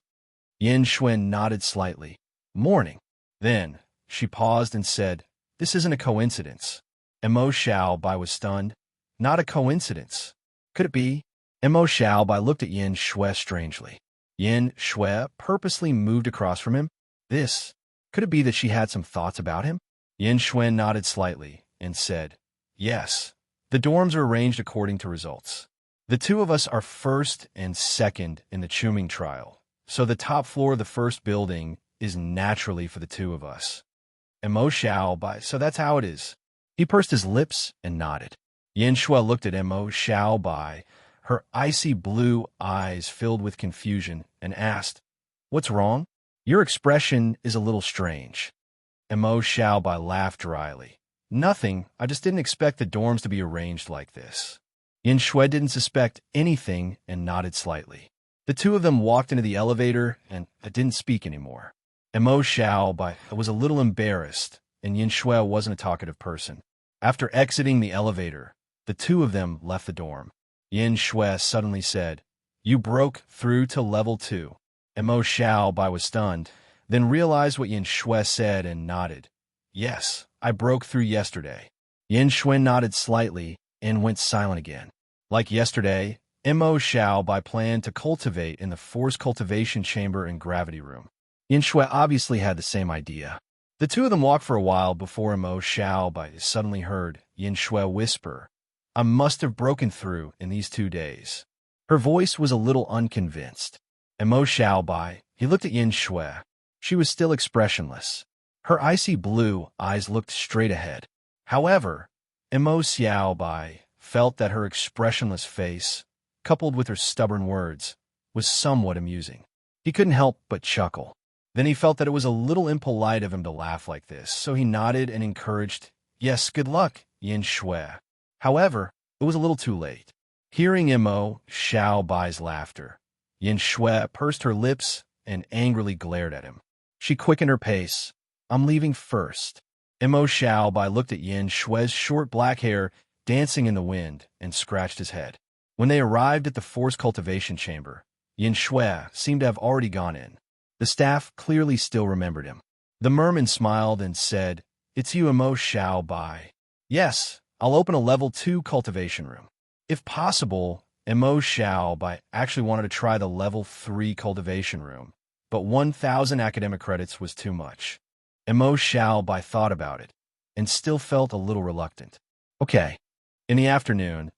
Yin Shui nodded slightly. "Morning." Then, she paused and said, "This isn't a coincidence." Mo Xiaobai was stunned. "Not a coincidence. Could it be?" Mo Xiaobai looked at Yin Shui strangely. Yin Shui purposely moved across from him. Could it be that she had some thoughts about him? Yin Shui nodded slightly and said, "Yes. The dorms are arranged according to results. The 2 of us are first and second in the Chuming trial, so the top floor of the first building is naturally for the 2 of us." Mo Xiaobai, "So that's how it is." He pursed his lips and nodded. Yin Shui looked at Mo Xiaobai, her icy blue eyes filled with confusion, and asked, "What's wrong? Your expression is a little strange." Mo Xiaobai laughed dryly. "Nothing, I just didn't expect the dorms to be arranged like this." Yin Shui didn't suspect anything and nodded slightly. The 2 of them walked into the elevator and didn't speak anymore. Mo Xiaobai was a little embarrassed, and Yin Shui wasn't a talkative person. After exiting the elevator, the 2 of them left the dorm. Yin Shui suddenly said, "You broke through to level 2. Mo Xiaobai was stunned, then realized what Yin Shui said and nodded. "Yes, I broke through yesterday." Yin Shui nodded slightly and went silent again. Like yesterday, Mo Xiaobai planned to cultivate in the force cultivation chamber and gravity room. Yin Shui obviously had the same idea. The 2 of them walked for a while before Mo Xiaobai suddenly heard Yin Shui whisper, "I must have broken through in these 2 days." Her voice was a little unconvinced. Mo Xiaobai, he looked at Yin Shui. She was still expressionless. Her icy blue eyes looked straight ahead. However, Mo Xiaobai felt that her expressionless face coupled with her stubborn words, was somewhat amusing. He couldn't help but chuckle. Then he felt that it was a little impolite of him to laugh like this, so he nodded and encouraged, "Yes, good luck, Yin Shui." However, it was a little too late. Hearing Mo Xiao Bai's laughter, Yin Shui pursed her lips and angrily glared at him. She quickened her pace. "I'm leaving first." Mo Xiao Bai looked at Yin Shui's short black hair dancing in the wind and scratched his head. When they arrived at the forced cultivation chamber, Yin Shui seemed to have already gone in. The staff clearly still remembered him. The merman smiled and said, "It's you, Mo Xiao Bai." "Yes, I'll open a level 2 cultivation room." If possible, Mo Xiao Bai actually wanted to try the level 3 cultivation room, but 1,000 academic credits was too much. Mo Xiao Bai thought about it and still felt a little reluctant. Okay. In the afternoon,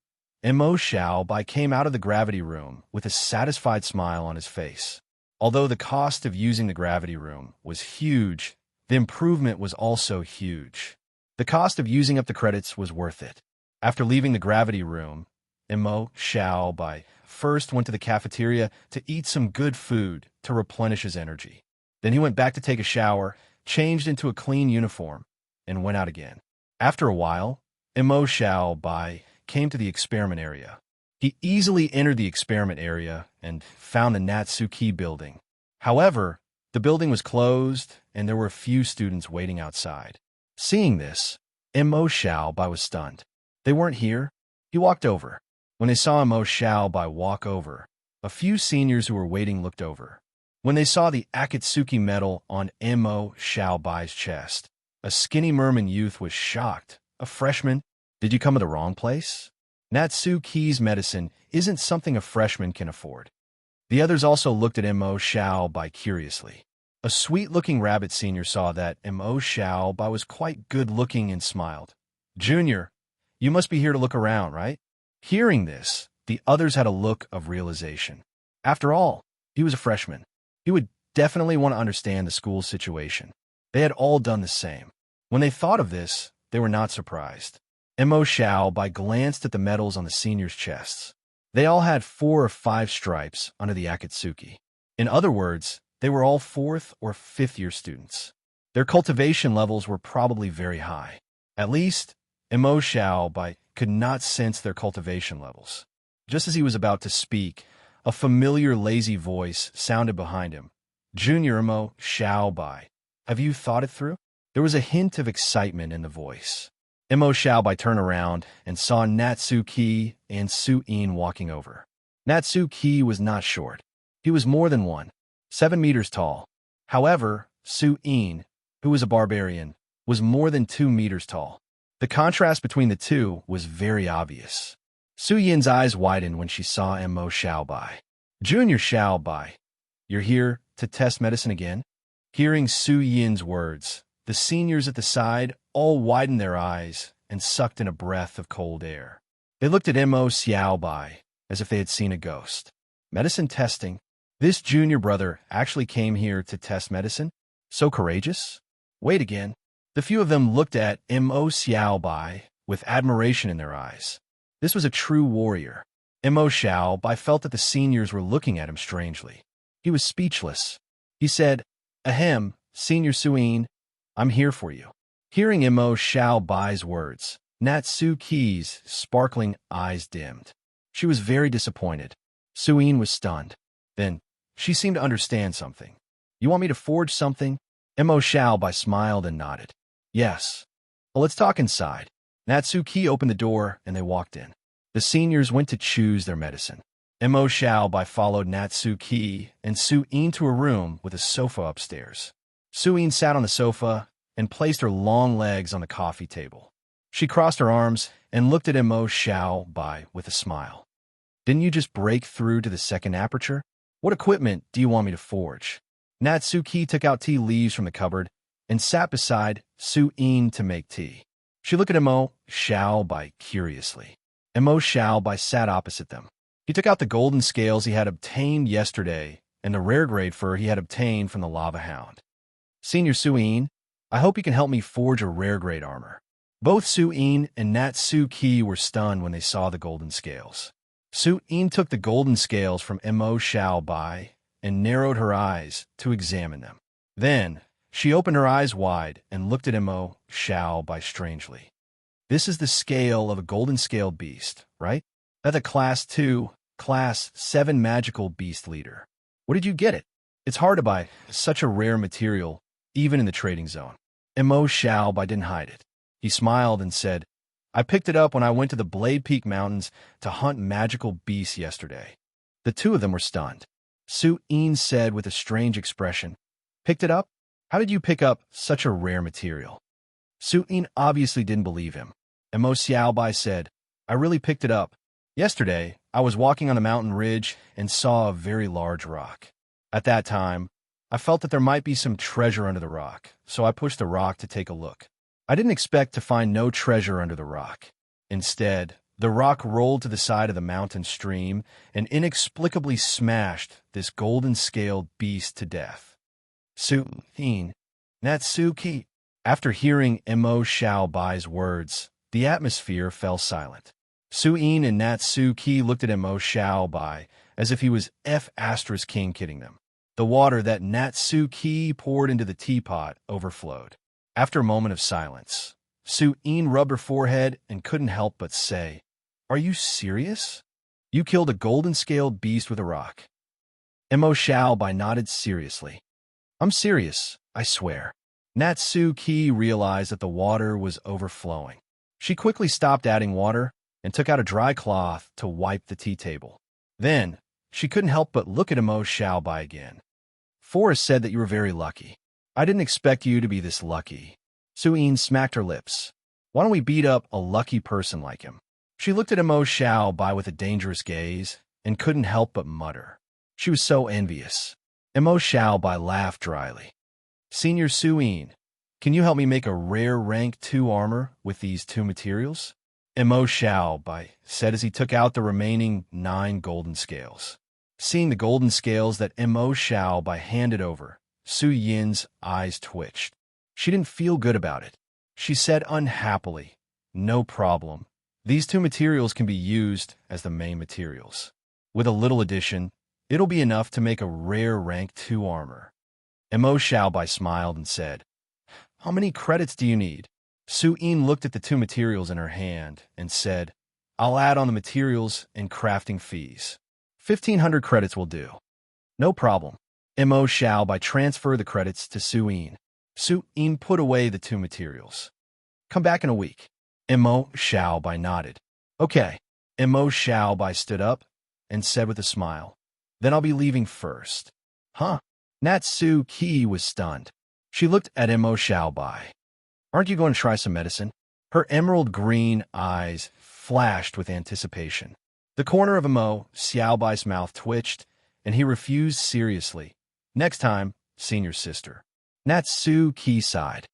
Mo Xiao Bai came out of the gravity room with a satisfied smile on his face. Although the cost of using the gravity room was huge, the improvement was also huge. The cost of using up the credits was worth it. After leaving the gravity room, Mo Xiao Bai first went to the cafeteria to eat some good food to replenish his energy. Then he went back to take a shower, changed into a clean uniform, and went out again. After a while, Mo Xiao Bai came to the experiment area. He easily entered the experiment area and found the Natsuki building. However, the building was closed and there were a few students waiting outside. Seeing this, Mo Xiao Bai was stunned. They weren't here. He walked over. When they saw Mo Xiao Bai walk over, a few seniors who were waiting looked over. When they saw the Akatsuki medal on Mo Xiao Bai's chest, a skinny merman youth was shocked. "A freshman? Did you come to the wrong place? Natsuki's medicine isn't something a freshman can afford." The others also looked at Mo Xiao Bai curiously. A sweet-looking rabbit senior saw that Mo Xiao Bai was quite good-looking and smiled. "Junior, you must be here to look around, right?" Hearing this, the others had a look of realization. After all, he was a freshman. He would definitely want to understand the school's situation. They had all done the same. When they thought of this, they were not surprised. Mo Xiao Bai glanced at the medals on the seniors' chests. They all had 4 or 5 stripes under the Akatsuki. In other words, they were all 4th or 5th year students. Their cultivation levels were probably very high. At least, Mo Xiao Bai could not sense their cultivation levels. Just as he was about to speak, a familiar lazy voice sounded behind him. "Junior Mo Xiao Bai, have you thought it through?" There was a hint of excitement in the voice. Mo Xiao Bai turned around and saw Natsuki and Su-in walking over. Natsuki was not short. He was more than 7 meters tall. However, Su-in, who was a barbarian, was more than 2 meters tall. The contrast between the two was very obvious. Su-yin's eyes widened when she saw Mo Xiao Bai. "Junior Xiao Bai, you're here to test medicine again?" Hearing Su-yin's words, the seniors at the side all widened their eyes and sucked in a breath of cold air. They looked at Mo Xiao Bai as if they had seen a ghost. Medicine testing? This junior brother actually came here to test medicine? So courageous? Wait again. The few of them looked at Mo Xiao Bai with admiration in their eyes. This was a true warrior. Mo Xiao Bai felt that the seniors were looking at him strangely. He was speechless. He said, "Ahem, Senior Su-in, I'm here for you." Hearing Mo Xiao Bai's words, Natsuki's sparkling eyes dimmed. She was very disappointed. Su-in was stunned. Then, she seemed to understand something. "You want me to forge something?" Mo Xiao Bai smiled and nodded. "Yes. Well, let's talk inside." Natsuki opened the door and they walked in. The seniors went to choose their medicine. Mo Xiao Bai followed Natsuki and Su-in to a room with a sofa upstairs. Su-in sat on the sofa and placed her long legs on the coffee table. She crossed her arms and looked at Mo Xiao Bai with a smile. "Didn't you just break through to the second aperture? What equipment do you want me to forge?" Natsuki took out tea leaves from the cupboard and sat beside Su-in to make tea. She looked at Mo Xiao Bai curiously. Mo Xiao Bai sat opposite them. He took out the golden scales he had obtained yesterday and the rare grade fur he had obtained from the lava hound. "Senior Su-in, I hope you can help me forge a rare grade armor." Both Su-in and Natsuki were stunned when they saw the golden scales. Su-in took the golden scales from Mo Xiao Bai and narrowed her eyes to examine them. Then, she opened her eyes wide and looked at Mo Xiao Bai strangely. This is the scale of a golden-scaled beast, right? That's a Class 2, Class 7 magical beast leader. Where did you get it? It's hard to buy such a rare material, even in the trading zone. Mo Xiao Bai didn't hide it. He smiled and said, I picked it up when I went to the Blade Peak Mountains to hunt magical beasts yesterday. The two of them were stunned. Su-in said with a strange expression, Picked it up? How did you pick up such a rare material? Su-in obviously didn't believe him. Mo Xiao Bai said, I really picked it up. Yesterday, I was walking on a mountain ridge and saw a very large rock. At that time, I felt that there might be some treasure under the rock, so I pushed the rock to take a look. I didn't expect to find no treasure under the rock. Instead, the rock rolled to the side of the mountain stream and inexplicably smashed this golden-scaled beast to death. Su-in, Natsuki. After hearing Mo Xiao Bai's words, the atmosphere fell silent. Su-in and Natsuki looked at Mo Xiao Bai as if he was King kidding them. The water that Natsuki poured into the teapot overflowed. After a moment of silence, Su-in rubbed her forehead and couldn't help but say, Are you serious? You killed a golden-scaled beast with a rock. Mo Xiao Bai nodded seriously. I'm serious, I swear. Natsuki realized that the water was overflowing. She quickly stopped adding water and took out a dry cloth to wipe the tea table. Then, she couldn't help but look at Mo Xiao Bai again. Forrest said that you were very lucky. I didn't expect you to be this lucky. Su-in smacked her lips. Why don't we beat up a lucky person like him? She looked at Mo Xiao Bai with a dangerous gaze and couldn't help but mutter. She was so envious. Mo Xiao Bai laughed dryly. Senior Su-in, can you help me make a rare rank 2 armor with these 2 materials? Mo Xiao Bai said as he took out the remaining 9 golden scales. Seeing the golden scales that Mo Xiao Bai handed over, Su-yin's eyes twitched. She didn't feel good about it. She said unhappily, No problem. These 2 materials can be used as the main materials. With a little addition, it'll be enough to make a rare rank 2 armor. Mo Xiao Bai smiled and said, How many credits do you need? Su-in looked at the 2 materials in her hand and said, I'll add on the materials and crafting fees. 1,500 credits will do. No problem. Mo Xiao Bai transferred the credits to Su-in. Su-in put away the 2 materials. Come back in a week. Mo Xiao Bai nodded. Okay. Mo Xiao Bai stood up and said with a smile, Then I'll be leaving first. Huh? Natsuki was stunned. She looked at Mo Xiao Bai. Aren't you going to try some medicine? Her emerald green eyes flashed with anticipation. The corner of Mo Xiao Bai's mouth twitched, and he refused seriously. Next time, senior sister. Natsuki sighed.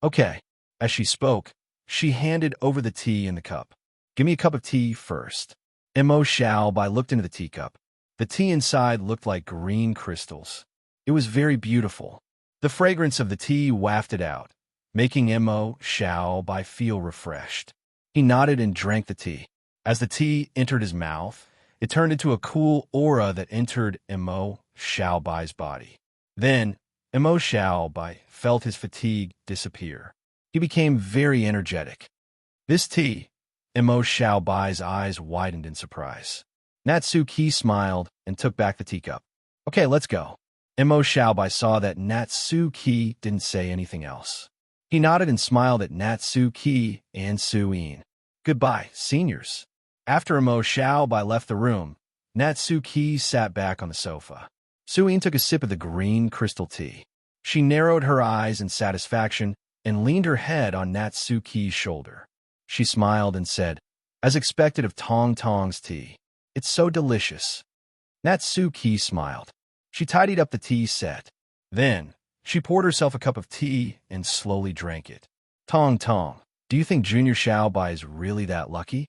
Okay. As she spoke, she handed over the tea in the cup. Give me a cup of tea first. Mo Xiao Bai looked into the teacup. The tea inside looked like green crystals. It was very beautiful. The fragrance of the tea wafted out, making Mo Xiao Bai feel refreshed. He nodded and drank the tea. As the tea entered his mouth, it turned into a cool aura that entered Mo Xiao Bai's body. Then, Mo Xiao Bai felt his fatigue disappear. He became very energetic. This tea, Mo Xiao Bai's eyes widened in surprise. Natsuki smiled and took back the teacup. Okay, let's go. Mo Xiao Bai saw that Natsuki didn't say anything else. He nodded and smiled at Natsuki and Su-in. Goodbye, seniors. After Mo Xiao Bai left the room, Natsuki sat back on the sofa. Su-in took a sip of the green crystal tea. She narrowed her eyes in satisfaction and leaned her head on Natsuki's shoulder. She smiled and said, As expected of Tong Tong's tea. It's so delicious. Natsuki smiled. She tidied up the tea set. Then, she poured herself a cup of tea and slowly drank it. Tong Tong, do you think Junior Xiao Bai is really that lucky?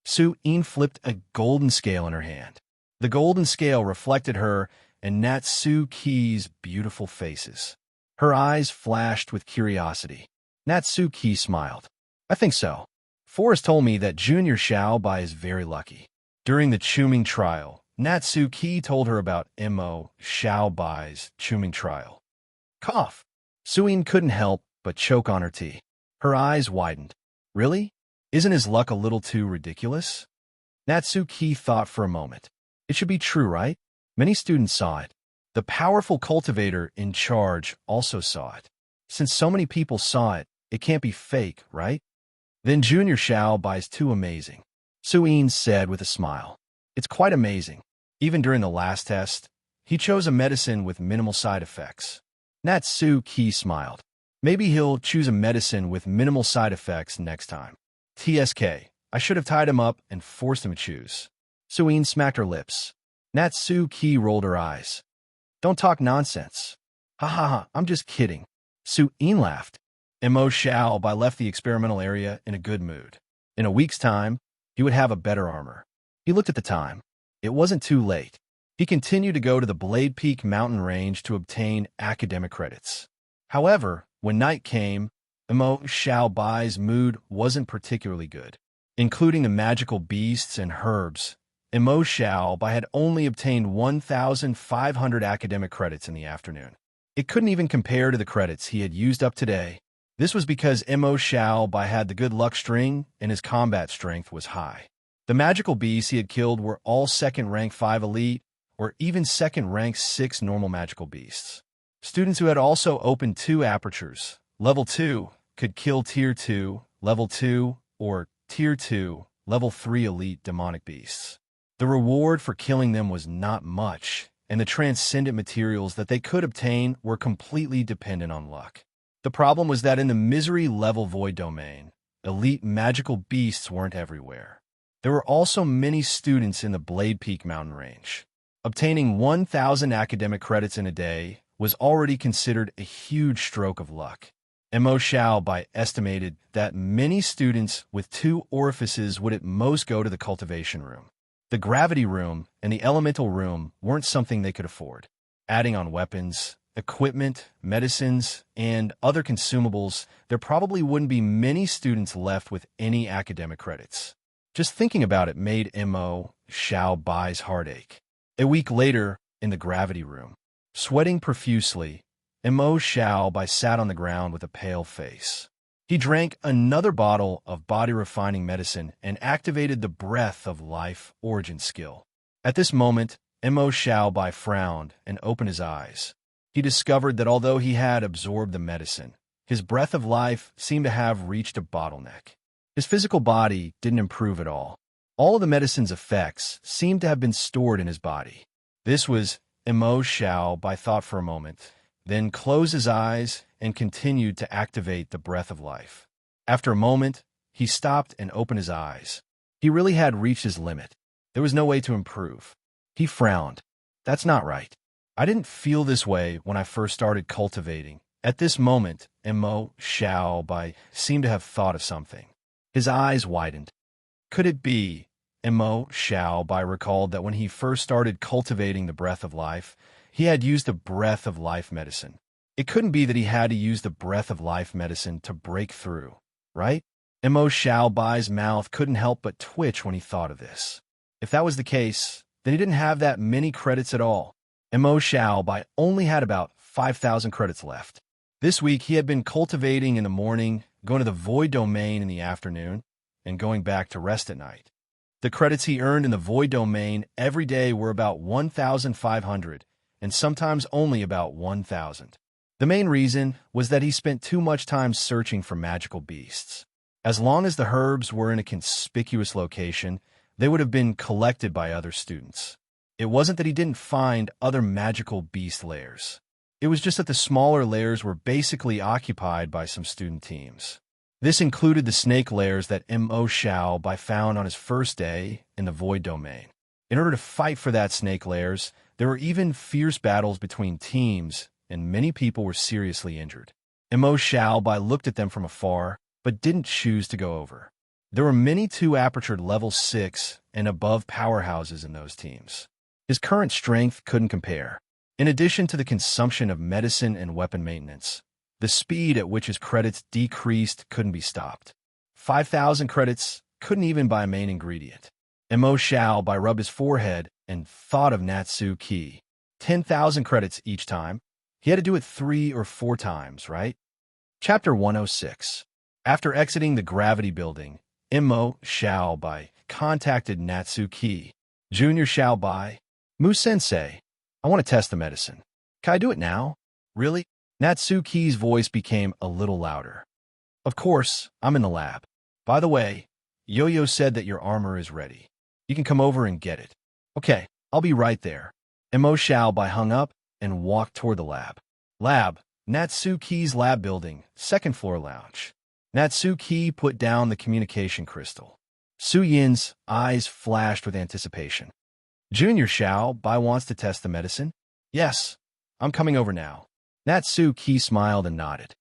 Su-in flipped a golden scale in her hand. The golden scale reflected her and Natsuki's beautiful faces. Her eyes flashed with curiosity. Natsuki smiled. I think so. Forrest told me that Junior Xiao Bai is very lucky. During the Chuming trial, Natsuki told her about Mo Xiaobai's Chuming trial. Cough. Suyin couldn't help but choke on her tea. Her eyes widened. Really? Isn't his luck a little too ridiculous? Natsuki thought for a moment. It should be true, right? Many students saw it. The powerful cultivator in charge also saw it. Since so many people saw it, it can't be fake, right? Then Junior Xiaobai's too amazing, Suyin said with a smile. It's quite amazing. Even during the last test, he chose a medicine with minimal side effects. Natsuki smiled. Maybe he'll choose a medicine with minimal side effects next time. TSK, I should have tied him up and forced him to choose. Suyin smacked her lips. Natsuki rolled her eyes. Don't talk nonsense. Ha ha ha, I'm just kidding. Suyin laughed. Mo Xiaobai left the experimental area in a good mood. In a week's time, he would have a better armor. He looked at the time. It wasn't too late. He continued to go to the Blade Peak mountain range to obtain academic credits. However, when night came, Mo Xiaobai's mood wasn't particularly good. Including the magical beasts and herbs, Mo Xiaobai had only obtained 1,500 academic credits in the afternoon. It couldn't even compare to the credits he had used up today. This was because Mo Xiaobai had the good luck string and his combat strength was high. The magical beasts he had killed were all second rank 5 elite or even second rank 6 normal magical beasts. Students who had also opened 2 apertures, level 2, could kill tier 2, level 2, or tier 2, level 3 elite demonic beasts. The reward for killing them was not much, and the transcendent materials that they could obtain were completely dependent on luck. The problem was that in the misery level void domain, elite magical beasts weren't everywhere. There were also many students in the Blade Peak mountain range. Obtaining 1,000 academic credits in a day was already considered a huge stroke of luck. Mo Xiaobai estimated that many students with 2 orifices would at most go to the cultivation room. The gravity room and the elemental room weren't something they could afford. Adding on weapons, equipment, medicines, and other consumables, there probably wouldn't be many students left with any academic credits. Just thinking about it made Mo Xiaobai's heart ache. A week later, in the gravity room, sweating profusely, Mo Xiaobai sat on the ground with a pale face. He drank another bottle of body-refining medicine and activated the Breath of Life origin skill. At this moment, Mo Xiaobai frowned and opened his eyes. He discovered that although he had absorbed the medicine, his Breath of Life seemed to have reached a bottleneck. His physical body didn't improve at all. All of the medicine's effects seemed to have been stored in his body. This was Mo Xiaobai thought for a moment, then closed his eyes and continued to activate the Breath of Life. After a moment, he stopped and opened his eyes. He really had reached his limit. There was no way to improve. He frowned. That's not right. I didn't feel this way when I first started cultivating. At this moment, Mo Xiaobai seemed to have thought of something. His eyes widened. Could it be? Mo Xiaobai recalled that when he first started cultivating the Breath of Life, he had used the Breath of Life medicine. It couldn't be that he had to use the Breath of Life medicine to break through, right? Mo Xiaobai's mouth couldn't help but twitch when he thought of this. If that was the case, then he didn't have that many credits at all. Mo Xiaobai only had about 5,000 credits left. This week, he had been cultivating in the morning, going to the Void Domain in the afternoon, and going back to rest at night. The credits he earned in the Void Domain every day were about 1,500, and sometimes only about 1,000. The main reason was that he spent too much time searching for magical beasts. As long as the herbs were in a conspicuous location, they would have been collected by other students. It wasn't that he didn't find other magical beast lairs. It was just that the smaller lairs were basically occupied by some student teams. This included the snake lairs that Mo Xiaobai found on his first day in the Void Domain. In order to fight for that snake lairs, there were even fierce battles between teams, and many people were seriously injured. Mo Xiaobai looked at them from afar, but didn't choose to go over. There were many 2-apertured level 6 and above powerhouses in those teams. His current strength couldn't compare. In addition to the consumption of medicine and weapon maintenance, the speed at which his credits decreased couldn't be stopped. 5,000 credits couldn't even buy a main ingredient. Mo Xiao rubbed his forehead and thought of Natsu Ki. 10,000 credits each time. He had to do it 3 or 4 times, right? Chapter 106. After exiting the gravity building, Mo Xiao contacted Natsu Ki. Junior Xiao Mu-sensei, I want to test the medicine. Can I do it now? Really? Natsu Ki's voice became a little louder. Of course, I'm in the lab. By the way, Yo-Yo said that your armor is ready. You can come over and get it. Okay, I'll be right there. Mo Xiao hung up and walked toward the lab. Lab, Natsu Ki's lab building, 2nd floor lounge. Natsu Ki put down the communication crystal. Su Yin's eyes flashed with anticipation. Junior Xiao wants to test the medicine? Yes, I'm coming over now. Natsu Ki smiled and nodded.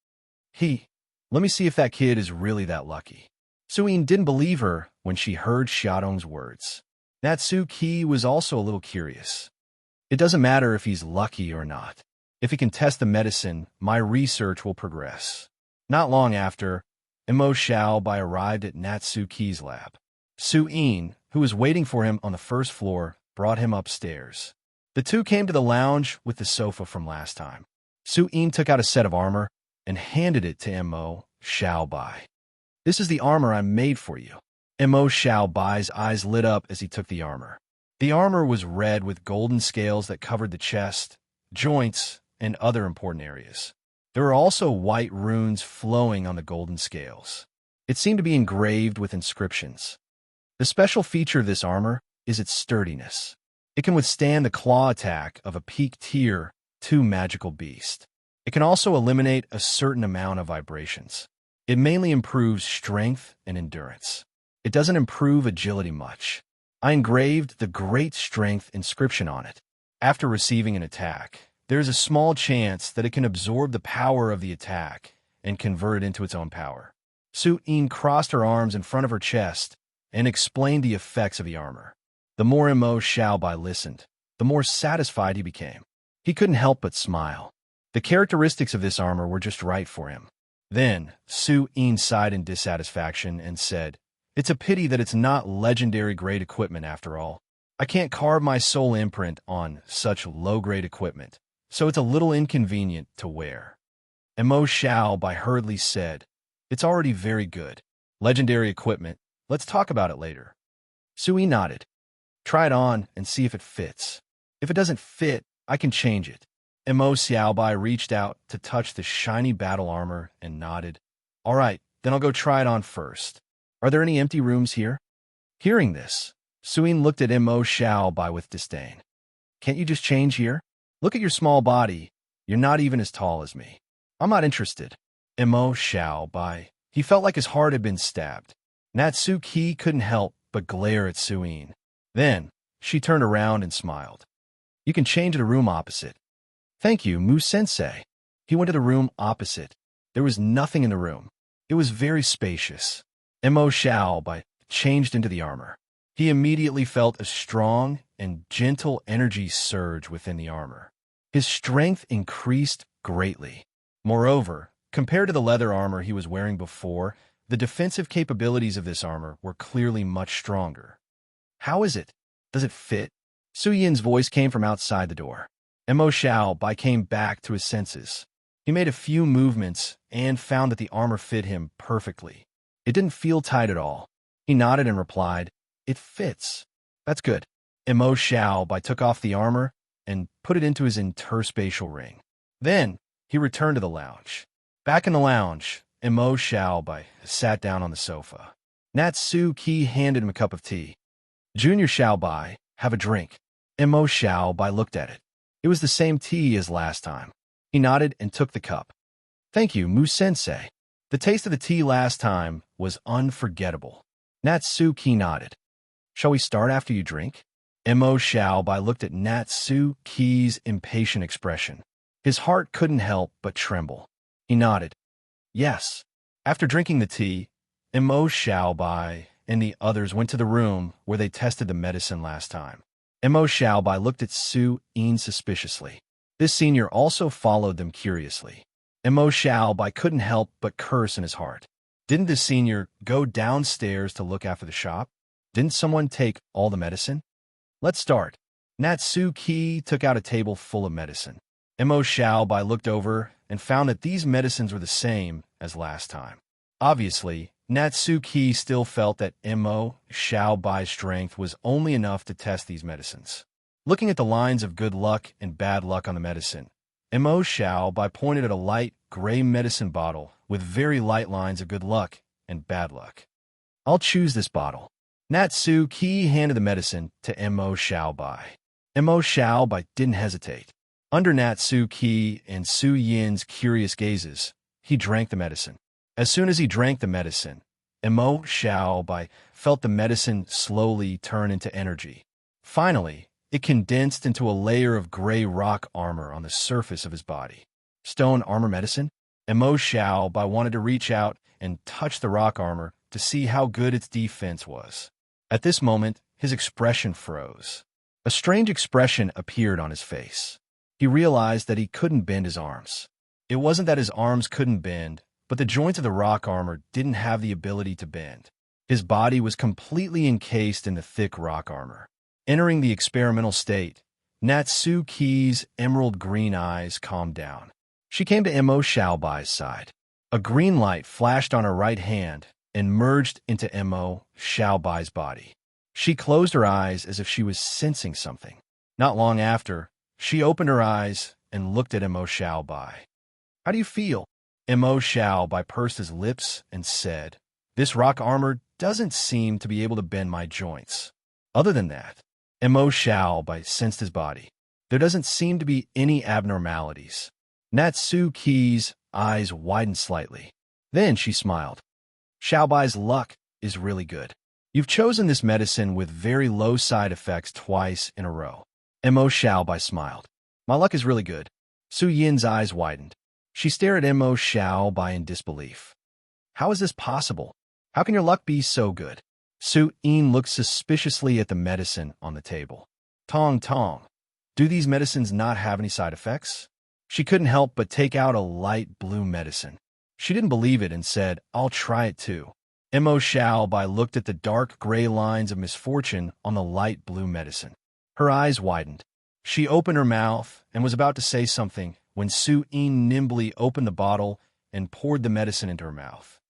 Let me see if that kid is really that lucky. Su Yin didn't believe her when she heard Xiaodong's words. Natsu Ki was also a little curious. It doesn't matter if he's lucky or not. If he can test the medicine, my research will progress. Not long after, Mo Xiao arrived at Natsu Ki's lab. Su Yin, who was waiting for him on the 1st floor, brought him upstairs. The two came to the lounge with the sofa from last time. Su Yin took out a set of armor and handed it to Mo Xiao. This is the armor I made for you. Mo Xiao's eyes lit up as he took the armor. The armor was red with golden scales that covered the chest, joints, and other important areas. There were also white runes flowing on the golden scales. It seemed to be engraved with inscriptions. The special feature of this armor is its sturdiness. It can withstand the claw attack of a peak tier 2 magical beast. It can also eliminate a certain amount of vibrations. It mainly improves strength and endurance. It doesn't improve agility much. I engraved the Great Strength inscription on it. After receiving an attack, there is a small chance that it can absorb the power of the attack and convert it into its own power. Su Yin crossed her arms in front of her chest and explained the effects of the armor. The more Mo Xiao listened, the more satisfied he became. He couldn't help but smile. The characteristics of this armor were just right for him. Then, Su Yin sighed in dissatisfaction and said, "It's a pity that it's not legendary-grade equipment after all. I can't carve my soul imprint on such low-grade equipment, so it's a little inconvenient to wear." And Mo Xiao hurriedly said, "It's already very good. Legendary equipment, let's talk about it later." Sui nodded. "Try it on and see if it fits. If it doesn't fit, I can change it." And Mo Xiao reached out to touch the shiny battle armor and nodded. "All right, then I'll go try it on first. Are there any empty rooms here?" Hearing this, Suyin looked at Mo Xiao with disdain. "Can't you just change here? Look at your small body. You're not even as tall as me. I'm not interested." Mo Xiao, he felt like his heart had been stabbed. Natsuki couldn't help but glare at Suyin. Then, she turned around and smiled. "You can change to the room opposite." "Thank you, Mu-sensei." He went to the room opposite. There was nothing in the room. It was very spacious. Mo Xiao changed into the armor. He immediately felt a strong and gentle energy surge within the armor. His strength increased greatly. Moreover, compared to the leather armor he was wearing before, the defensive capabilities of this armor were clearly much stronger. "How is it? Does it fit?" Su Yin's voice came from outside the door. Mo Xiao came back to his senses. He made a few movements and found that the armor fit him perfectly. It didn't feel tight at all. He nodded and replied, "It fits." "That's good." Mo Xiao took off the armor and put it into his interspatial ring. Then, he returned to the lounge. Back in the lounge, Mo Xiao sat down on the sofa. Natsuki handed him a cup of tea. "Junior Xiao, have a drink." Mo Xiao looked at it. It was the same tea as last time. He nodded and took the cup. "Thank you, Mu-sensei. The taste of the tea last time was unforgettable." Natsuki nodded. "Shall we start after you drink?" Mo Xiao looked at Natsuki's impatient expression. His heart couldn't help but tremble. He nodded. "Yes." After drinking the tea, Mo Xiao and the others went to the room where they tested the medicine last time. Mo Xiao looked at Su Yin suspiciously. This senior also followed them curiously. Mo Xiao couldn't help but curse in his heart. Didn't this senior go downstairs to look after the shop? Didn't someone take all the medicine? Let's start. Natsuki took out a table full of medicine. Mo Xiaobai looked over and found that these medicines were the same as last time. Obviously, Natsuki still felt that Mo Xiaobai's strength was only enough to test these medicines. Looking at the lines of good luck and bad luck on the medicine, Mo Xiaobai pointed at a light gray medicine bottle with very light lines of good luck and bad luck. I'll choose this bottle. Natsuki handed the medicine to Mo Xiaobai. Mo Xiaobai didn't hesitate. Under Natsuki and Su Yin's curious gazes, he drank the medicine. As soon as he drank the medicine, Mo Xiaobai felt the medicine slowly turn into energy. Finally, it condensed into a layer of gray rock armor on the surface of his body. Stone armor medicine? Mo Xiaobai wanted to reach out and touch the rock armor to see how good its defense was. At this moment, his expression froze. A strange expression appeared on his face. He realized that he couldn't bend his arms. It wasn't that his arms couldn't bend, but the joints of the rock armor didn't have the ability to bend. His body was completely encased in the thick rock armor. Entering the experimental state, Natsuki's emerald green eyes calmed down. She came to Mo Xiaobai's side. A green light flashed on her right hand and merged into Mo Xiaobai's body. She closed her eyes as if she was sensing something. Not long after, she opened her eyes and looked at Mo Xiaobai. How do you feel? Mo Xiaobai pursed his lips and said, This rock armor doesn't seem to be able to bend my joints. Other than that, Mo Xiaobai sensed his body. There doesn't seem to be any abnormalities. Natsuki's eyes widened slightly. Then she smiled. Xiaobai's luck is really good. You've chosen this medicine with very low side effects twice in a row. Mo Xiaobai smiled. My luck is really good. Su Yin's eyes widened. She stared at Mo Xiaobai in disbelief. How is this possible? How can your luck be so good? Su Yin looked suspiciously at the medicine on the table. Tong Tong, do these medicines not have any side effects? She couldn't help but take out a light blue medicine. She didn't believe it and said, I'll try it too. Mo Xiaobai looked at the dark gray lines of misfortune on the light blue medicine. Her eyes widened. She opened her mouth and was about to say something when Su Yin nimbly opened the bottle and poured the medicine into her mouth.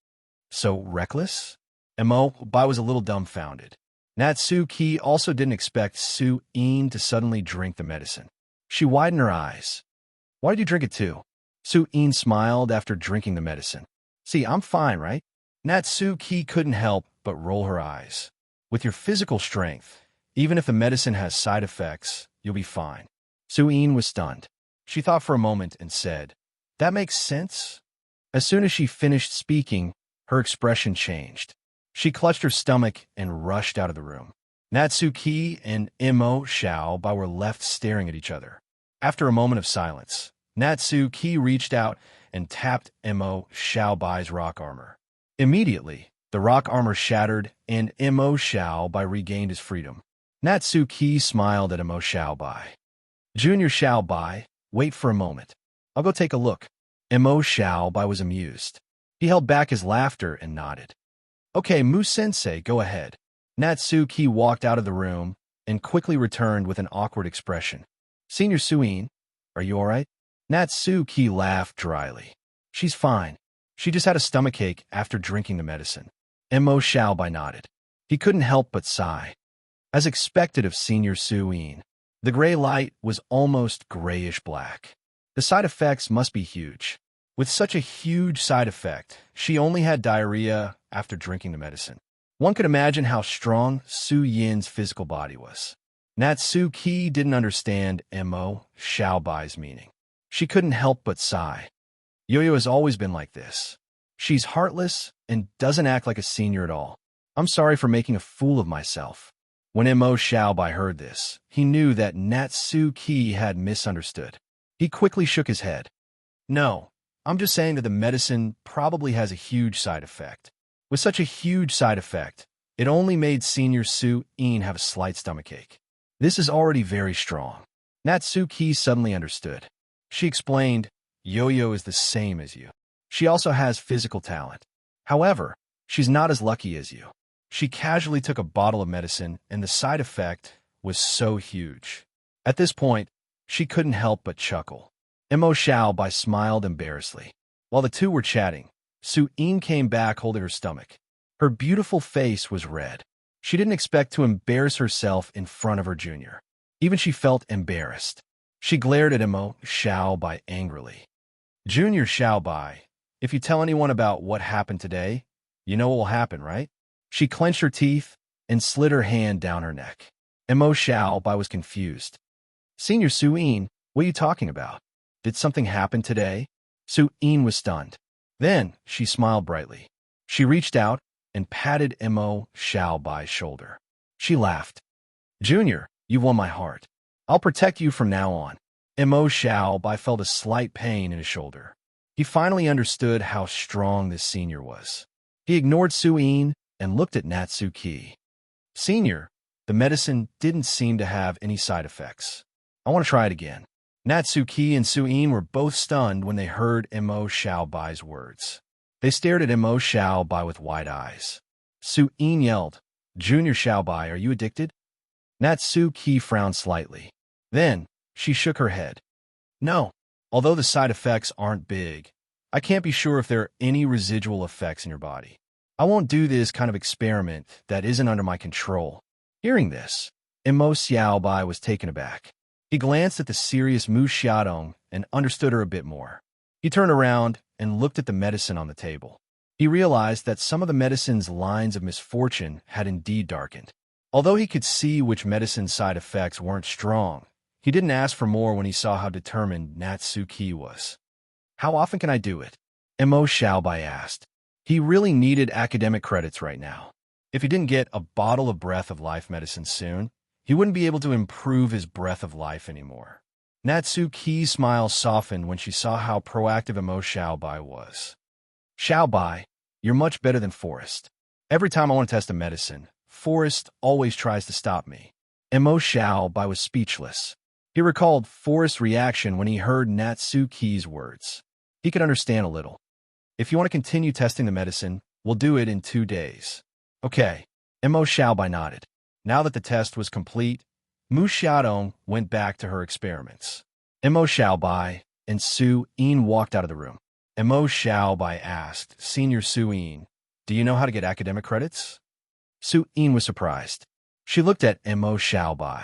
So reckless? Mo Bai was a little dumbfounded. Natsuki also didn't expect Su Yin to suddenly drink the medicine. She widened her eyes. Why did you drink it too? Su Yin smiled after drinking the medicine. See, I'm fine, right? Natsuki couldn't help but roll her eyes. With your physical strength, even if the medicine has side effects, you'll be fine. Su Yin was stunned. She thought for a moment and said, That makes sense? As soon as she finished speaking, her expression changed. She clutched her stomach and rushed out of the room. Natsuki and Mo Xiaobai were left staring at each other. After a moment of silence, Natsuki reached out and tapped Mo Xiaobai's rock armor. Immediately, the rock armor shattered and Mo Xiaobai regained his freedom. Natsuki smiled at Mo Xiaobai. Junior Xiaobai, wait for a moment. I'll go take a look. Mo Xiaobai was amused. He held back his laughter and nodded. Okay, Mu-sensei, go ahead. Natsuki walked out of the room and quickly returned with an awkward expression. Senior Suin, are you all right? Natsuki laughed dryly. She's fine. She just had a stomachache after drinking the medicine. Mo Xiaobai nodded. He couldn't help but sigh. As expected of Senior Suin, the gray light was almost grayish-black. The side effects must be huge. With such a huge side effect, she only had diarrhea after drinking the medicine. One could imagine how strong Su Yin's physical body was. Natsuki didn't understand Mo Xiaobai's meaning. She couldn't help but sigh. Yo-Yo has always been like this. She's heartless and doesn't act like a senior at all. I'm sorry for making a fool of myself. When Mo Xiaobai heard this, he knew that Natsuki had misunderstood. He quickly shook his head. No, I'm just saying that the medicine probably has a huge side effect. With such a huge side effect, it only made Senior Su Yin have a slight stomachache. This is already very strong. Natsuki suddenly understood. She explained, Yo-Yo is the same as you. She also has physical talent. However, she's not as lucky as you. She casually took a bottle of medicine, and the side effect was so huge. At this point, she couldn't help but chuckle. Mo Xiaobai smiled embarrassedly. While the two were chatting, Su Ying came back holding her stomach. Her beautiful face was red. She didn't expect to embarrass herself in front of her junior. Even she felt embarrassed. She glared at Mo Xiaobai angrily. Junior Xiaobai, if you tell anyone about what happened today, you know what will happen, right? She clenched her teeth and slid her hand down her neck. Mo Xiaobai was confused. Senior Su Ying, what are you talking about? Did something happen today? Su Ying was stunned. Then she smiled brightly. She reached out and patted Mo Xiaobai's shoulder. She laughed. Junior, you've won my heart. I'll protect you from now on. Mo Xiaobai felt a slight pain in his shoulder. He finally understood how strong this senior was. He ignored Su Ying and looked at Natsuki. Senior, the medicine didn't seem to have any side effects. I want to try it again. Natsuki and Su Ying were both stunned when they heard Mo Xiaobai's words. They stared at Mo Xiaobai with wide eyes. Su Ying yelled, Junior Xiaobai, are you addicted? Natsuki frowned slightly. Then, she shook her head. No, although the side effects aren't big, I can't be sure if there are any residual effects in your body. I won't do this kind of experiment that isn't under my control. Hearing this, Mo Xiaobai was taken aback. He glanced at the serious Mu Xiaodong and understood her a bit more. He turned around and looked at the medicine on the table. He realized that some of the medicine's lines of misfortune had indeed darkened. Although he could see which medicine's side effects weren't strong, he didn't ask for more when he saw how determined Natsuki was. How often can I do it? Mo Xiaobai asked. He really needed academic credits right now. If he didn't get a bottle of Breath of Life medicine soon, he wouldn't be able to improve his breath of life anymore. Natsuki's smile softened when she saw how proactive Mo Xiaobai was. Xiaobai, you're much better than Forrest. Every time I want to test a medicine, Forrest always tries to stop me. Mo Xiaobai was speechless. He recalled Forrest's reaction when he heard Natsuki's words. He could understand a little. If you want to continue testing the medicine, we'll do it in 2 days. Okay. Mo Xiaobai nodded. Now that the test was complete, Mu Xiaodong went back to her experiments. Mo Xiaobai and Su Ying walked out of the room. Mo Xiaobai asked, Senior Su Ying, do you know how to get academic credits? Su Ying was surprised. She looked at Mo Xiaobai.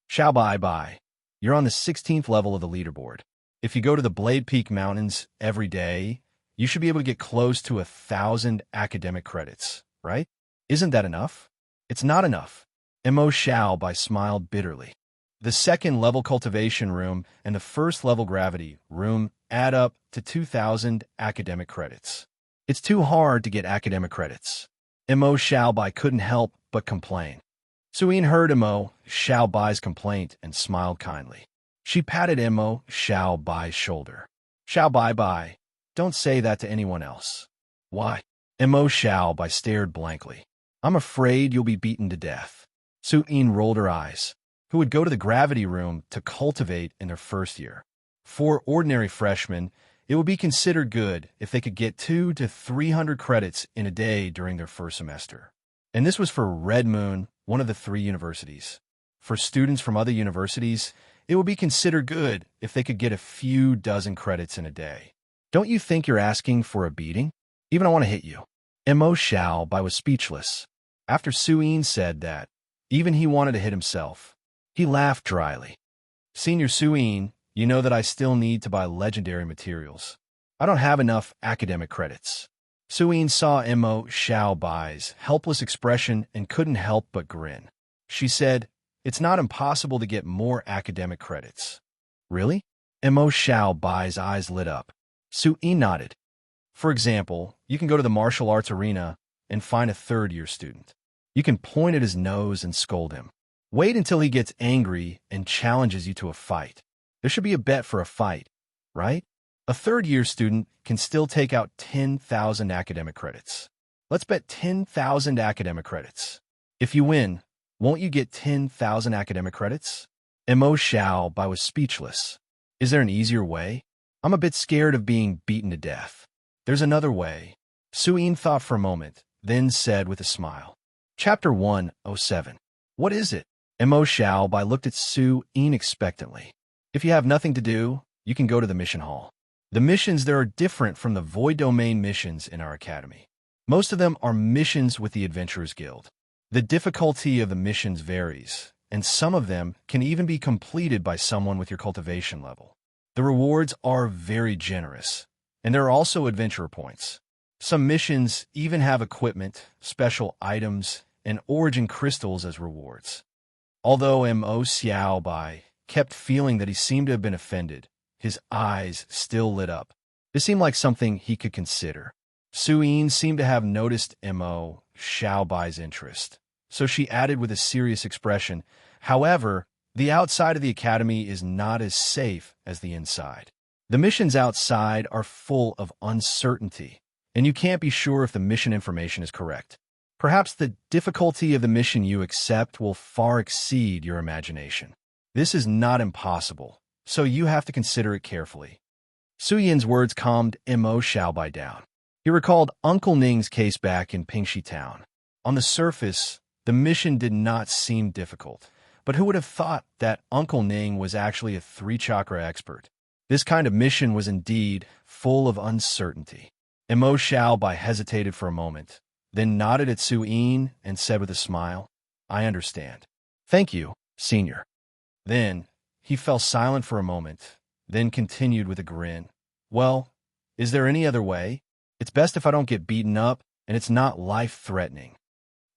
Xiaobai, you're on the 16th level of the leaderboard. If you go to the Blade Peak Mountains every day, you should be able to get close to 1,000 academic credits, right? Isn't that enough? It's not enough. Mo Xiaobai smiled bitterly. The second-level cultivation room and the first-level gravity room add up to 2,000 academic credits. It's too hard to get academic credits. Mo Xiaobai couldn't help but complain. Su Ying heard Mo Xiaobai's complaint and smiled kindly. She patted Mo Xiaobai's shoulder. Xiaobai, don't say that to anyone else. Why? Mo Xiaobai stared blankly. I'm afraid you'll be beaten to death. Su Ying rolled her eyes. Who would go to the gravity room to cultivate in their first year? For ordinary freshmen, it would be considered good if they could get 200 to 300 credits in a day during their first semester. And this was for Red Moon, one of the 3 universities. For students from other universities, it would be considered good if they could get a few dozen credits in a day. Don't you think you're asking for a beating? Even I want to hit you. Mo Xiaobai was speechless. After Su Ying said that, even he wanted to hit himself. He laughed dryly. Senior Su Ying, you know that I still need to buy legendary materials. I don't have enough academic credits. Su Ying saw Mo Xiaobai's helpless expression and couldn't help but grin. She said, it's not impossible to get more academic credits. Really? Mo Xiaobai's eyes lit up. Su Ying nodded. For example, you can go to the martial arts arena and find a third-year student. You can point at his nose and scold him. Wait until he gets angry and challenges you to a fight. There should be a bet for a fight, right? A third-year student can still take out 10,000 academic credits. Let's bet 10,000 academic credits. If you win, won't you get 10,000 academic credits? Mo Xiaobai was speechless. Is there an easier way? I'm a bit scared of being beaten to death. There's another way. Su Ying thought for a moment, then said with a smile. Chapter 107. What is it? Mo Xiaobai looked at Su Yin expectantly. If you have nothing to do, you can go to the mission hall. The missions there are different from the Void Domain missions in our academy. Most of them are missions with the Adventurers Guild. The difficulty of the missions varies, and some of them can even be completed by someone with your cultivation level. The rewards are very generous, and there are also adventurer points. Some missions even have equipment, special items, and origin crystals as rewards. Although Mo Xiaobai kept feeling that he seemed to have been offended, his eyes still lit up. This seemed like something he could consider. Su Yin seemed to have noticed Mo Xiaobai's interest, so she added with a serious expression, "However, the outside of the academy is not as safe as the inside. The missions outside are full of uncertainty, and you can't be sure if the mission information is correct. Perhaps the difficulty of the mission you accept will far exceed your imagination. This is not impossible, so you have to consider it carefully." Su Yin's words calmed Mo Xiaobai down. He recalled Uncle Ning's case back in Pingxi Town. On the surface, the mission did not seem difficult, but who would have thought that Uncle Ning was actually a three-chakra expert? This kind of mission was indeed full of uncertainty. Mo Xiaobai hesitated for a moment, then nodded at Su Yin and said with a smile, "I understand. Thank you, Senior." Then, he fell silent for a moment, then continued with a grin. "Well, is there any other way? It's best if I don't get beaten up, and it's not life-threatening."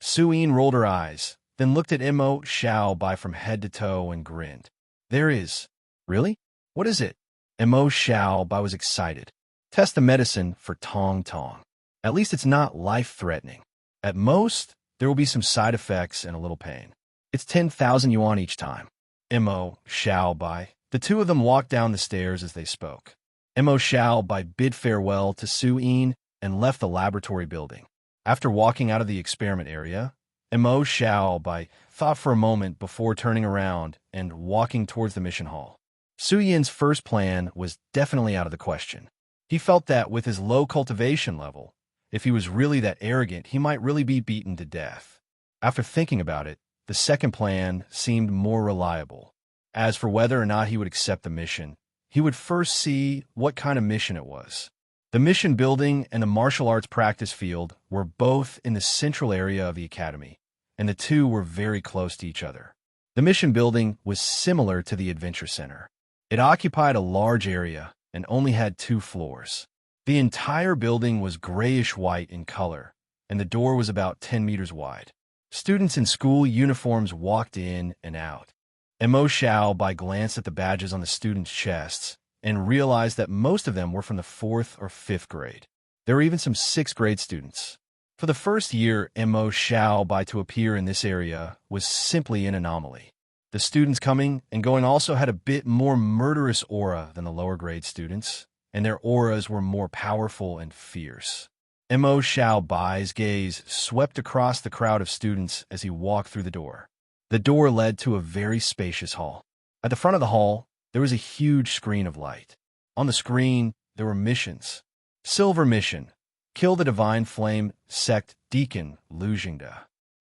Su Yin rolled her eyes, then looked at Mo Xiaobai from head to toe and grinned. "There is. Really? What is it?" Mo Xiaobai was excited. "Test the medicine for Tong Tong. At least it's not life-threatening. At most, there will be some side effects and a little pain. It's 10,000 yuan each time." Mo Xiaobai. The two of them walked down the stairs as they spoke. Mo Xiaobai bid farewell to Su Yin and left the laboratory building. After walking out of the experiment area, Mo Xiaobai thought for a moment before turning around and walking towards the mission hall. Su Yin's first plan was definitely out of the question. He felt that with his low cultivation level, if he was really that arrogant, he might really be beaten to death. After thinking about it, the second plan seemed more reliable. As for whether or not he would accept the mission, he would first see what kind of mission it was. The mission building and the martial arts practice field were both in the central area of the academy, and the two were very close to each other. The mission building was similar to the Adventure Center. It occupied a large area and only had 2 floors. The entire building was grayish-white in color, and the door was about 10 meters wide. Students in school uniforms walked in and out. Mo Xiaobai glanced at the badges on the students' chests and realized that most of them were from the 4th or 5th grade. There were even some 6th grade students. For the first year, Mo Xiaobai to appear in this area was simply an anomaly. The students coming and going also had a bit more murderous aura than the lower grade students, and their auras were more powerful and fierce. Mo Xiaobai's gaze swept across the crowd of students as he walked through the door. The door led to a very spacious hall. At the front of the hall, there was a huge screen of light. On the screen, there were missions. Silver Mission. Kill the Divine Flame Sect Deacon Lu Jingde.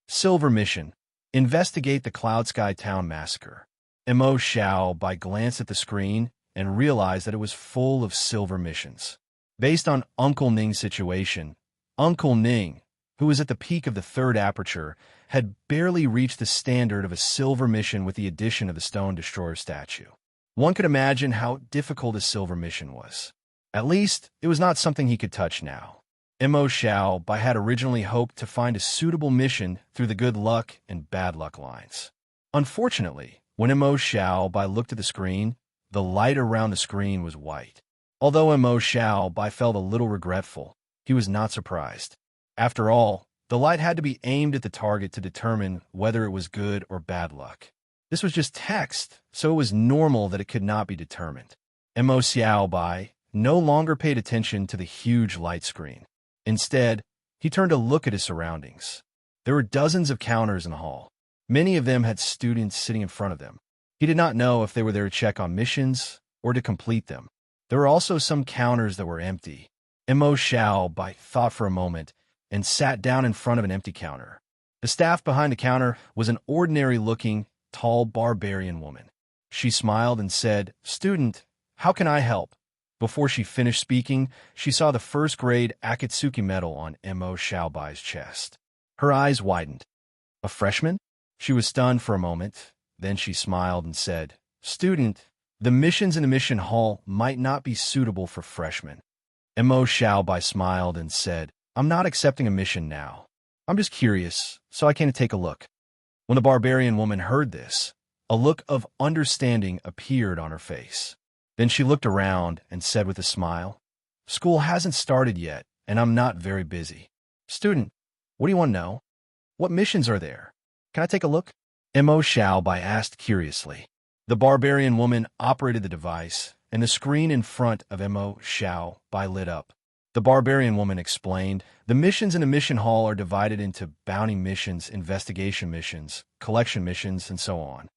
Silver Mission. Investigate the Cloud Sky Town Massacre. Mo Xiaobai glanced at the screen and realized that it was full of silver missions. Based on Uncle Ning's situation, Uncle Ning, who was at the peak of the 3rd aperture, had barely reached the standard of a silver mission with the addition of the Stone Destroyer statue. One could imagine how difficult a silver mission was. At least, it was not something he could touch now. Mo Xiaobai had originally hoped to find a suitable mission through the good luck and bad luck lines. Unfortunately, when Mo Xiaobai looked at the screen, the light around the screen was white. Although Mo Xiaobai felt a little regretful, he was not surprised. After all, the light had to be aimed at the target to determine whether it was good or bad luck. This was just text, so it was normal that it could not be determined. Mo Xiaobai no longer paid attention to the huge light screen. Instead, he turned to look at his surroundings. There were dozens of counters in the hall. Many of them had students sitting in front of them. He did not know if they were there to check on missions or to complete them. There were also some counters that were empty. Mo Xiaobai thought for a moment and sat down in front of an empty counter. The staff behind the counter was an ordinary-looking, tall barbarian woman. She smiled and said, "Student, how can I help?" Before she finished speaking, she saw the first-grade Akatsuki medal on Mo Xiaobai's chest. Her eyes widened. A freshman? She was stunned for a moment. Then she smiled and said, "Student, the missions in the mission hall might not be suitable for freshmen." Mo Xiaobai smiled and said, "I'm not accepting a mission now. I'm just curious, so I came to take a look." When the barbarian woman heard this, a look of understanding appeared on her face. Then she looked around and said with a smile, "School hasn't started yet, and I'm not very busy. Student, what do you want to know? What missions are there? Can I take a look?" Mo Xiaobai asked curiously. The barbarian woman operated the device, and the screen in front of Mo Xiaobai lit up. The barbarian woman explained, "The missions in the mission hall are divided into bounty missions, investigation missions, collection missions, and so on.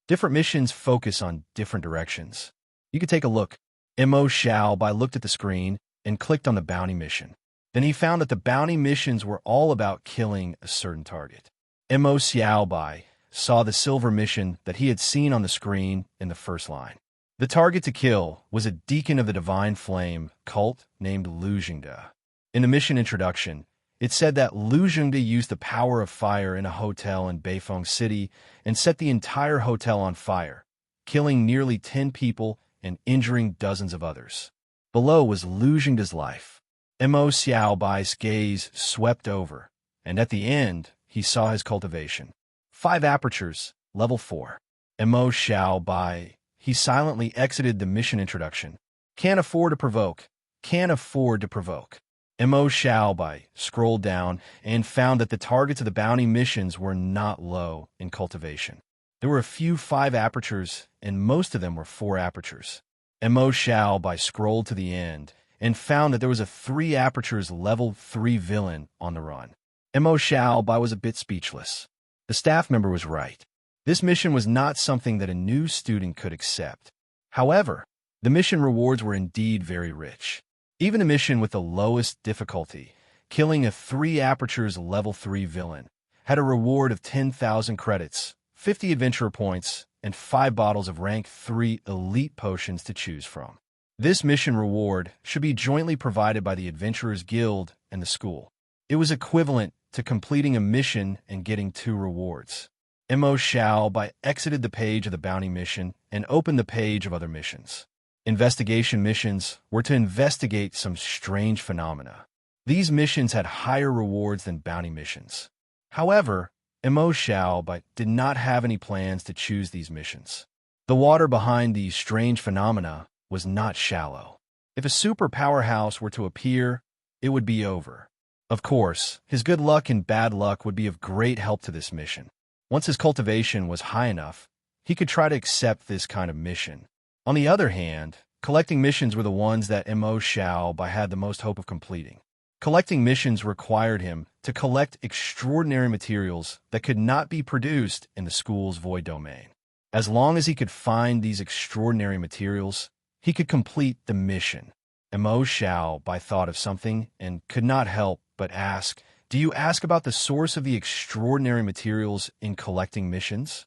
Different missions focus on different directions. You could take a look." Mo Xiaobai looked at the screen and clicked on the bounty mission. Then he found that the bounty missions were all about killing a certain target. Mo Xiaobai saw the silver mission that he had seen on the screen in the first line. The target to kill was a deacon of the Divine Flame cult named Lu Jingde. In the mission introduction, it said that Lu Jingde used the power of fire in a hotel in Beifeng City and set the entire hotel on fire, killing nearly 10 people and injuring dozens of others. Below was Lu Jingde's life. Mo Xiaobai's gaze swept over, and at the end, he saw his cultivation. 5 apertures, level 4. Mo Xiaobai. He silently exited the mission introduction. Can't afford to provoke. Can't afford to provoke. Mo Xiaobai scrolled down and found that the targets of the bounty missions were not low in cultivation. There were a few 5 apertures, and most of them were 4 apertures. Mo Xiaobai scrolled to the end and found that there was a 3 apertures level 3 villain on the run. Mo Xiaobai was a bit speechless. The staff member was right. This mission was not something that a new student could accept. However, the mission rewards were indeed very rich. Even a mission with the lowest difficulty, killing a 3 apertures level 3 villain, had a reward of 10,000 credits, 50 adventurer points, and 5 bottles of rank 3 elite potions to choose from. This mission reward should be jointly provided by the Adventurers Guild and the school. It was equivalent to completing a mission and getting 2 rewards. Mo Xiaobai exited the page of the bounty mission and opened the page of other missions. Investigation missions were to investigate some strange phenomena. These missions had higher rewards than bounty missions. However, Mo Xiaobai did not have any plans to choose these missions. The water behind these strange phenomena was not shallow. If a super powerhouse were to appear, it would be over. Of course, his good luck and bad luck would be of great help to this mission. Once his cultivation was high enough, he could try to accept this kind of mission. On the other hand, collecting missions were the ones that Mo Xiaobai had the most hope of completing. Collecting missions required him to collect extraordinary materials that could not be produced in the school's void domain. As long as he could find these extraordinary materials, he could complete the mission. Mo Xiaobai thought of something and could not help but ask, "Do you ask about the source of the extraordinary materials in collecting missions?"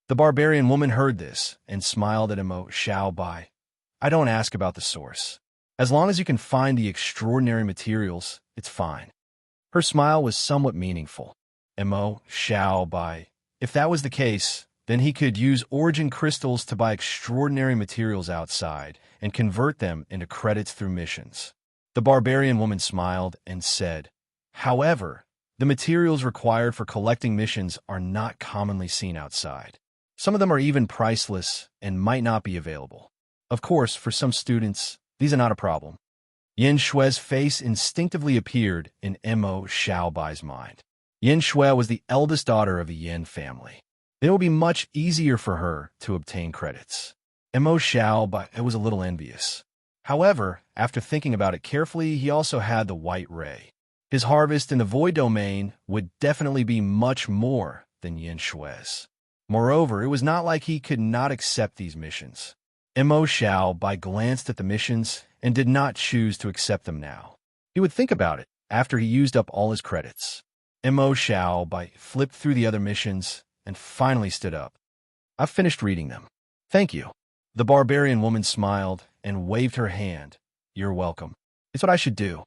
The barbarian woman heard this and smiled at Mo Xiaobai. "I don't ask about the source. As long as you can find the extraordinary materials, it's fine." Her smile was somewhat meaningful. Mo Xiaobai. If that was the case, then he could use origin crystals to buy extraordinary materials outside and convert them into credits through missions. The barbarian woman smiled and said, "However, the materials required for collecting missions are not commonly seen outside. Some of them are even priceless and might not be available. Of course, for some students, these are not a problem." Yin Shui's face instinctively appeared in Mo Xiaobai's mind. Yin Shui was the eldest daughter of the Yin family. It would be much easier for her to obtain credits. Mo Xiaobai was a little envious. However, after thinking about it carefully, he also had the White Ray. His harvest in the Void Domain would definitely be much more than Yin Shui's. Moreover, it was not like he could not accept these missions. Mo Xiaobai glanced at the missions and did not choose to accept them now. He would think about it after he used up all his credits. Mo Xiao flipped through the other missions and finally stood up. I've finished reading them. Thank you. The barbarian woman smiled and waved her hand. You're welcome. It's what I should do.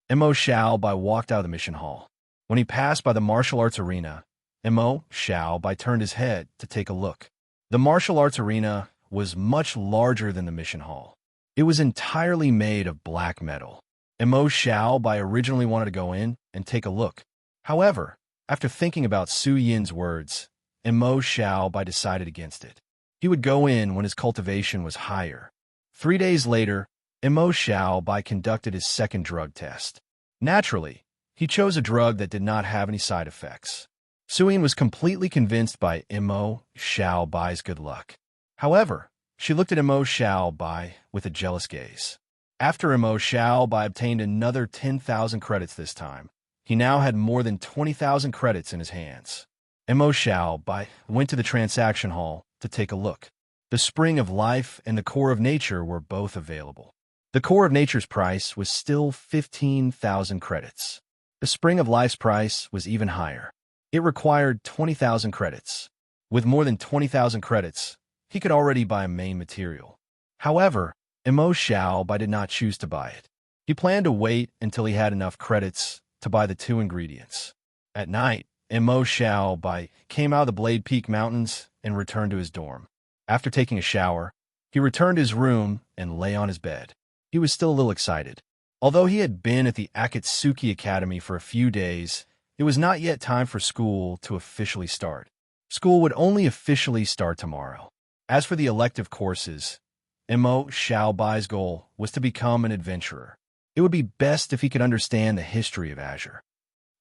Mo Xiao walked out of the mission hall. When he passed by the martial arts arena, Mo Xiao turned his head to take a look. The martial arts arena was much larger than the mission hall. It was entirely made of black metal. Mo Xiao originally wanted to go in and take a look. However, after thinking about Su Yin's words, Mo Xiao decided against it. He would go in when his cultivation was higher. 3 days later, Mo Xiao conducted his second drug test. Naturally, he chose a drug that did not have any side effects. Su Yin was completely convinced by Mo Xiao's good luck. However, she looked at Mo Xiao with a jealous gaze. After Mo Xiao obtained another 10,000 credits this time, he now had more than 20,000 credits in his hands. Mo Xiao went to the transaction hall to take a look. The Spring of Life and the Core of Nature were both available. The Core of Nature's price was still 15,000 credits. The Spring of Life's price was even higher. It required 20,000 credits. With more than 20,000 credits, he could already buy a main material. However, Mo Xiao did not choose to buy it. He planned to wait until he had enough credits to buy the 2 ingredients. At night, Mo Xiao came out of the Blade Peak Mountains and returned to his dorm. After taking a shower, he returned to his room and lay on his bed. He was still a little excited. Although he had been at the Akatsuki Academy for a few days, it was not yet time for school to officially start. School would only officially start tomorrow. As for the elective courses, Mo Xiao's goal was to become an adventurer. It would be best if he could understand the history of Azure.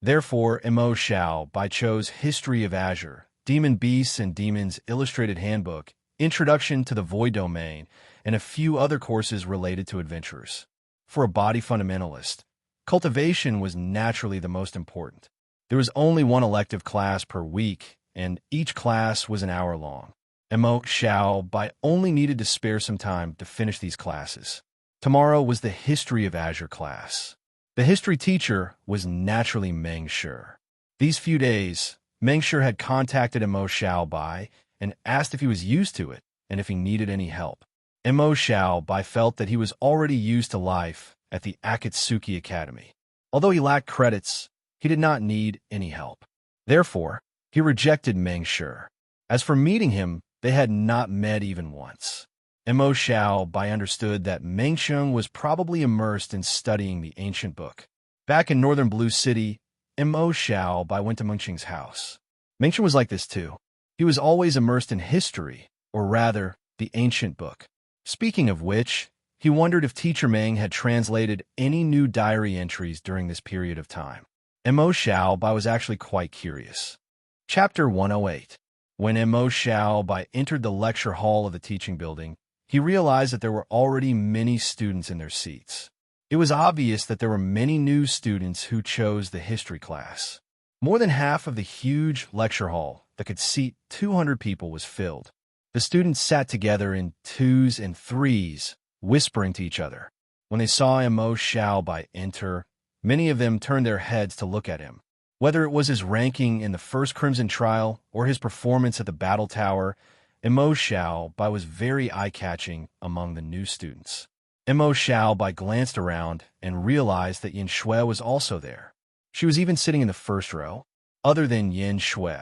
Therefore, Mo Xiao chose History of Azure, Demon Beasts and Demons Illustrated Handbook, Introduction to the Void Domain, and a few other courses related to adventurers. For a body fundamentalist, cultivation was naturally the most important. There was only one elective class per week, and each class was an hour long. Mo Xiao only needed to spare some time to finish these classes. Tomorrow was the History of Azure class. The history teacher was naturally Meng Shi. These few days, Meng Shi had contacted Mo Xiao and asked if he was used to it and if he needed any help. Mo Xiao felt that he was already used to life at the Akatsuki Academy. Although he lacked credits, he did not need any help. Therefore, he rejected Meng Shi. As for meeting him, they had not met even once. Mo Xiao understood that Meng Shi was probably immersed in studying the ancient book. Back in northern Blue City, Mo Xiao went to Meng Xi's house. Meng Shi was like this too. He was always immersed in history, or rather, the ancient book. Speaking of which, he wondered if Teacher Meng had translated any new diary entries during this period of time. Mo Xiao was actually quite curious. Chapter 108. When Mo Xiao entered the lecture hall of the teaching building, he realized that there were already many students in their seats. It was obvious that there were many new students who chose the history class. More than half of the huge lecture hall that could seat 200 people was filled. The students sat together in 2s and 3s, whispering to each other. When they saw Mo Xiao enter, many of them turned their heads to look at him. Whether it was his ranking in the First Crimson Trial or his performance at the Battle Tower, Mo Xiao was very eye-catching among the new students. Mo Xiao glanced around and realized that Yin Shui was also there. She was even sitting in the first row. Other than Yin Shui,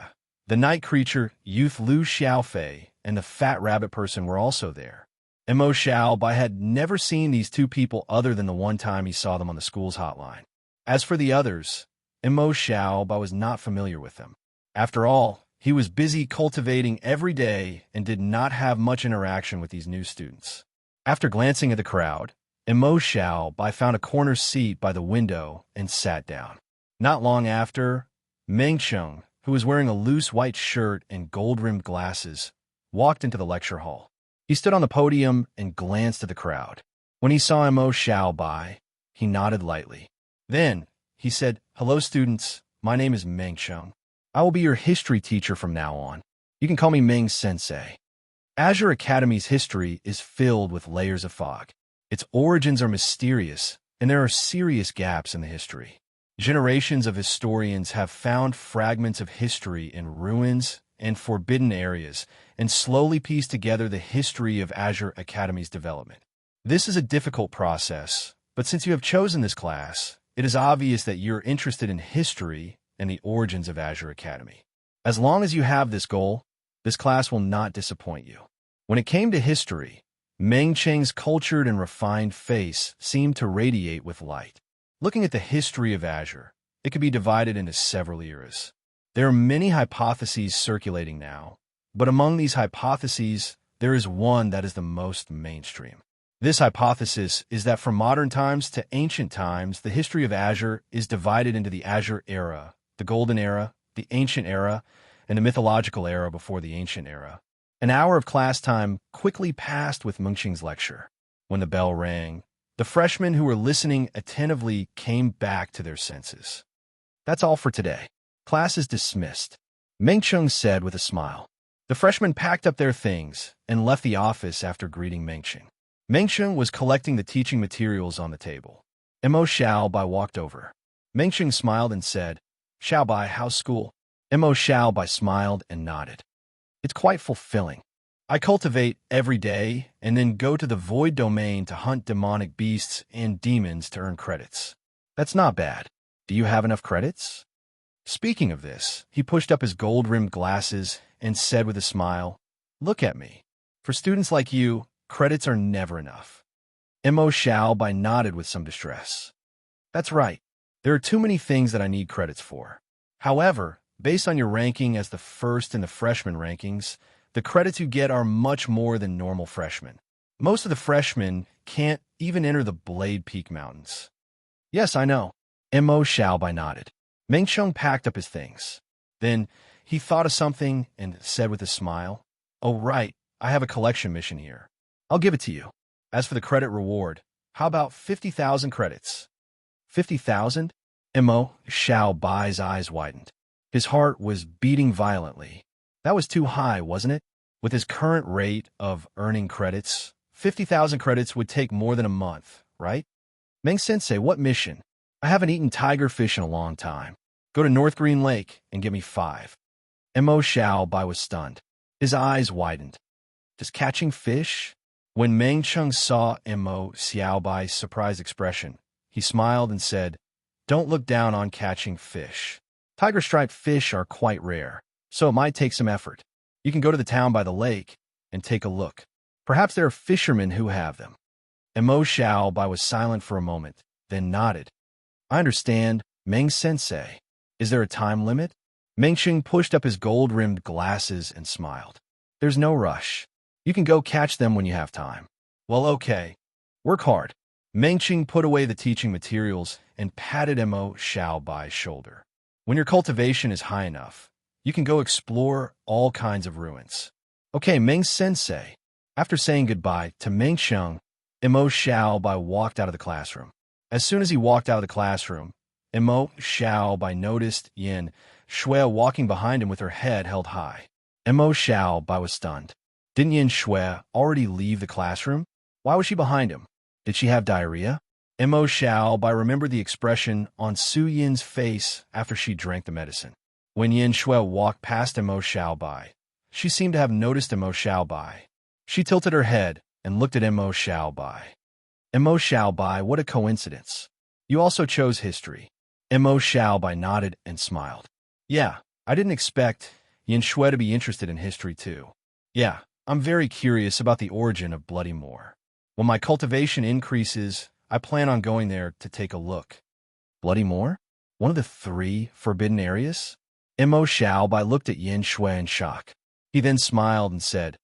the night creature, youth Lu Xiaofei, and the fat rabbit person were also there. Mo Xiao had never seen these two people other than the one time he saw them on the school's hotline. As for the others, Mo Xiao was not familiar with them. After all, he was busy cultivating every day and did not have much interaction with these new students. After glancing at the crowd, Mo Xiao found a corner seat by the window and sat down. Not long after, Meng Cheng, who was wearing a loose white shirt and gold-rimmed glasses, walked into the lecture hall. He stood on the podium and glanced at the crowd. When he saw Mo Xiao he nodded lightly. Then, he said, "Hello, students. My name is Meng Cheng. I will be your history teacher from now on. You can call me Meng Sensei." Azure Academy's history is filled with layers of fog. Its origins are mysterious, and there are serious gaps in the history. Generations of historians have found fragments of history in ruins and forbidden areas and slowly pieced together the history of Azure Academy's development. This is a difficult process, but since you have chosen this class, it is obvious that you're interested in history and the origins of Azure Academy. As long as you have this goal, this class will not disappoint you. When it came to history, Meng Cheng's cultured and refined face seemed to radiate with light. Looking at the history of Azure, it could be divided into several eras. There are many hypotheses circulating now, but among these hypotheses, there is one that is the most mainstream. This hypothesis is that from modern times to ancient times, the history of Azure is divided into the Azure era, the Golden Era, the Ancient Era, and the mythological era before the Ancient Era. An hour of class time quickly passed with Mengqing's lecture. When the bell rang, the freshmen who were listening attentively came back to their senses. That's all for today. Class is dismissed, Mengqing said with a smile. The freshmen packed up their things and left the office after greeting Mengqing. Mengqing was collecting the teaching materials on the table. Mo Xiaobai walked over. Mengqing smiled and said, "Xiaobai, how's school?" Mo Xiaobai smiled and nodded. "It's quite fulfilling. I cultivate every day and then go to the void domain to hunt demonic beasts and demons to earn credits. That's not bad. Do you have enough credits?" Speaking of this, he pushed up his gold-rimmed glasses and said with a smile, "Look at me. For students like you, credits are never enough." Mo Xiaobai nodded with some distress. "That's right. There are too many things that I need credits for. However, based on your ranking as the first in the freshman rankings, the credits you get are much more than normal freshmen. Most of the freshmen can't even enter the Blade Peak Mountains." "Yes, I know." Mo Xiaobai nodded. Mengqing packed up his things. Then he thought of something and said with a smile, "Oh, right, I have a collection mission here. I'll give it to you. As for the credit reward, how about 50,000 credits?" 50,000? Mo Xiaobai's eyes widened. His heart was beating violently. That was too high, wasn't it? With his current rate of earning credits, 50,000 credits would take more than a month, right? "Meng-sensei, what mission? I haven't eaten tiger fish in a long time. Go to North Green Lake and give me 5. Mo Xiaobai was stunned. His eyes widened. Just catching fish? When Mengqing saw Mo Xiaobai's surprised expression, he smiled and said, "Don't look down on catching fish. Tiger-striped fish are quite rare, so it might take some effort. You can go to the town by the lake and take a look. Perhaps there are fishermen who have them." Mo Xiaobai was silent for a moment, then nodded. "I understand, Meng-sensei. Is there a time limit?" Mengqing pushed up his gold-rimmed glasses and smiled. "There's no rush. You can go catch them when you have time." "Well, okay. Work hard." Mengqing put away the teaching materials and patted Mo Xiaobai's shoulder. "When your cultivation is high enough, you can go explore all kinds of ruins." "Okay, Meng-sensei." After saying goodbye to Mengqing, Mo Xiaobai walked out of the classroom. As soon as he walked out of the classroom, Mo Xiaobai noticed Yin Shui walking behind him with her head held high. Mo Xiaobai was stunned. Didn't Yin Shui already leave the classroom? Why was she behind him? Did she have diarrhea? Mo Xiaobai remembered the expression on Su Yin's face after she drank the medicine. When Yin Shui walked past Mo Xiaobai, she seemed to have noticed Mo Xiaobai. She tilted her head and looked at Mo Xiaobai. Mo Xiaobai, what a coincidence. You also chose history. Mo Xiaobai nodded and smiled. "Yeah, I didn't expect Yin Shui to be interested in history too. Yeah, I'm very curious about the origin of Bloody Moor. When my cultivation increases, I plan on going there to take a look." "Bloody Moor? One of the 3 forbidden areas?" Mo Xiaobai looked at Yin Shui in shock. He then smiled and said,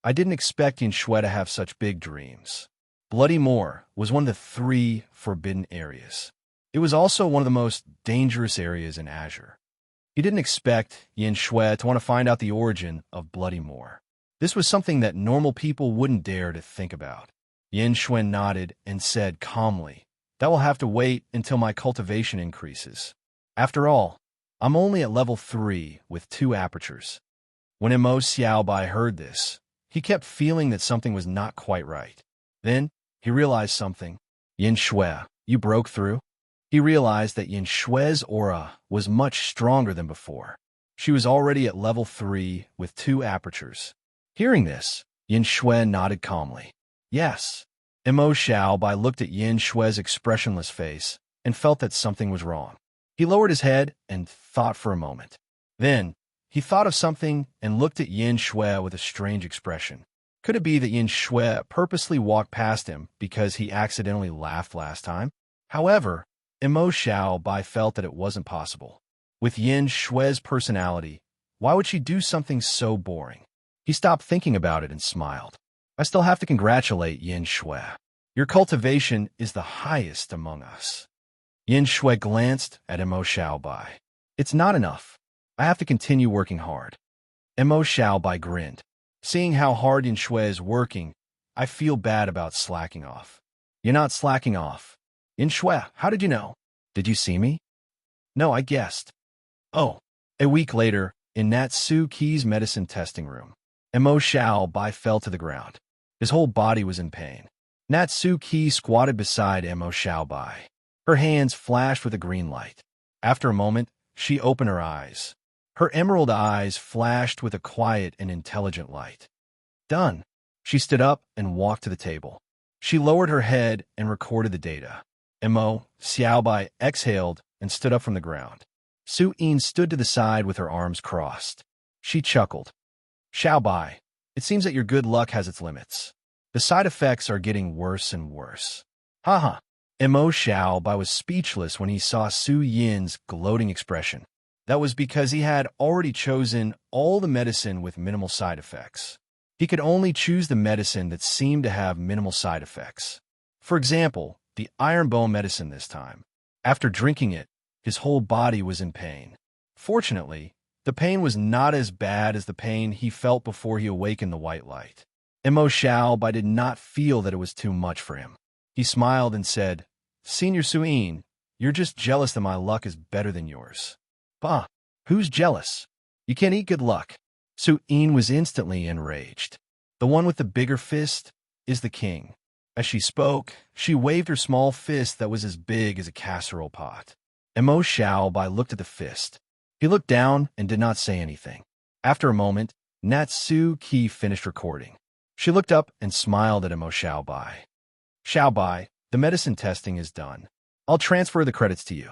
"I didn't expect Yin Shui to have such big dreams." Bloody Moor was one of the 3 forbidden areas. It was also one of the most dangerous areas in Azure. He didn't expect Yin Shui to want to find out the origin of Bloody Moor. This was something that normal people wouldn't dare to think about. Yin Shui nodded and said calmly, "That will have to wait until my cultivation increases. After all, I'm only at level 3 with 2 apertures." When Mo Xiaobai heard this, he kept feeling that something was not quite right. Then he realized something. "Yin Shui, you broke through?" He realized that Yin Shui's aura was much stronger than before. She was already at level 3 with 2 apertures. Hearing this, Yin Shui nodded calmly. Yes. Mo Xiaobai looked at Yin Shui's expressionless face and felt that something was wrong. He lowered his head and thought for a moment. Then, he thought of something and looked at Yin Shui with a strange expression. Could it be that Yin Shui purposely walked past him because he accidentally laughed last time? However, Mo Xiaobai felt that it wasn't possible. With Yin Shui's personality, why would she do something so boring? He stopped thinking about it and smiled. I still have to congratulate Yin Shui. Your cultivation is the highest among us. Yin Shui glanced at Mo Xiaobai. It's not enough. I have to continue working hard. Mo Xiaobai grinned. Seeing how hard Yin Shui is working, I feel bad about slacking off. You're not slacking off. Yin Shui, how did you know? Did you see me? No, I guessed. Oh. A week later, in Natsu Ki's medicine testing room, Mo Xiaobai fell to the ground. His whole body was in pain. Natsu Ki squatted beside Mo Xiaobai. Her hands flashed with a green light. After a moment, she opened her eyes. Her emerald eyes flashed with a quiet and intelligent light. Done. She stood up and walked to the table. She lowered her head and recorded the data. Mo Xiaobai exhaled and stood up from the ground. Su Yin stood to the side with her arms crossed. She chuckled. Xiaobai, it seems that your good luck has its limits. The side effects are getting worse and worse. Haha. Mo Xiaobai was speechless when he saw Su Yin's gloating expression. That was because he had already chosen all the medicine with minimal side effects. He could only choose the medicine that seemed to have minimal side effects. For example, the iron bone medicine this time. After drinking it, his whole body was in pain. Fortunately, the pain was not as bad as the pain he felt before he awakened the white light. Mo Xiaobai did not feel that it was too much for him. He smiled and said, Senior Su Yin, you're just jealous that my luck is better than yours. Bah, who's jealous? You can't eat good luck. Su Yin was instantly enraged. The one with the bigger fist is the king. As she spoke, she waved her small fist that was as big as a casserole pot. Mo Xiaobai looked at the fist. He looked down and did not say anything. After a moment, Natsu Ki finished recording. She looked up and smiled at Mo Xiaobai. Xiaobai, the medicine testing is done. I'll transfer the credits to you.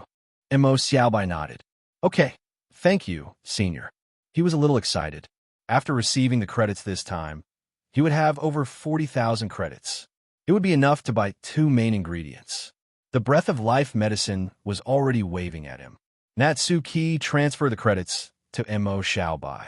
Mo Xiaobai nodded. Okay, thank you, senior. He was a little excited. After receiving the credits this time, he would have over 40,000 credits. It would be enough to buy 2 main ingredients. The Breath of Life medicine was already waving at him. Natsu Ki transferred the credits to Mo Xiaobai.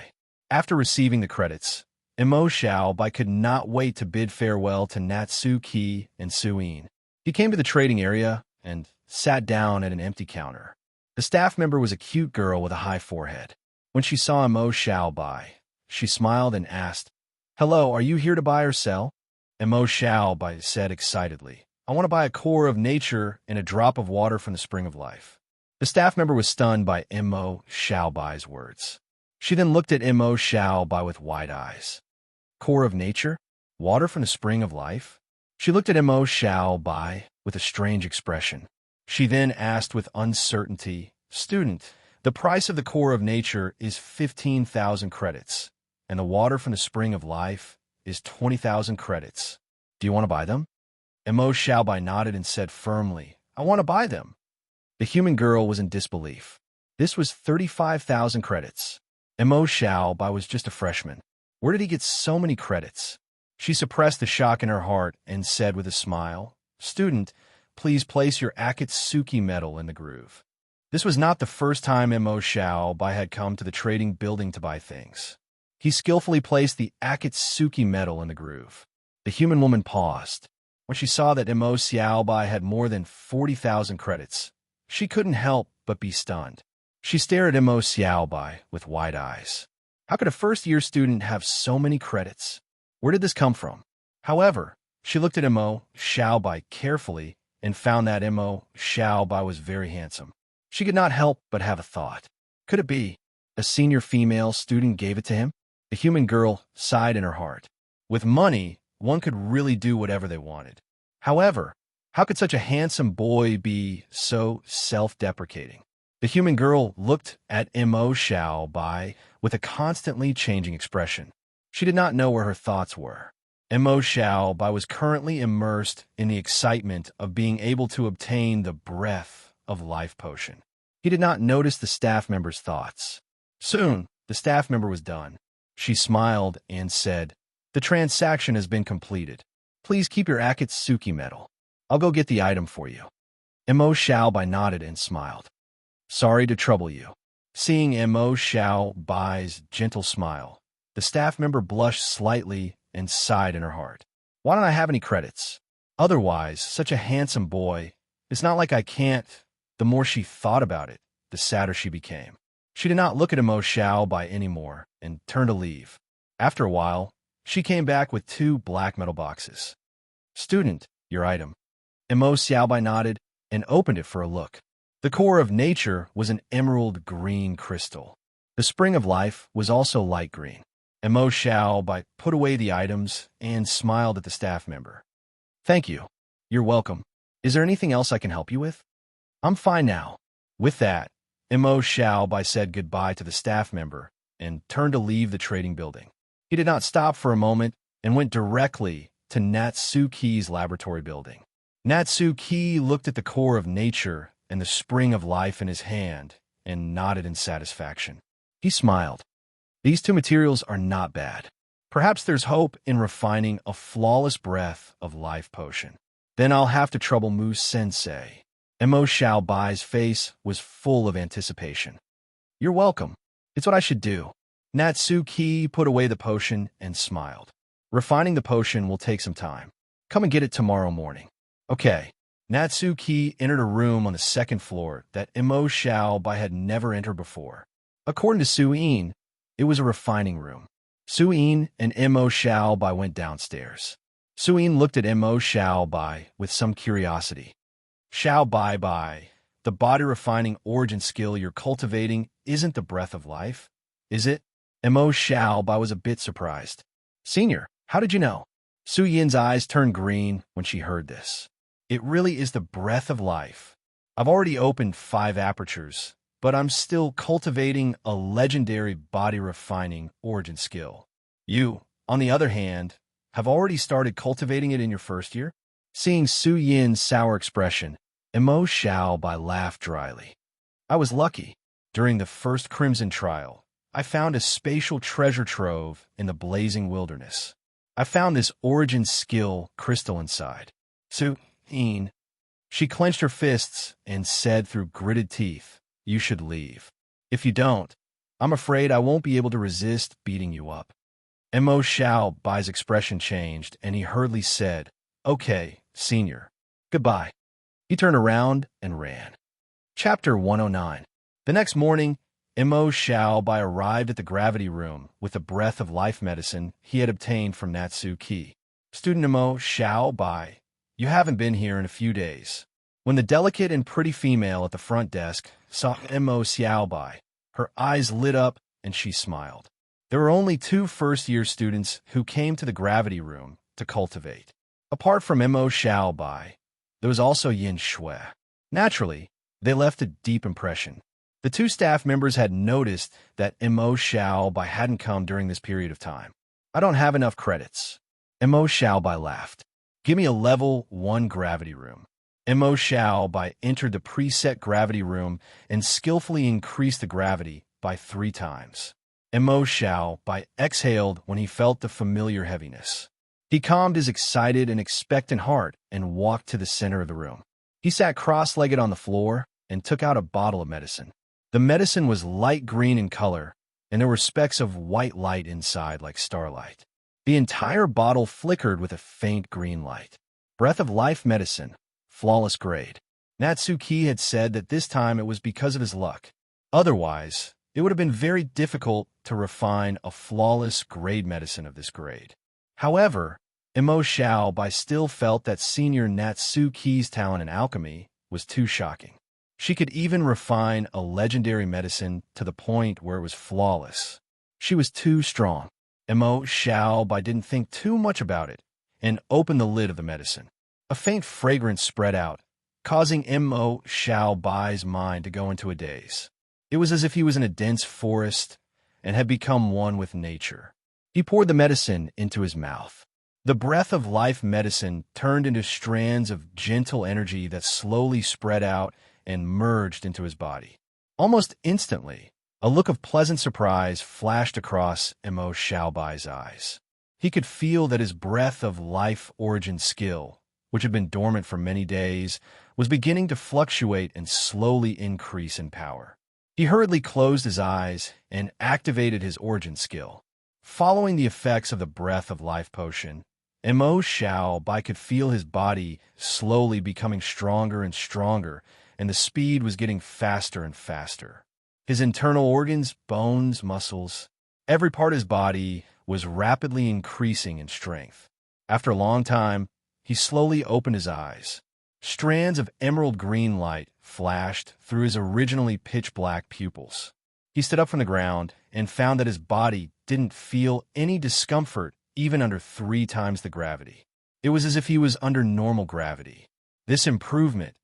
After receiving the credits, Mo Xiaobai could not wait to bid farewell to Natsu Ki and Su Yin. He came to the trading area and sat down at an empty counter. The staff member was a cute girl with a high forehead. When she saw Mo Xiaobai, she smiled and asked, Hello, are you here to buy or sell? Mo Xiaobai said excitedly, I want to buy a core of nature and a drop of water from the spring of life. The staff member was stunned by Mo Xiaobai's words. She then looked at Mo Xiaobai with wide eyes. Core of nature? Water from the spring of life? She looked at Mo Xiaobai with a strange expression. She then asked with uncertainty, Student, the price of the core of nature is 15,000 credits, and the water from the spring of life is 20,000 credits. Do you want to buy them? Mo Xiaobai nodded and said firmly, I want to buy them. The human girl was in disbelief. This was 35,000 credits. Mo Xiaobai was just a freshman. Where did he get so many credits? She suppressed the shock in her heart and said with a smile, Student, please place your Akatsuki medal in the groove. This was not the first time Mo Xiaobai had come to the trading building to buy things. He skillfully placed the Akatsuki medal in the groove. The human woman paused. When she saw that Mo Xiaobai had more than 40,000 credits, she couldn't help but be stunned. She stared at Mo Xiaobai with wide eyes. How could a first-year student have so many credits? Where did this come from? However, she looked at Mo Xiaobai carefully and found that Mo Xiaobai was very handsome. She could not help but have a thought. Could it be a senior female student gave it to him? The human girl sighed in her heart. With money, one could really do whatever they wanted. However, How could such a handsome boy be so self-deprecating? The human girl looked at Mo Xiao Bai with a constantly changing expression. She did not know where her thoughts were. Mo Xiao Bai was currently immersed in the excitement of being able to obtain the breath of life potion. He did not notice the staff member's thoughts. Soon, the staff member was done. She smiled and said, "The transaction has been completed. Please keep your Akatsuki medal. I'll go get the item for you." Mo Xiao Bai nodded and smiled. "Sorry to trouble you." Seeing Mo Xiao Bai's gentle smile, the staff member blushed slightly and sighed in her heart. "Why don't I have any credits? Otherwise, such a handsome boy. It's not like I can't." The more she thought about it, the sadder she became. She did not look at Mo Xiao Bai anymore and turned to leave. After a while, she came back with 2 black metal boxes. "Student, your item." Mo Xiao Bai nodded and opened it for a look. The core of nature was an emerald green crystal. The spring of life was also light green. Mo Xiao Bai put away the items and smiled at the staff member. "Thank you. You're welcome. Is there anything else I can help you with?" "I'm fine now." With that, Mo Xiao Bai said goodbye to the staff member and turned to leave the trading building. He did not stop for a moment and went directly to Natsuki's laboratory building. Natsuki looked at the core of nature and the spring of life in his hand and nodded in satisfaction. He smiled. "These 2 materials are not bad. Perhaps there's hope in refining a flawless breath of life potion. Then I'll have to trouble Moose-sensei." Mo Xiao Bai's face was full of anticipation. "You're welcome. It's what I should do." Natsuki put away the potion and smiled. "Refining the potion will take some time. Come and get it tomorrow morning." "Okay." Natsuki entered a room on the 2nd floor that Mo Xiao Bai had never entered before. According to Su-in, it was a refining room. Su-in and Mo Xiao Bai went downstairs. Su-in looked at Mo Xiao Bai with some curiosity. "Xiao Bai, the body refining origin skill you're cultivating isn't the breath of life, is it?" Mo Xiao Bai was a bit surprised. "Senior, how did you know?" Su-yin's eyes turned green when she heard this. "It really is the breath of life. I've already opened 5 apertures, but I'm still cultivating a legendary body refining origin skill. You, on the other hand, have already started cultivating it in your 1st year?" Seeing Su-yin's sour expression, Mo Xiao Bai laughed dryly. "I was lucky. During the first Crimson Trial, I found a spatial treasure trove in the blazing wilderness. I found this origin skill crystal inside." Su-in. She clenched her fists and said through gritted teeth, "You should leave. If you don't, I'm afraid I won't be able to resist beating you up." Mo Xiao Bai's expression changed, and he hurriedly said, "Okay, senior. Goodbye." He turned around and ran. Chapter 109. The next morning, Mo Xiao Bai arrived at the gravity room with the breath of life medicine he had obtained from Natsuki. "Student Mo Xiao Bai, you haven't been here in a few days." When the delicate and pretty female at the front desk saw Mo Xiao Bai, her eyes lit up and she smiled. There were only 2 first-year students who came to the gravity room to cultivate. Apart from Mo Xiao Bai, there was also Yin Shui. Naturally, they left a deep impression. The 2 staff members had noticed that Mo Xiao Bai hadn't come during this period of time. "I don't have enough credits." Mo Xiao Bai laughed. "Give me a level 1 gravity room." Mo Xiao Bai entered the preset gravity room and skillfully increased the gravity by 3 times. Mo Xiao Bai exhaled when he felt the familiar heaviness. He calmed his excited and expectant heart and walked to the center of the room. He sat cross-legged on the floor and took out a bottle of medicine. The medicine was light green in color, and there were specks of white light inside like starlight. The entire bottle flickered with a faint green light. Breath of life medicine, flawless grade. Natsuki had said that this time it was because of his luck. Otherwise, it would have been very difficult to refine a flawless grade medicine of this grade. However, Mo Xiao Bai still felt that Senior Natsuki's talent in alchemy was too shocking. She could even refine a legendary medicine to the point where it was flawless. She was too strong. Mo Xiao Bai didn't think too much about it and opened the lid of the medicine. A faint fragrance spread out, causing Mo Xiao Bai's mind to go into a daze. It was as if he was in a dense forest and had become one with nature. He poured the medicine into his mouth. The breath of life medicine turned into strands of gentle energy that slowly spread out and merged into his body. Almost instantly, a look of pleasant surprise flashed across Mo Xiaobai's eyes. He could feel that his breath of life origin skill, which had been dormant for many days, was beginning to fluctuate and slowly increase in power. He hurriedly closed his eyes and activated his origin skill. Following the effects of the breath of life potion, Mo Xiaobai could feel his body slowly becoming stronger and stronger, and the speed was getting faster and faster. His internal organs, bones, muscles, every part of his body was rapidly increasing in strength. After a long time, he slowly opened his eyes. Strands of emerald green light flashed through his originally pitch-black pupils. He stood up from the ground and found that his body didn't feel any discomfort even under 3 times the gravity. It was as if he was under normal gravity. This improvement,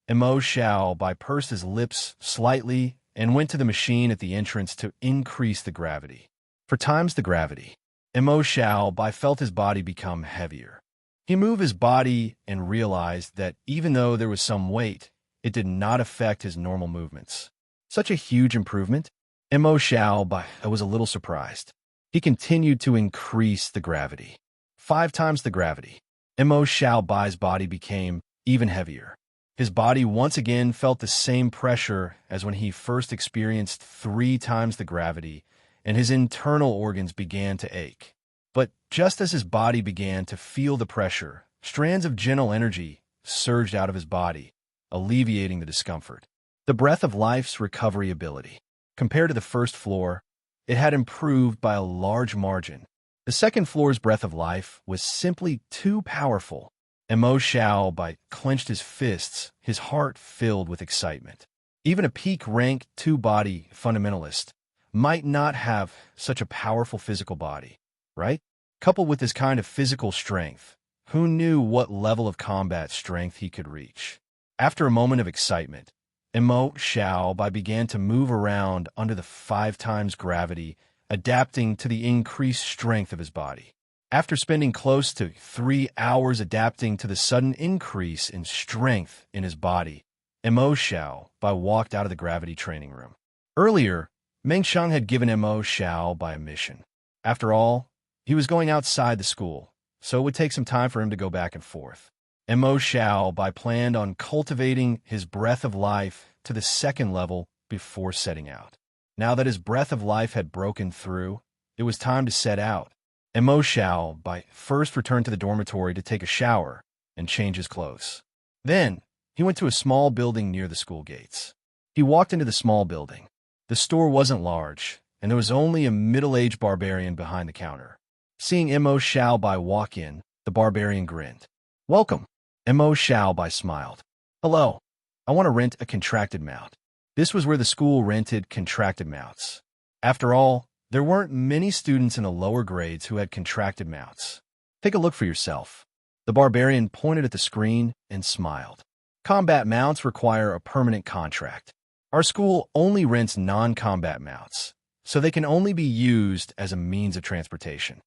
Mo Xiaobai pursed his lips slightly and went to the machine at the entrance to increase the gravity. For times the gravity, Mo Xiaobai felt his body become heavier. He moved his body and realized that even though there was some weight, it did not affect his normal movements. Such a huge improvement? Mo Xiaobai was a little surprised. He continued to increase the gravity. 5 times the gravity. Mo Xiaobai's body became even heavier. His body once again felt the same pressure as when he first experienced 3 times the gravity, and his internal organs began to ache. But just as his body began to feel the pressure, strands of gentle energy surged out of his body, alleviating the discomfort. The breath of life's recovery ability. Compared to the first floor, it had improved by a large margin. The second floor's breath of life was simply too powerful. Mo Xiaobai clenched his fists, his heart filled with excitement. Even a peak rank 2 body fundamentalist might not have such a powerful physical body, right? Coupled with this kind of physical strength, who knew what level of combat strength he could reach? After a moment of excitement, Mo Xiaobai began to move around under the 5 times gravity, adapting to the increased strength of his body. After spending close to 3 hours adapting to the sudden increase in strength in his body, Mo Xiaobai walked out of the gravity training room. Earlier, Meng Sheng had given Mo Xiaobai a mission. After all, he was going outside the school, so it would take some time for him to go back and forth. Mo Xiaobai planned on cultivating his breath of life to the 2nd level before setting out. Now that his breath of life had broken through, it was time to set out. Mo Xiaobai first returned to the dormitory to take a shower and change his clothes. Then, he went to a small building near the school gates. He walked into the small building. The store wasn't large, and there was only a middle-aged barbarian behind the counter. Seeing Mo Xiaobai walk in, the barbarian grinned. "Welcome." Mo Xiaobai smiled. "Hello. I want to rent a contracted mount." This was where the school rented contracted mounts. After all, there weren't many students in the lower grades who had contracted mounts. "Take a look for yourself." The barbarian pointed at the screen and smiled. "Combat mounts require a permanent contract. Our school only rents non-combat mounts, so they can only be used as a means of transportation."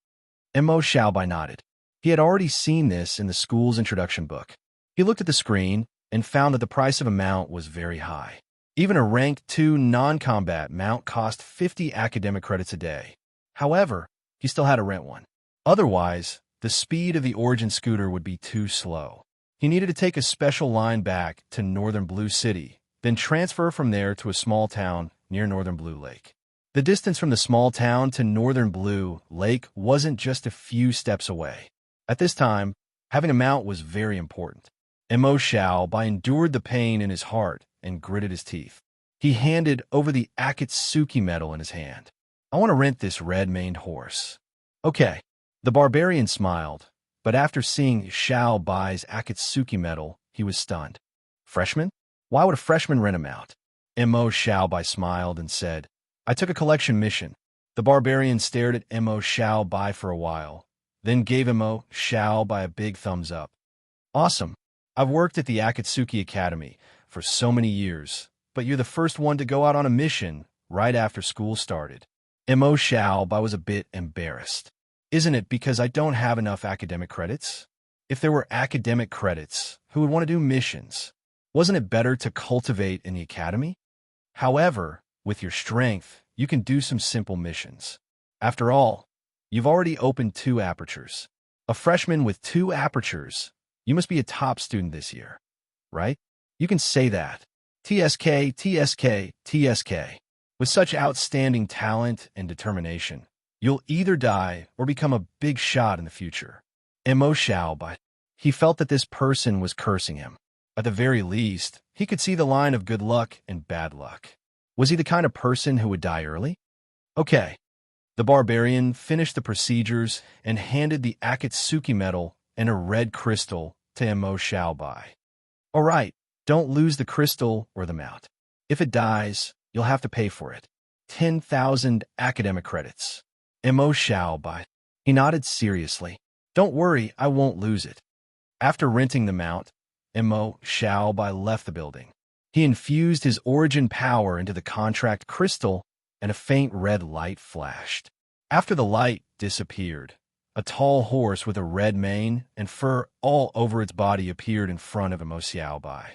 Mo Xiaobai nodded. He had already seen this in the school's introduction book. He looked at the screen and found that the price of a mount was very high. Even a rank 2 non-combat mount cost 50 academic credits a day. However, he still had to rent one. Otherwise, the speed of the Origin scooter would be too slow. He needed to take a special line back to Northern Blue City, then transfer from there to a small town near Northern Blue Lake. The distance from the small town to Northern Blue Lake wasn't just a few steps away. At this time, having a mount was very important. Mo Xiaobai endured the pain in his heart and gritted his teeth. He handed over the Akatsuki medal in his hand. "I want to rent this red-maned horse." "Okay." The barbarian smiled, but after seeing Xiaobai's Akatsuki medal, he was stunned. "Freshman? Why would a freshman rent a mount?" Mo Xiaobai smiled and said, "I took a collection mission." The barbarian stared at Mo Xiaobai for a while, then gave Mo Xiaobai a big thumbs up. Awesome. I've worked at the Akatsuki Academy for so many years, but you're the first one to go out on a mission right after school started. Mo Xiaobai was a bit embarrassed. Isn't it because I don't have enough academic credits? If there were academic credits, who would want to do missions? Wasn't it better to cultivate in the academy? However, with your strength, you can do some simple missions. After all, you've already opened 2 apertures. A freshman with 2 apertures. You must be a top student this year, right? You can say that. TSK, TSK, TSK. With such outstanding talent and determination, you'll either die or become a big shot in the future. Mo Xiaobai. He felt that this person was cursing him. At the very least, he could see the line of good luck and bad luck. Was he the kind of person who would die early? Okay. The barbarian finished the procedures and handed the Akatsuki medal and a red crystal to Mo Xiaobai. All right, don't lose the crystal or the mount. If it dies, you'll have to pay for it. 10,000 academic credits. Mo Xiaobai. He nodded seriously. Don't worry, I won't lose it. After renting the mount, Mo Xiaobai left the building. He infused his origin power into the contract crystal, and a faint red light flashed. After the light disappeared, a tall horse with a red mane and fur all over its body appeared in front of Mo Xiaobai.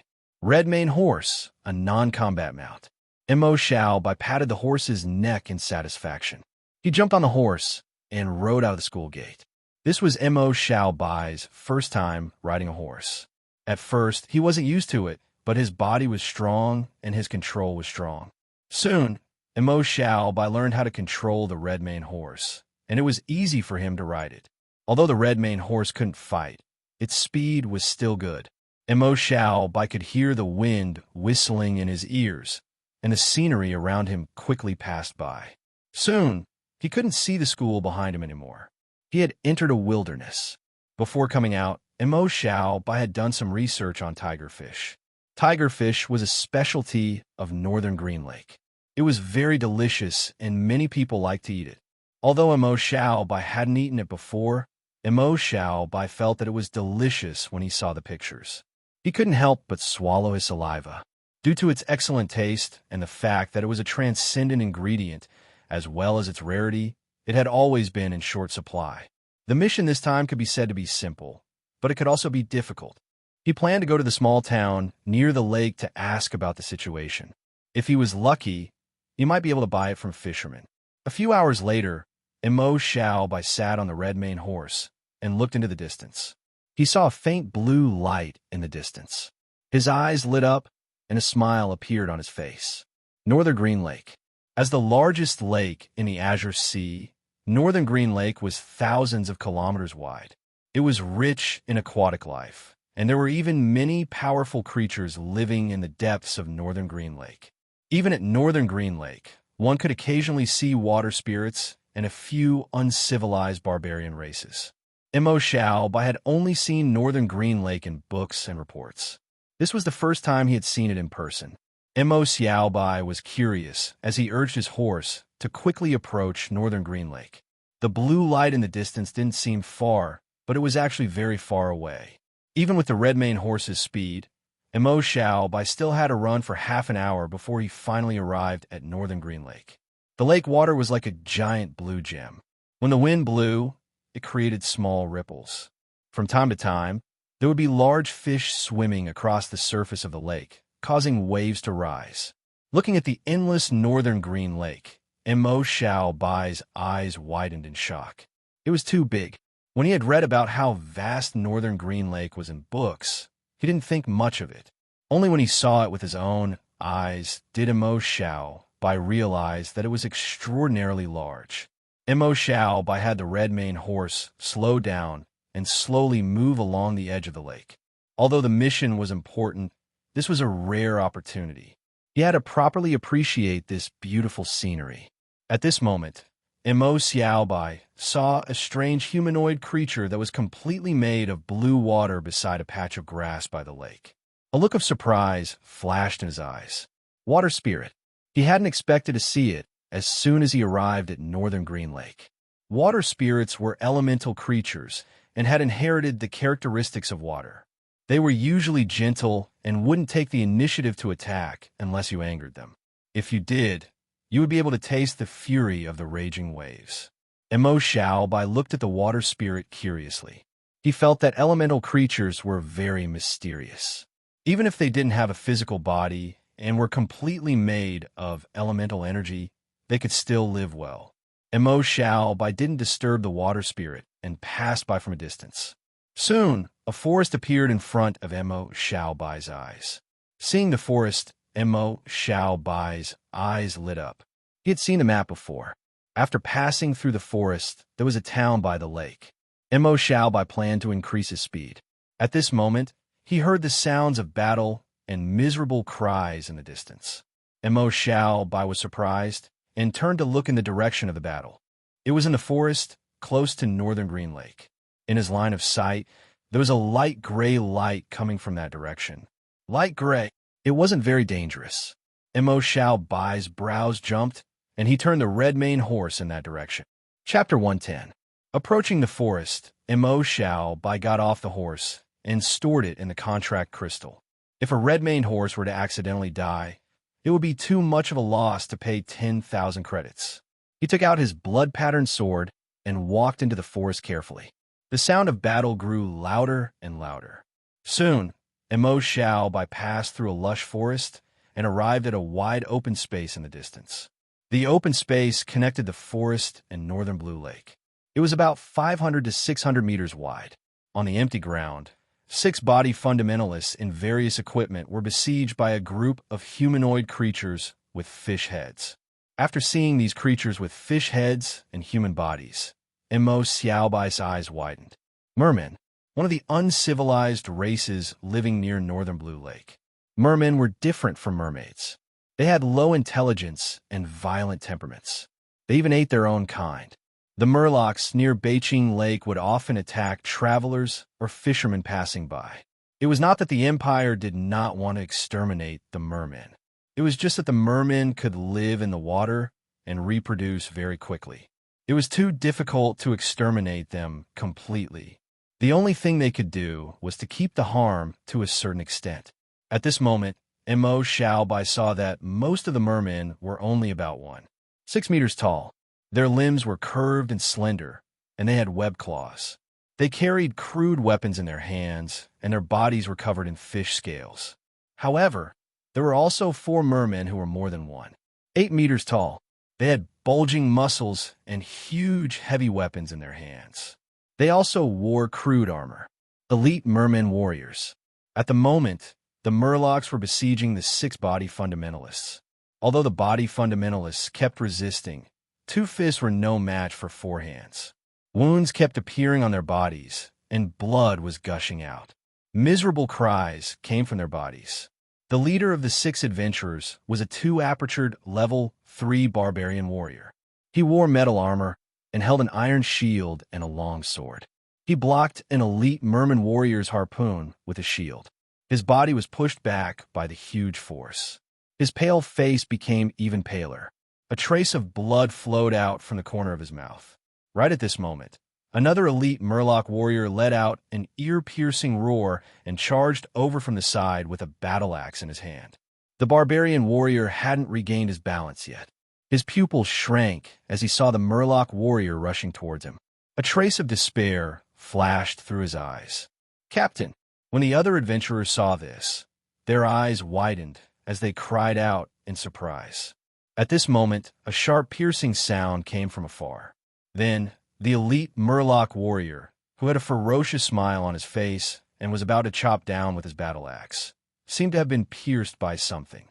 Red mane horse, a non-combat mount. Mo Xiaobai patted the horse's neck in satisfaction. He jumped on the horse and rode out of the school gate. This was Mo Xiaobai's first time riding a horse. At first, he wasn't used to it, but his body was strong and his control was strong. Soon, Mo Xiaobai learned how to control the red mane horse, and it was easy for him to ride it. Although the red mane horse couldn't fight, its speed was still good. Mo Xiaobai could hear the wind whistling in his ears, and the scenery around him quickly passed by. Soon, he couldn't see the school behind him anymore. He had entered a wilderness. Before coming out, Mo Xiaobai had done some research on tigerfish. Tigerfish was a specialty of northern Green Lake. It was very delicious, and many people liked to eat it. Although Mo Xiaobai hadn't eaten it before, Mo Xiaobai felt that it was delicious when he saw the pictures. He couldn't help but swallow his saliva. Due to its excellent taste and the fact that it was a transcendent ingredient, as well as its rarity, it had always been in short supply. The mission this time could be said to be simple, but it could also be difficult. He planned to go to the small town near the lake to ask about the situation. If he was lucky, he might be able to buy it from fishermen. A few hours later, Mo Xiaobai sat on the red mane horse and looked into the distance. He saw a faint blue light in the distance. His eyes lit up, and a smile appeared on his face. Northern Green Lake. As the largest lake in the Azure Sea, Northern Green Lake was thousands of kilometers wide. It was rich in aquatic life, and there were even many powerful creatures living in the depths of Northern Green Lake. Even at Northern Green Lake, one could occasionally see water spirits and a few uncivilized barbarian races. Mo Xiaobai had only seen Northern Green Lake in books and reports. This was the first time he had seen it in person. Mo Xiaobai was curious as he urged his horse to quickly approach Northern Green Lake. The blue light in the distance didn't seem far, but it was actually very far away. Even with the red mane horse's speed, Mo Xiaobai still had to run for half an hour before he finally arrived at Northern Green Lake. The lake water was like a giant blue gem. When the wind blew, it created small ripples. From time to time, there would be large fish swimming across the surface of the lake, causing waves to rise. Looking at the endless Northern Green Lake, Mo Xiaobai's eyes widened in shock. It was too big. When he had read about how vast Northern Green Lake was in books, he didn't think much of it. Only when he saw it with his own eyes did Mo Xiaobai realize that it was extraordinarily large. Mo Xiaobai had the red mane horse slow down and slowly move along the edge of the lake. Although the mission was important, this was a rare opportunity. He had to properly appreciate this beautiful scenery. At this moment, Mo Xiaobai saw a strange humanoid creature that was completely made of blue water beside a patch of grass by the lake. A look of surprise flashed in his eyes. Water spirit. He hadn't expected to see it as soon as he arrived at Northern Green Lake. Water spirits were elemental creatures and had inherited the characteristics of water. They were usually gentle and wouldn't take the initiative to attack unless you angered them. If you did, you would be able to taste the fury of the raging waves. Mo Xiaobai looked at the water spirit curiously. He felt that elemental creatures were very mysterious. Even if they didn't have a physical body and were completely made of elemental energy, they could still live well. Mo Xiaobai didn't disturb the water spirit and passed by from a distance. Soon, a forest appeared in front of Mo Xiaobai's eyes. Seeing the forest, Mo Xiaobai's eyes lit up. He had seen the map before. After passing through the forest, there was a town by the lake. Mo Xiaobai planned to increase his speed. At this moment, he heard the sounds of battle and miserable cries in the distance. Mo Xiaobai was surprised and turned to look in the direction of the battle. It was in the forest, close to northern Green Lake. In his line of sight, there was a light gray light coming from that direction. Light gray. It wasn't very dangerous. Mo Xiaobai's brows jumped, and he turned the red mane horse in that direction. Chapter 110. Approaching the forest, Mo Xiaobai got off the horse and stored it in the contract crystal. If a red mane horse were to accidentally die, it would be too much of a loss to pay 10,000 credits. He took out his blood-patterned sword and walked into the forest carefully. The sound of battle grew louder and louder. Soon, Mo Xiaobai passed through a lush forest and arrived at a wide open space in the distance. The open space connected the forest and northern Blue Lake. It was about 500 to 600 meters wide. On the empty ground, 6 body fundamentalists in various equipment were besieged by a group of humanoid creatures with fish heads. After seeing these creatures with fish heads and human bodies, Mo Xiaobai's eyes widened. Mermen, one of the uncivilized races living near northern Blue Lake. Mermen were different from mermaids. They had low intelligence and violent temperaments. They even ate their own kind. The Murlocs near Beiqing Lake would often attack travelers or fishermen passing by. It was not that the Empire did not want to exterminate the mermen. It was just that the mermen could live in the water and reproduce very quickly. It was too difficult to exterminate them completely. The only thing they could do was to keep the harm to a certain extent. At this moment, Mo Xiaobai saw that most of the mermen were only about 1.6 meters tall. Their limbs were curved and slender, and they had web claws. They carried crude weapons in their hands, and their bodies were covered in fish scales. However, there were also 4 mermen who were more than 1.8 meters tall. They had bulging muscles and huge, heavy weapons in their hands. They also wore crude armor. Elite merman warriors. At the moment, the Murlocs were besieging the 6 body fundamentalists. Although the body fundamentalists kept resisting, 2 fists were no match for 4 hands. Wounds kept appearing on their bodies, and blood was gushing out. Miserable cries came from their bodies. The leader of the 6 adventurers was a 2-apertured level 3 barbarian warrior. He wore metal armor and held an iron shield and a long sword. He blocked an elite merman warrior's harpoon with a shield. His body was pushed back by the huge force. His pale face became even paler. A trace of blood flowed out from the corner of his mouth. Right at this moment, another elite Murloc warrior let out an ear-piercing roar and charged over from the side with a battle axe in his hand. The barbarian warrior hadn't regained his balance yet. His pupils shrank as he saw the Murloc warrior rushing towards him. A trace of despair flashed through his eyes. "Captain!" When the other adventurers saw this, their eyes widened as they cried out in surprise. At this moment, a sharp piercing sound came from afar. Then, the elite Murloc warrior, who had a ferocious smile on his face and was about to chop down with his battle axe, seemed to have been pierced by something.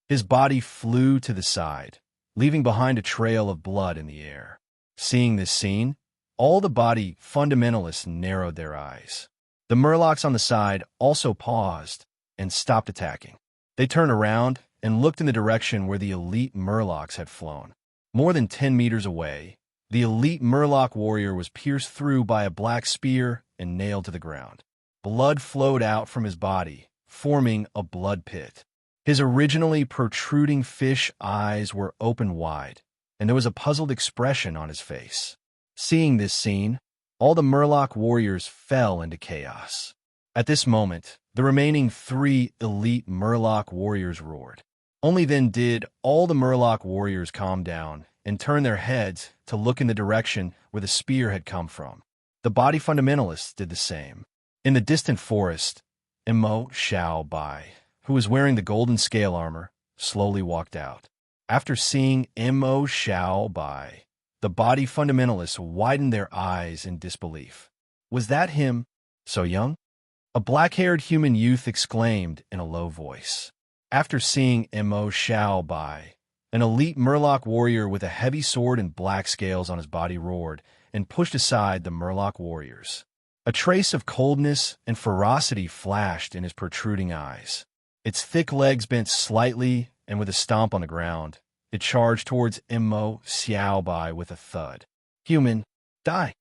His body flew to the side, leaving behind a trail of blood in the air. Seeing this scene, all the body fundamentalists narrowed their eyes. The Murlocs on the side also paused and stopped attacking. They turned around and looked in the direction where the elite Murlocs had flown. More than 10 meters away, the elite Murloc warrior was pierced through by a black spear and nailed to the ground. Blood flowed out from his body, forming a blood pit. His originally protruding fish eyes were open wide, and there was a puzzled expression on his face. Seeing this scene, all the Murloc warriors fell into chaos. At this moment, The remaining 3 elite Murloc warriors roared. Only then did all the Murloc warriors calm down and turn their heads to look in the direction where the spear had come from. The body fundamentalists did the same. In the distant forest, Imo Xiao Bai, who was wearing the golden scale armor, slowly walked out. After seeing Imo Xiao Bai, the body fundamentalists widened their eyes in disbelief. Was that him, so young? A black-haired human youth exclaimed in a low voice. After seeing Imo Xiao Bai, an elite Murloc warrior with a heavy sword and black scales on his body roared and pushed aside the Murloc warriors. A trace of coldness and ferocity flashed in his protruding eyes. Its thick legs bent slightly, and with a stomp on the ground, it charged towards Imo Xiao Bai with a thud. Human, die!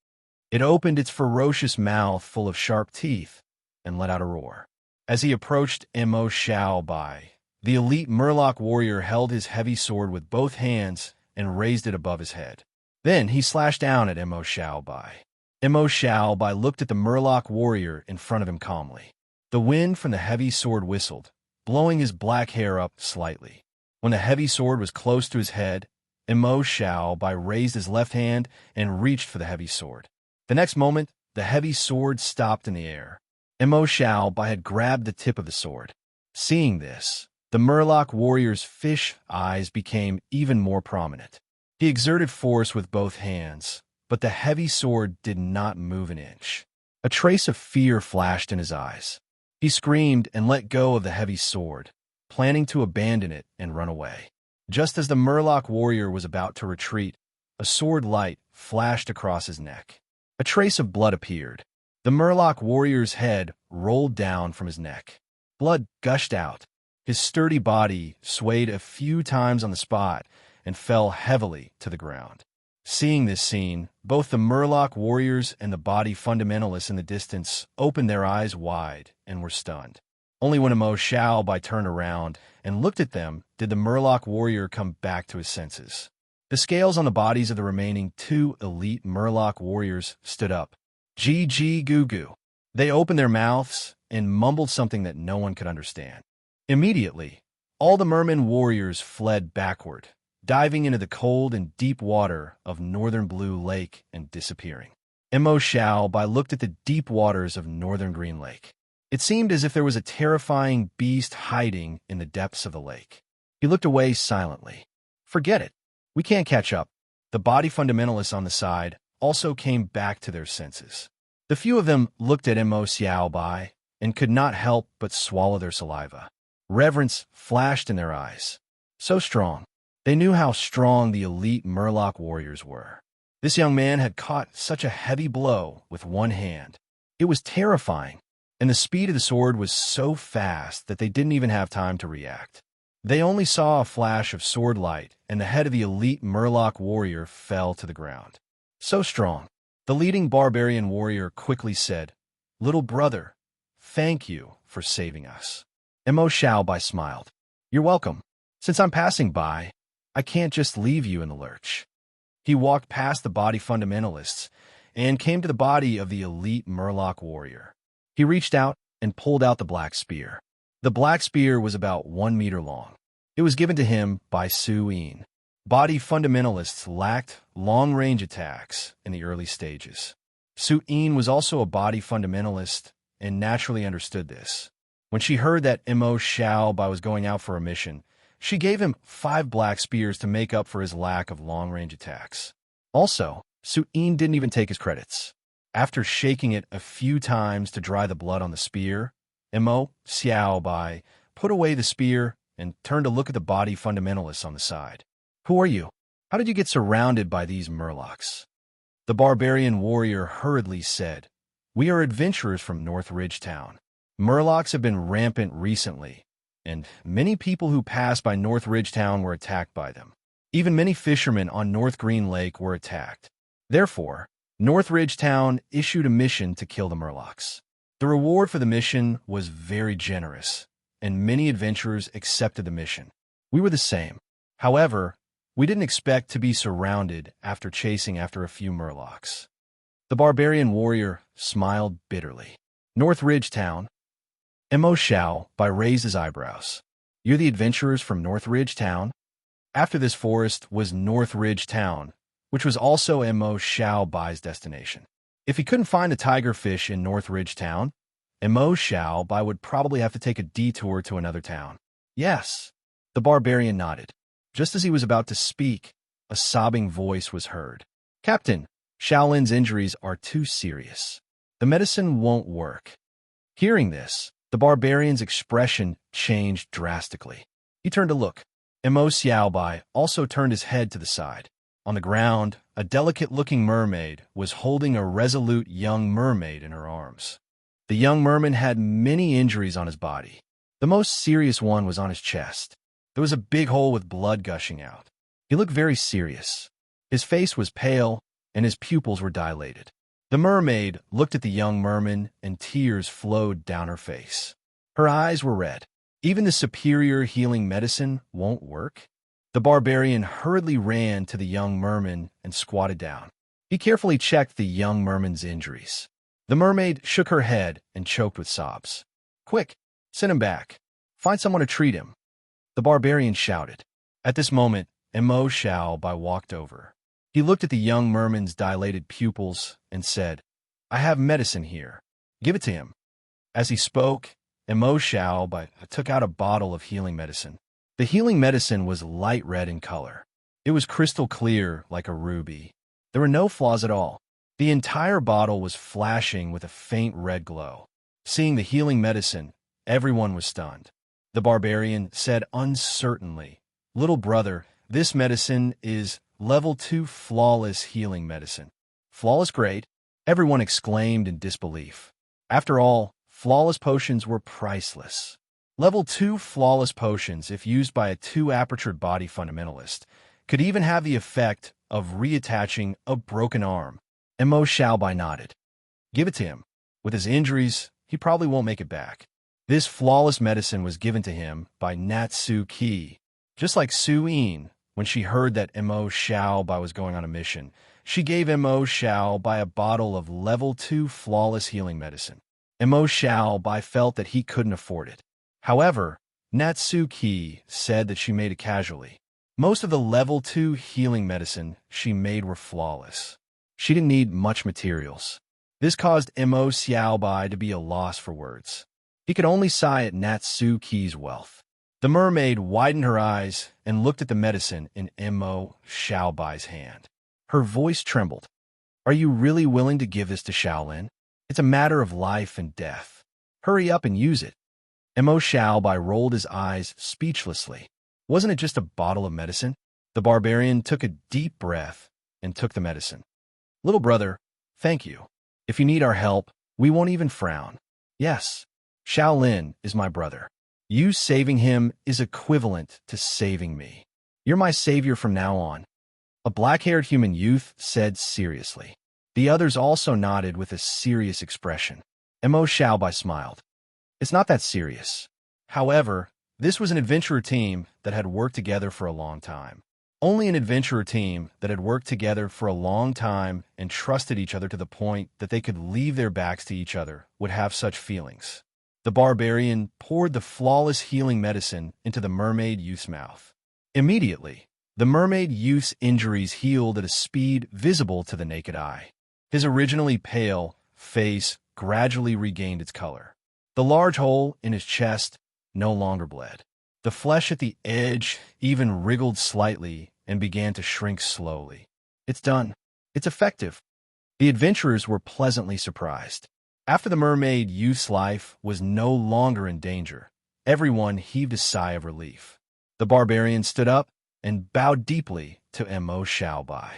It opened its ferocious mouth full of sharp teeth and let out a roar. As he approached Imo Xiao Bai, the elite Murloc warrior held his heavy sword with both hands and raised it above his head. Then he slashed down at Imo Xiao Bai. Imo Xiao Bai looked at the Murloc warrior in front of him calmly. The wind from the heavy sword whistled, blowing his black hair up slightly. When the heavy sword was close to his head, Imo Xiao Bai raised his left hand and reached for the heavy sword. The next moment, the heavy sword stopped in the air. Imo Xiao Bai had grabbed the tip of the sword. Seeing this, the Murloc warrior's fish eyes became even more prominent. He exerted force with both hands, but the heavy sword did not move an inch. A trace of fear flashed in his eyes. He screamed and let go of the heavy sword, planning to abandon it and run away. Just as the Murloc warrior was about to retreat, a sword light flashed across his neck. A trace of blood appeared. The Murloc warrior's head rolled down from his neck. Blood gushed out. His sturdy body swayed a few times on the spot and fell heavily to the ground. Seeing this scene, both the Murloc warriors and the body fundamentalists in the distance opened their eyes wide and were stunned. Only when Imo Xiao Bai turned around and looked at them did the Murloc warrior come back to his senses. The scales on the bodies of the remaining 2 elite Murloc warriors stood up. Gee goo goo. They opened their mouths and mumbled something that no one could understand. Immediately, all the merman warriors fled backward, diving into the cold and deep water of northern Blue Lake and disappearing. Imo Xiao Bai looked at the deep waters of northern Green Lake. It seemed as if there was a terrifying beast hiding in the depths of the lake. He looked away silently. Forget it. We can't catch up. The body fundamentalists on the side also came back to their senses. The few of them looked at Imo Xiao Bai and could not help but swallow their saliva. Reverence flashed in their eyes. So strong. They knew how strong the elite Murloc warriors were. This young man had caught such a heavy blow with one hand. It was terrifying, and the speed of the sword was so fast that they didn't even have time to react. They only saw a flash of sword light, and the head of the elite Murloc warrior fell to the ground. So strong. The leading barbarian warrior quickly said, "Little brother, thank you for saving us." Imo Xiao Bai smiled. "You're welcome. Since I'm passing by, I can't just leave you in the lurch." He walked past the body fundamentalists and came to the body of the elite Murloc warrior. He reached out and pulled out the black spear. The black spear was about 1 meter long. It was given to him by Serene. Body fundamentalists lacked long-range attacks in the early stages. Serene was also a body fundamentalist and naturally understood this. When she heard that Imo Xiao Bai was going out for a mission, she gave him 5 black spears to make up for his lack of long-range attacks. Also, Serene didn't even take his credits. After shaking it a few times to dry the blood on the spear, Imo Xiao Bai put away the spear and turned to look at the body fundamentalists on the side. "Who are you? How did you get surrounded by these Murlocs?" The barbarian warrior hurriedly said, "We are adventurers from North Ridge Town. Murlocs have been rampant recently, and many people who passed by North Ridge Town were attacked by them. Even many fishermen on North Green Lake were attacked. Therefore, North Ridge Town issued a mission to kill the Murlocs. The reward for the mission was very generous, and many adventurers accepted the mission. We were the same. However, we didn't expect to be surrounded after chasing after a few Murlocs." The barbarian warrior smiled bitterly. "North Ridge Town? Mo Xiao by raised his eyebrows. You're the adventurers from North Ridge Town? After this forest was North Ridge Town, which was also Mo Xiao Bai's destination. If he couldn't find a tigerfish in North Ridge Town, Mo Xiao Bai would probably have to take a detour to another town. Yes, the barbarian nodded. Just as he was about to speak, a sobbing voice was heard. Captain, Shaolin's injuries are too serious. The medicine won't work. Hearing this, the barbarian's expression changed drastically. He turned to look. Mo Xiaobai also turned his head to the side. On the ground, a delicate-looking mermaid was holding a resolute young mermaid in her arms. The young merman had many injuries on his body. The most serious one was on his chest. There was a big hole with blood gushing out. He looked very serious. His face was pale, and his pupils were dilated. The mermaid looked at the young merman, and tears flowed down her face. Her eyes were red. Even the superior healing medicine won't work? The barbarian hurriedly ran to the young merman and squatted down. He carefully checked the young merman's injuries. The mermaid shook her head and choked with sobs. Quick, send him back. Find someone to treat him. The barbarian shouted. At this moment, Mo Xiao Bai walked over. He looked at the young merman's dilated pupils and said, I have medicine here. Give it to him. As he spoke, Mo Xiao Bai took out a bottle of healing medicine. The healing medicine was light red in color. It was crystal clear like a ruby. There were no flaws at all. The entire bottle was flashing with a faint red glow. Seeing the healing medicine, everyone was stunned. The barbarian said uncertainly, Little brother, this medicine is Level 2 flawless healing medicine. Flawless grade? Everyone exclaimed in disbelief. After all, flawless potions were priceless. Level 2 flawless potions, if used by a 2-apertured body fundamentalist, could even have the effect of reattaching a broken arm. Mo Xiaobai nodded. Give it to him. With his injuries, he probably won't make it back. This flawless medicine was given to him by Natsu Ki. Just like Su Yin, when she heard that Mo Xiaobai was going on a mission, she gave Mo Xiaobai a bottle of Level 2 flawless healing medicine. Mo Xiaobai felt that he couldn't afford it. However, Natsu Ki said that she made it casually. Most of the Level 2 healing medicine she made were flawless. She didn't need much materials. This caused Mo Xiaobai to be a loss for words. He could only sigh at Natsu Ki's wealth. The mermaid widened her eyes and looked at the medicine in Mo Xiaobai's hand. Her voice trembled. Are you really willing to give this to Shaolin? It's a matter of life and death. Hurry up and use it. Mo Xiaobai rolled his eyes speechlessly. Wasn't it just a bottle of medicine? The barbarian took a deep breath and took the medicine. Little brother, thank you. If you need our help, we won't even frown. Yes, Shaolin is my brother. You saving him is equivalent to saving me. You're my savior from now on. A black-haired human youth said seriously. The others also nodded with a serious expression. Mo Xiaobai smiled. It's not that serious. However, this was an adventurer team that had worked together for a long time. Only an adventurer team that had worked together for a long time and trusted each other to the point that they could leave their backs to each other would have such feelings. The barbarian poured the flawless healing medicine into the mermaid youth's mouth. Immediately, the mermaid youth's injuries healed at a speed visible to the naked eye. His originally pale face gradually regained its color. The large hole in his chest no longer bled. The flesh at the edge even wriggled slightly and began to shrink slowly. It's done. It's effective. The adventurers were pleasantly surprised. After the mermaid youth's life was no longer in danger, everyone heaved a sigh of relief. The barbarian stood up and bowed deeply to Mo Xiaobai.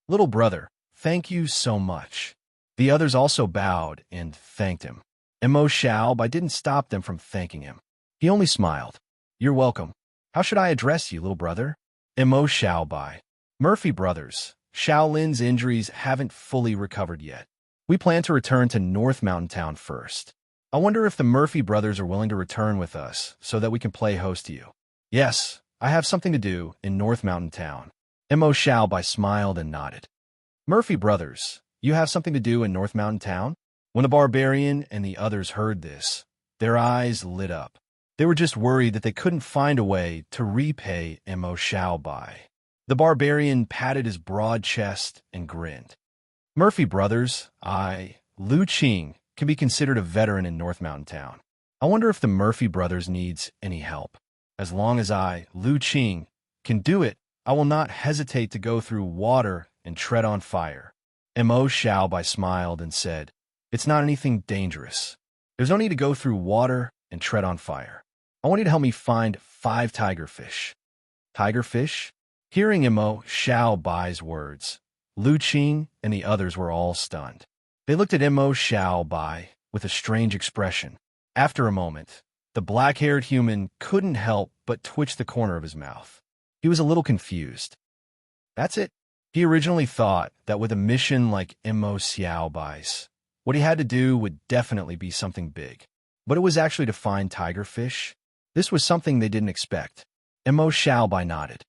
Little brother, thank you so much. The others also bowed and thanked him. Mo Xiaobai didn't stop them from thanking him. He only smiled. You're welcome. How should I address you, little brother? Mo Xiaobai. Murphy Brothers. Shaolin's injuries haven't fully recovered yet. We plan to return to North Mountain Town first. I wonder if the Murphy brothers are willing to return with us so that we can play host to you. Yes, I have something to do in North Mountain Town. Mo Xiaobai smiled and nodded. Murphy brothers, you have something to do in North Mountain Town? When the barbarian and the others heard this, Their eyes lit up. They were just worried that they couldn't find a way to repay Mo Xiaobai. The barbarian patted his broad chest and grinned. Murphy brothers, Lu Qing, can be considered a veteran in North Mountain Town. I wonder if the Murphy brothers needs any help. As long as Lu Qing, can do it, I will not hesitate to go through water and tread on fire. Mo Xiaobai smiled and said, "It's not anything dangerous. There's no need to go through water and tread on fire. I want you to help me find 5 tigerfish." Tigerfish? Hearing Mo Xiaobai's words, Lu Qing and the others were all stunned. They looked at Mo Xiaobai with a strange expression. After a moment, the black-haired human couldn't help but twitch the corner of his mouth. He was a little confused. That's it. He originally thought that with a mission like Mo Xiaobai's, what he had to do would definitely be something big. But it was actually to find tigerfish. This was something they didn't expect. Mo Xiaobai nodded.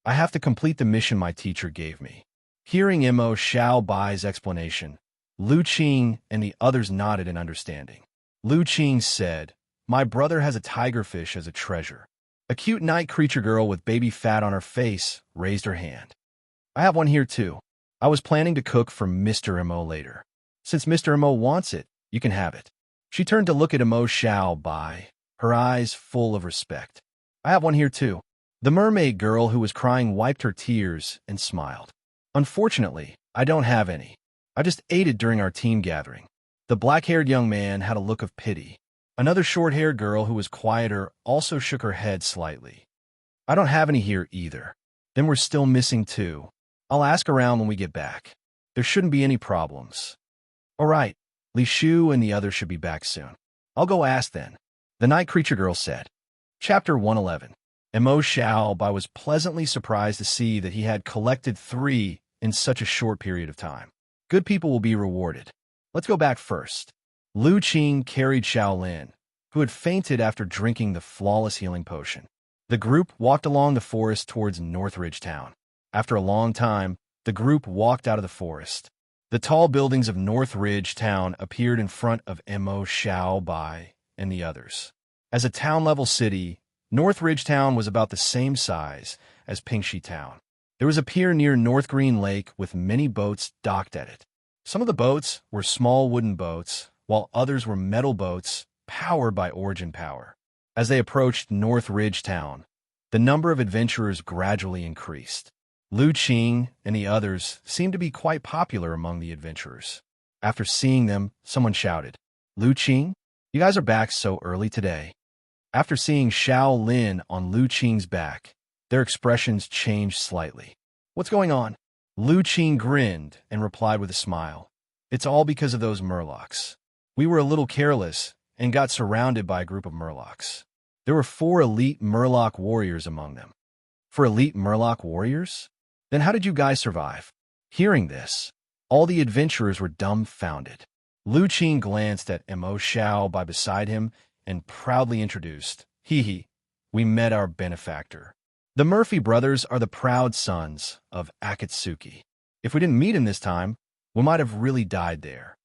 "I have to complete the mission my teacher gave me." Hearing Mo Xiaobai's explanation, Lu Qing and the others nodded in understanding. Lu Qing said, "My brother has a tigerfish as a treasure." A cute night creature girl with baby fat on her face raised her hand. "I have one here too. I was planning to cook for Mr. Mo later. Since Mr. Mo wants it, you can have it." She turned to look at Mo Xiaobai, her eyes full of respect. "I have one here too." The mermaid girl who was crying wiped her tears and smiled. "Unfortunately, I don't have any. I just ate it during our team gathering." The black-haired young man had a look of pity. Another short-haired girl who was quieter also shook her head slightly. "I don't have any here either. Then we're still missing 2. I'll ask around when we get back. There shouldn't be any problems." "All right. Li Shu and the others should be back soon. I'll go ask then," the night creature girl said. Chapter 111. Mo Xiaobai was pleasantly surprised to see that he had collected 3 in such a short period of time. Good people will be rewarded. Let's go back first. Lu Qing carried Shaolin, who had fainted after drinking the flawless healing potion. The group walked along the forest towards Northridge Town. After a long time, the group walked out of the forest. The tall buildings of Northridge Town appeared in front of Mo Xiaobai and the others. As a town-level city, Northridge Town was about the same size as Pingxi Town. There was a pier near North Green Lake with many boats docked at it. Some of the boats were small wooden boats, while others were metal boats powered by origin power. As they approached Northridge Town, the number of adventurers gradually increased. Lu Qing and the others seemed to be quite popular among the adventurers. After seeing them, someone shouted, "Lu Qing, you guys are back so early today." After seeing Shaolin on Lu Qing's back, their expressions changed slightly. "What's going on?" Lu Qing grinned and replied with a smile. "It's all because of those murlocs. We were a little careless and got surrounded by a group of murlocs. There were 4 elite murloc warriors among them." "For elite murloc warriors? Then how did you guys survive?" Hearing this, all the adventurers were dumbfounded. Lu Qing glanced at Mo Xiaobai beside him and proudly introduced, "Hee, we met our benefactor. The Murphy brothers are the proud sons of Akatsuki. If we didn't meet him this time, we might have really died there."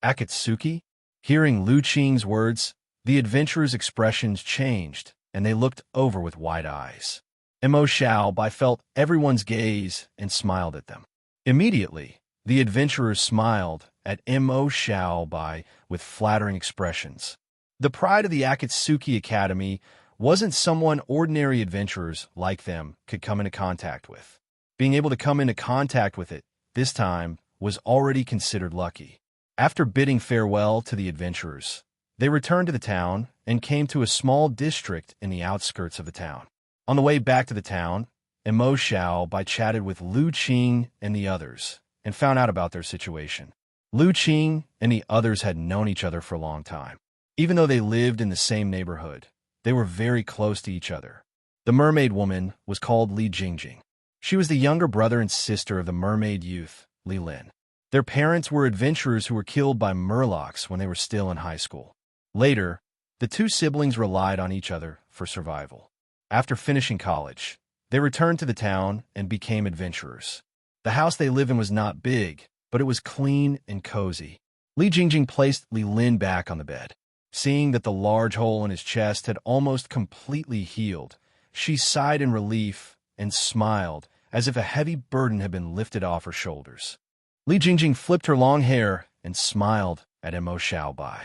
"Akatsuki?" Hearing Lu Qing's words, the adventurers' expressions changed, and they looked over with wide eyes. Mo Xiaobai felt everyone's gaze and smiled at them. Immediately, the adventurers smiled at Mo Xiaobai with flattering expressions. The pride of the Akatsuki Academy wasn't someone ordinary adventurers like them could come into contact with. Being able to come into contact with it this time was already considered lucky. After bidding farewell to the adventurers, they returned to the town and came to a small district in the outskirts of the town. On the way back to the town, Mo Xiaobai chatted with Lu Qing and the others and found out about their situation. Lu Qing and the others had known each other for a long time. Even though they lived in the same neighborhood, they were very close to each other. The mermaid woman was called Li Jingjing. She was the younger brother and sister of the mermaid youth, Li Lin. Their parents were adventurers who were killed by murlocs when they were still in high school. Later, the 2 siblings relied on each other for survival. After finishing college, they returned to the town and became adventurers. The house they lived in was not big, but it was clean and cozy. Li Jingjing placed Li Lin back on the bed. Seeing that the large hole in his chest had almost completely healed, she sighed in relief and smiled as if a heavy burden had been lifted off her shoulders. Li Jingjing flipped her long hair and smiled at Mo Xiaobai.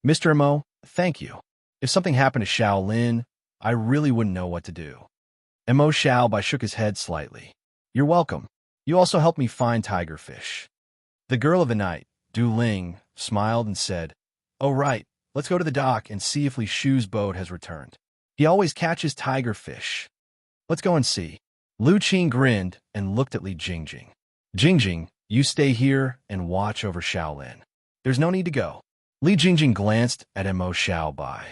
Mr. Mo, thank you. If something happened to Shaolin, I really wouldn't know what to do. Mo Xiaobai shook his head slightly. You're welcome. You also helped me find tigerfish. The girl of the night, Du Ling, smiled and said, Oh right, let's go to the dock and see if Li Shu's boat has returned. He always catches tigerfish. Let's go and see. Lu Qing grinned and looked at Li Jingjing. Jingjing, you stay here and watch over Shaolin. There's no need to go. Li Jingjing glanced at Mo Xiaobai.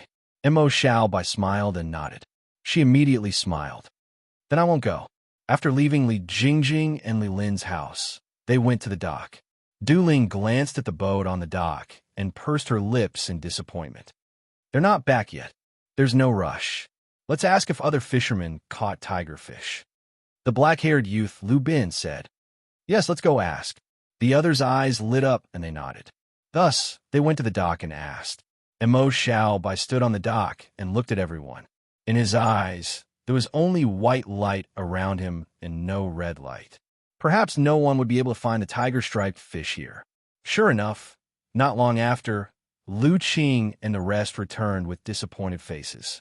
Mo Xiaobai smiled and nodded. She immediately smiled. Then I won't go. After leaving Li Jingjing and Li Lin's house, they went to the dock. Du Ling glanced at the boat on the dock and pursed her lips in disappointment. They're not back yet. There's no rush. Let's ask if other fishermen caught tigerfish. The black-haired youth Lu Bin said. Yes, let's go ask. The others' eyes lit up and they nodded. Thus, they went to the dock and asked. Mo Xiaobai stood on the dock and looked at everyone. In his eyes, there was only white light around him and no red light. Perhaps no one would be able to find the tiger-striped fish here. Sure enough, not long after, Lu Qing and the rest returned with disappointed faces.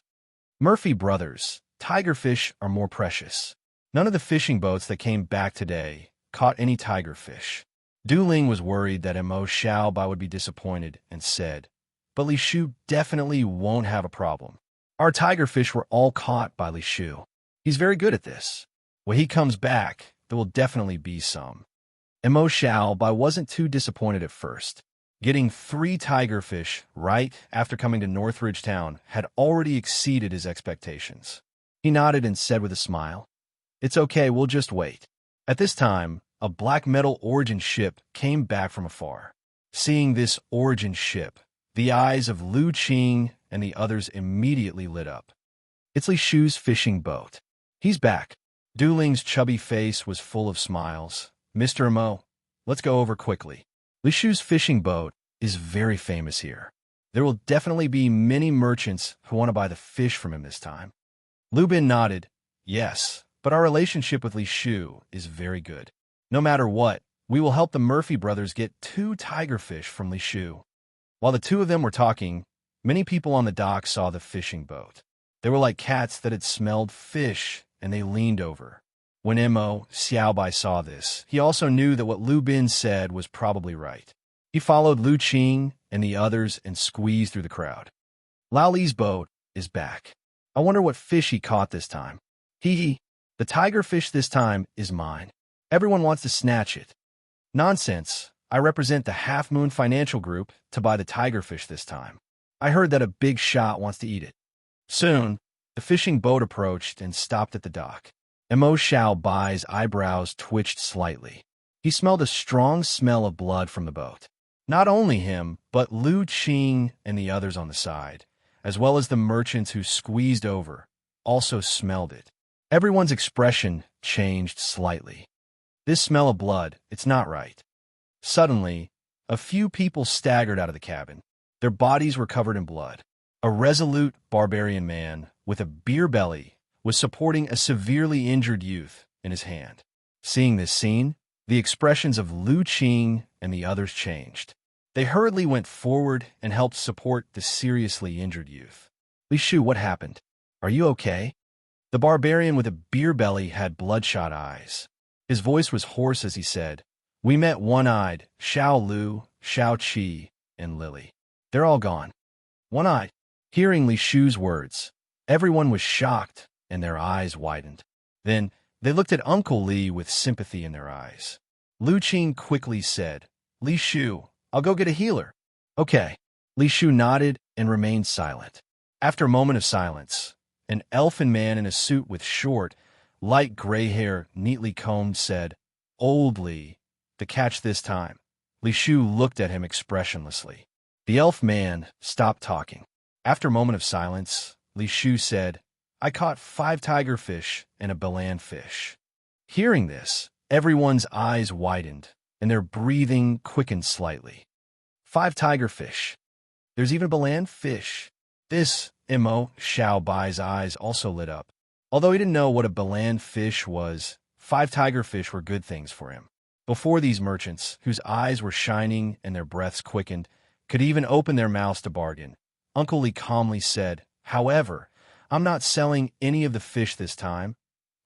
Murphy brothers, tigerfish are more precious. None of the fishing boats that came back today caught any tigerfish. Du Ling was worried that Mo Xiaobai would be disappointed and said, But Li Shu definitely won't have a problem. Our tigerfish were all caught by Li Shu. He's very good at this. When he comes back, there will definitely be some. Mo Xiaobai wasn't too disappointed at first. Getting 3 tigerfish right after coming to Northridge Town had already exceeded his expectations. He nodded and said with a smile, It's okay, we'll just wait. At this time, a black metal origin ship came back from afar. Seeing this origin ship, the eyes of Lu Qing and the others immediately lit up. It's Li Shu's fishing boat. He's back. Du Ling's chubby face was full of smiles. Mr. Mo, let's go over quickly. Li Shu's fishing boat is very famous here. There will definitely be many merchants who want to buy the fish from him this time. Lu Bin nodded. Yes, but our relationship with Li Shu is very good. No matter what, we will help the Murphy brothers get 2 tigerfish from Li Shu. While the two of them were talking, many people on the dock saw the fishing boat. They were like cats that had smelled fish, and they leaned over. When Mo Xiaobai saw this, he also knew that what Lu Bin said was probably right. He followed Lu Qing and the others and squeezed through the crowd. Lao Li's boat is back. I wonder what fish he caught this time. Hee. The tigerfish this time is mine. Everyone wants to snatch it. Nonsense. I represent the Half Moon Financial Group to buy the tigerfish this time. I heard that a big shot wants to eat it. Soon, the fishing boat approached and stopped at the dock. Mo Xiaobai's eyebrows twitched slightly. He smelled a strong smell of blood from the boat. Not only him, but Lu Qing and the others on the side, as well as the merchants who squeezed over, also smelled it. Everyone's expression changed slightly. This smell of blood, it's not right. Suddenly, a few people staggered out of the cabin. Their bodies were covered in blood. A resolute barbarian man with a beer belly was supporting a severely injured youth in his hand. Seeing this scene, the expressions of Lu Qing and the others changed. They hurriedly went forward and helped support the seriously injured youth. Li Shu, what happened? Are you okay? The barbarian with a beer belly had bloodshot eyes. His voice was hoarse as he said, We met one-eyed, Xiao Lu, Xiao Qi, and Lily. They're all gone. One-eyed. Hearing Li Shu's words, everyone was shocked and their eyes widened. Then they looked at Uncle Li with sympathy in their eyes. Lu Qing quickly said, Li Shu, I'll go get a healer. Okay. Li Shu nodded and remained silent. After a moment of silence, an elfin man in a suit with short, light gray hair neatly combed said, Old Li, the catch this time. Li Shu looked at him expressionlessly. The elf man stopped talking. After a moment of silence, Li Shu said, I caught 5 tigerfish and a balan fish. Hearing this, everyone's eyes widened, and their breathing quickened slightly. 5 tigerfish. There's even Balan fish. This, Mo Xiao Bai's eyes also lit up. Although he didn't know what a Balan fish was, 5 tiger fish were good things for him. Before these merchants, whose eyes were shining and their breaths quickened, could even open their mouths to bargain, Uncle Li calmly said, "However, I'm not selling any of the fish this time."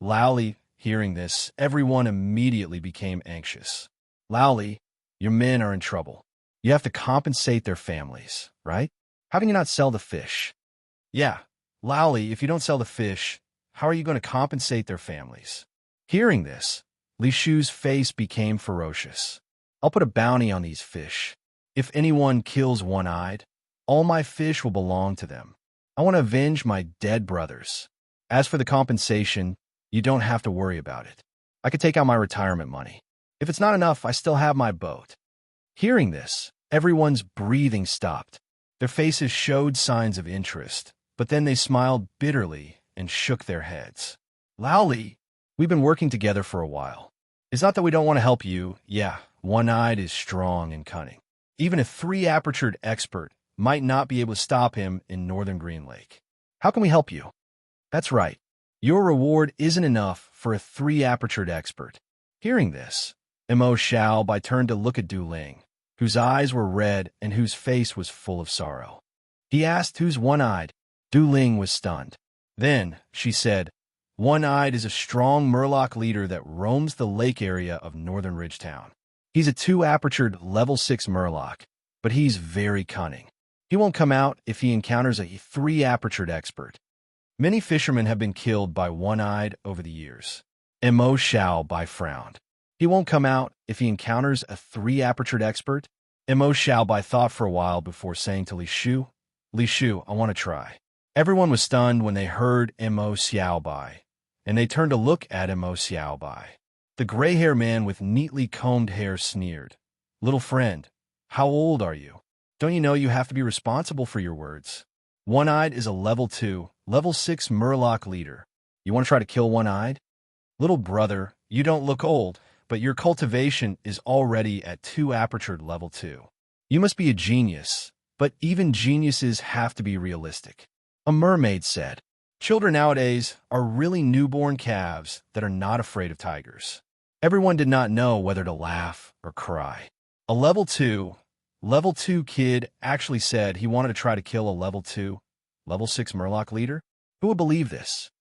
Lao Li, hearing this, everyone immediately became anxious. "Lao Li, your men are in trouble. You have to compensate their families, right? How can you not sell the fish?" "Yeah, Lao Li, if you don't sell the fish, how are you going to compensate their families?" Hearing this, Li Shu's face became ferocious. "I'll put a bounty on these fish. If anyone kills One-Eyed, all my fish will belong to them. I want to avenge my dead brothers. As for the compensation, you don't have to worry about it. I could take out my retirement money. If it's not enough, I still have my boat." Hearing this, everyone's breathing stopped. Their faces showed signs of interest, but then they smiled bitterly and shook their heads. "Lao Li, we've been working together for a while. It's not that we don't want to help you. Yeah, One-Eyed is strong and cunning. Even a 3-apertured expert might not be able to stop him in northern Green Lake. How can we help you?" "That's right. Your reward isn't enough for a 3-apertured expert." Hearing this, Mo Xiao Bai turned to look at Du Ling, whose eyes were red and whose face was full of sorrow. He asked, "Who's One-Eyed?" Du Ling was stunned. Then she said, "One-Eyed is a strong Murloc leader that roams the lake area of Northern Ridgetown. He's a 2-apertured level 6 Murloc, but he's very cunning. He won't come out if he encounters a 3-apertured expert. Many fishermen have been killed by One-Eyed over the years." Mo Xiao Bai frowned. "He won't come out if he encounters a 3-apertured expert?" Mo Xiao Bai thought for a while before saying to Li Shu, "Li Shu, I want to try." Everyone was stunned when they heard Mo Xiao Bai, and they turned to look at Mo Xiao Bai. The gray-haired man with neatly combed hair sneered, "Little friend, how old are you? Don't you know you have to be responsible for your words? One-Eyed is a level 2, level 6 Murloc leader. You want to try to kill One-Eyed? Little brother, you don't look old, but your cultivation is already at 2-apertured level 2. You must be a genius, but even geniuses have to be realistic." A mermaid said, "Children nowadays are really newborn calves that are not afraid of tigers." Everyone did not know whether to laugh or cry. A level 2 kid actually said he wanted to try to kill a level 2, level 6 Murloc leader? Who would believe this?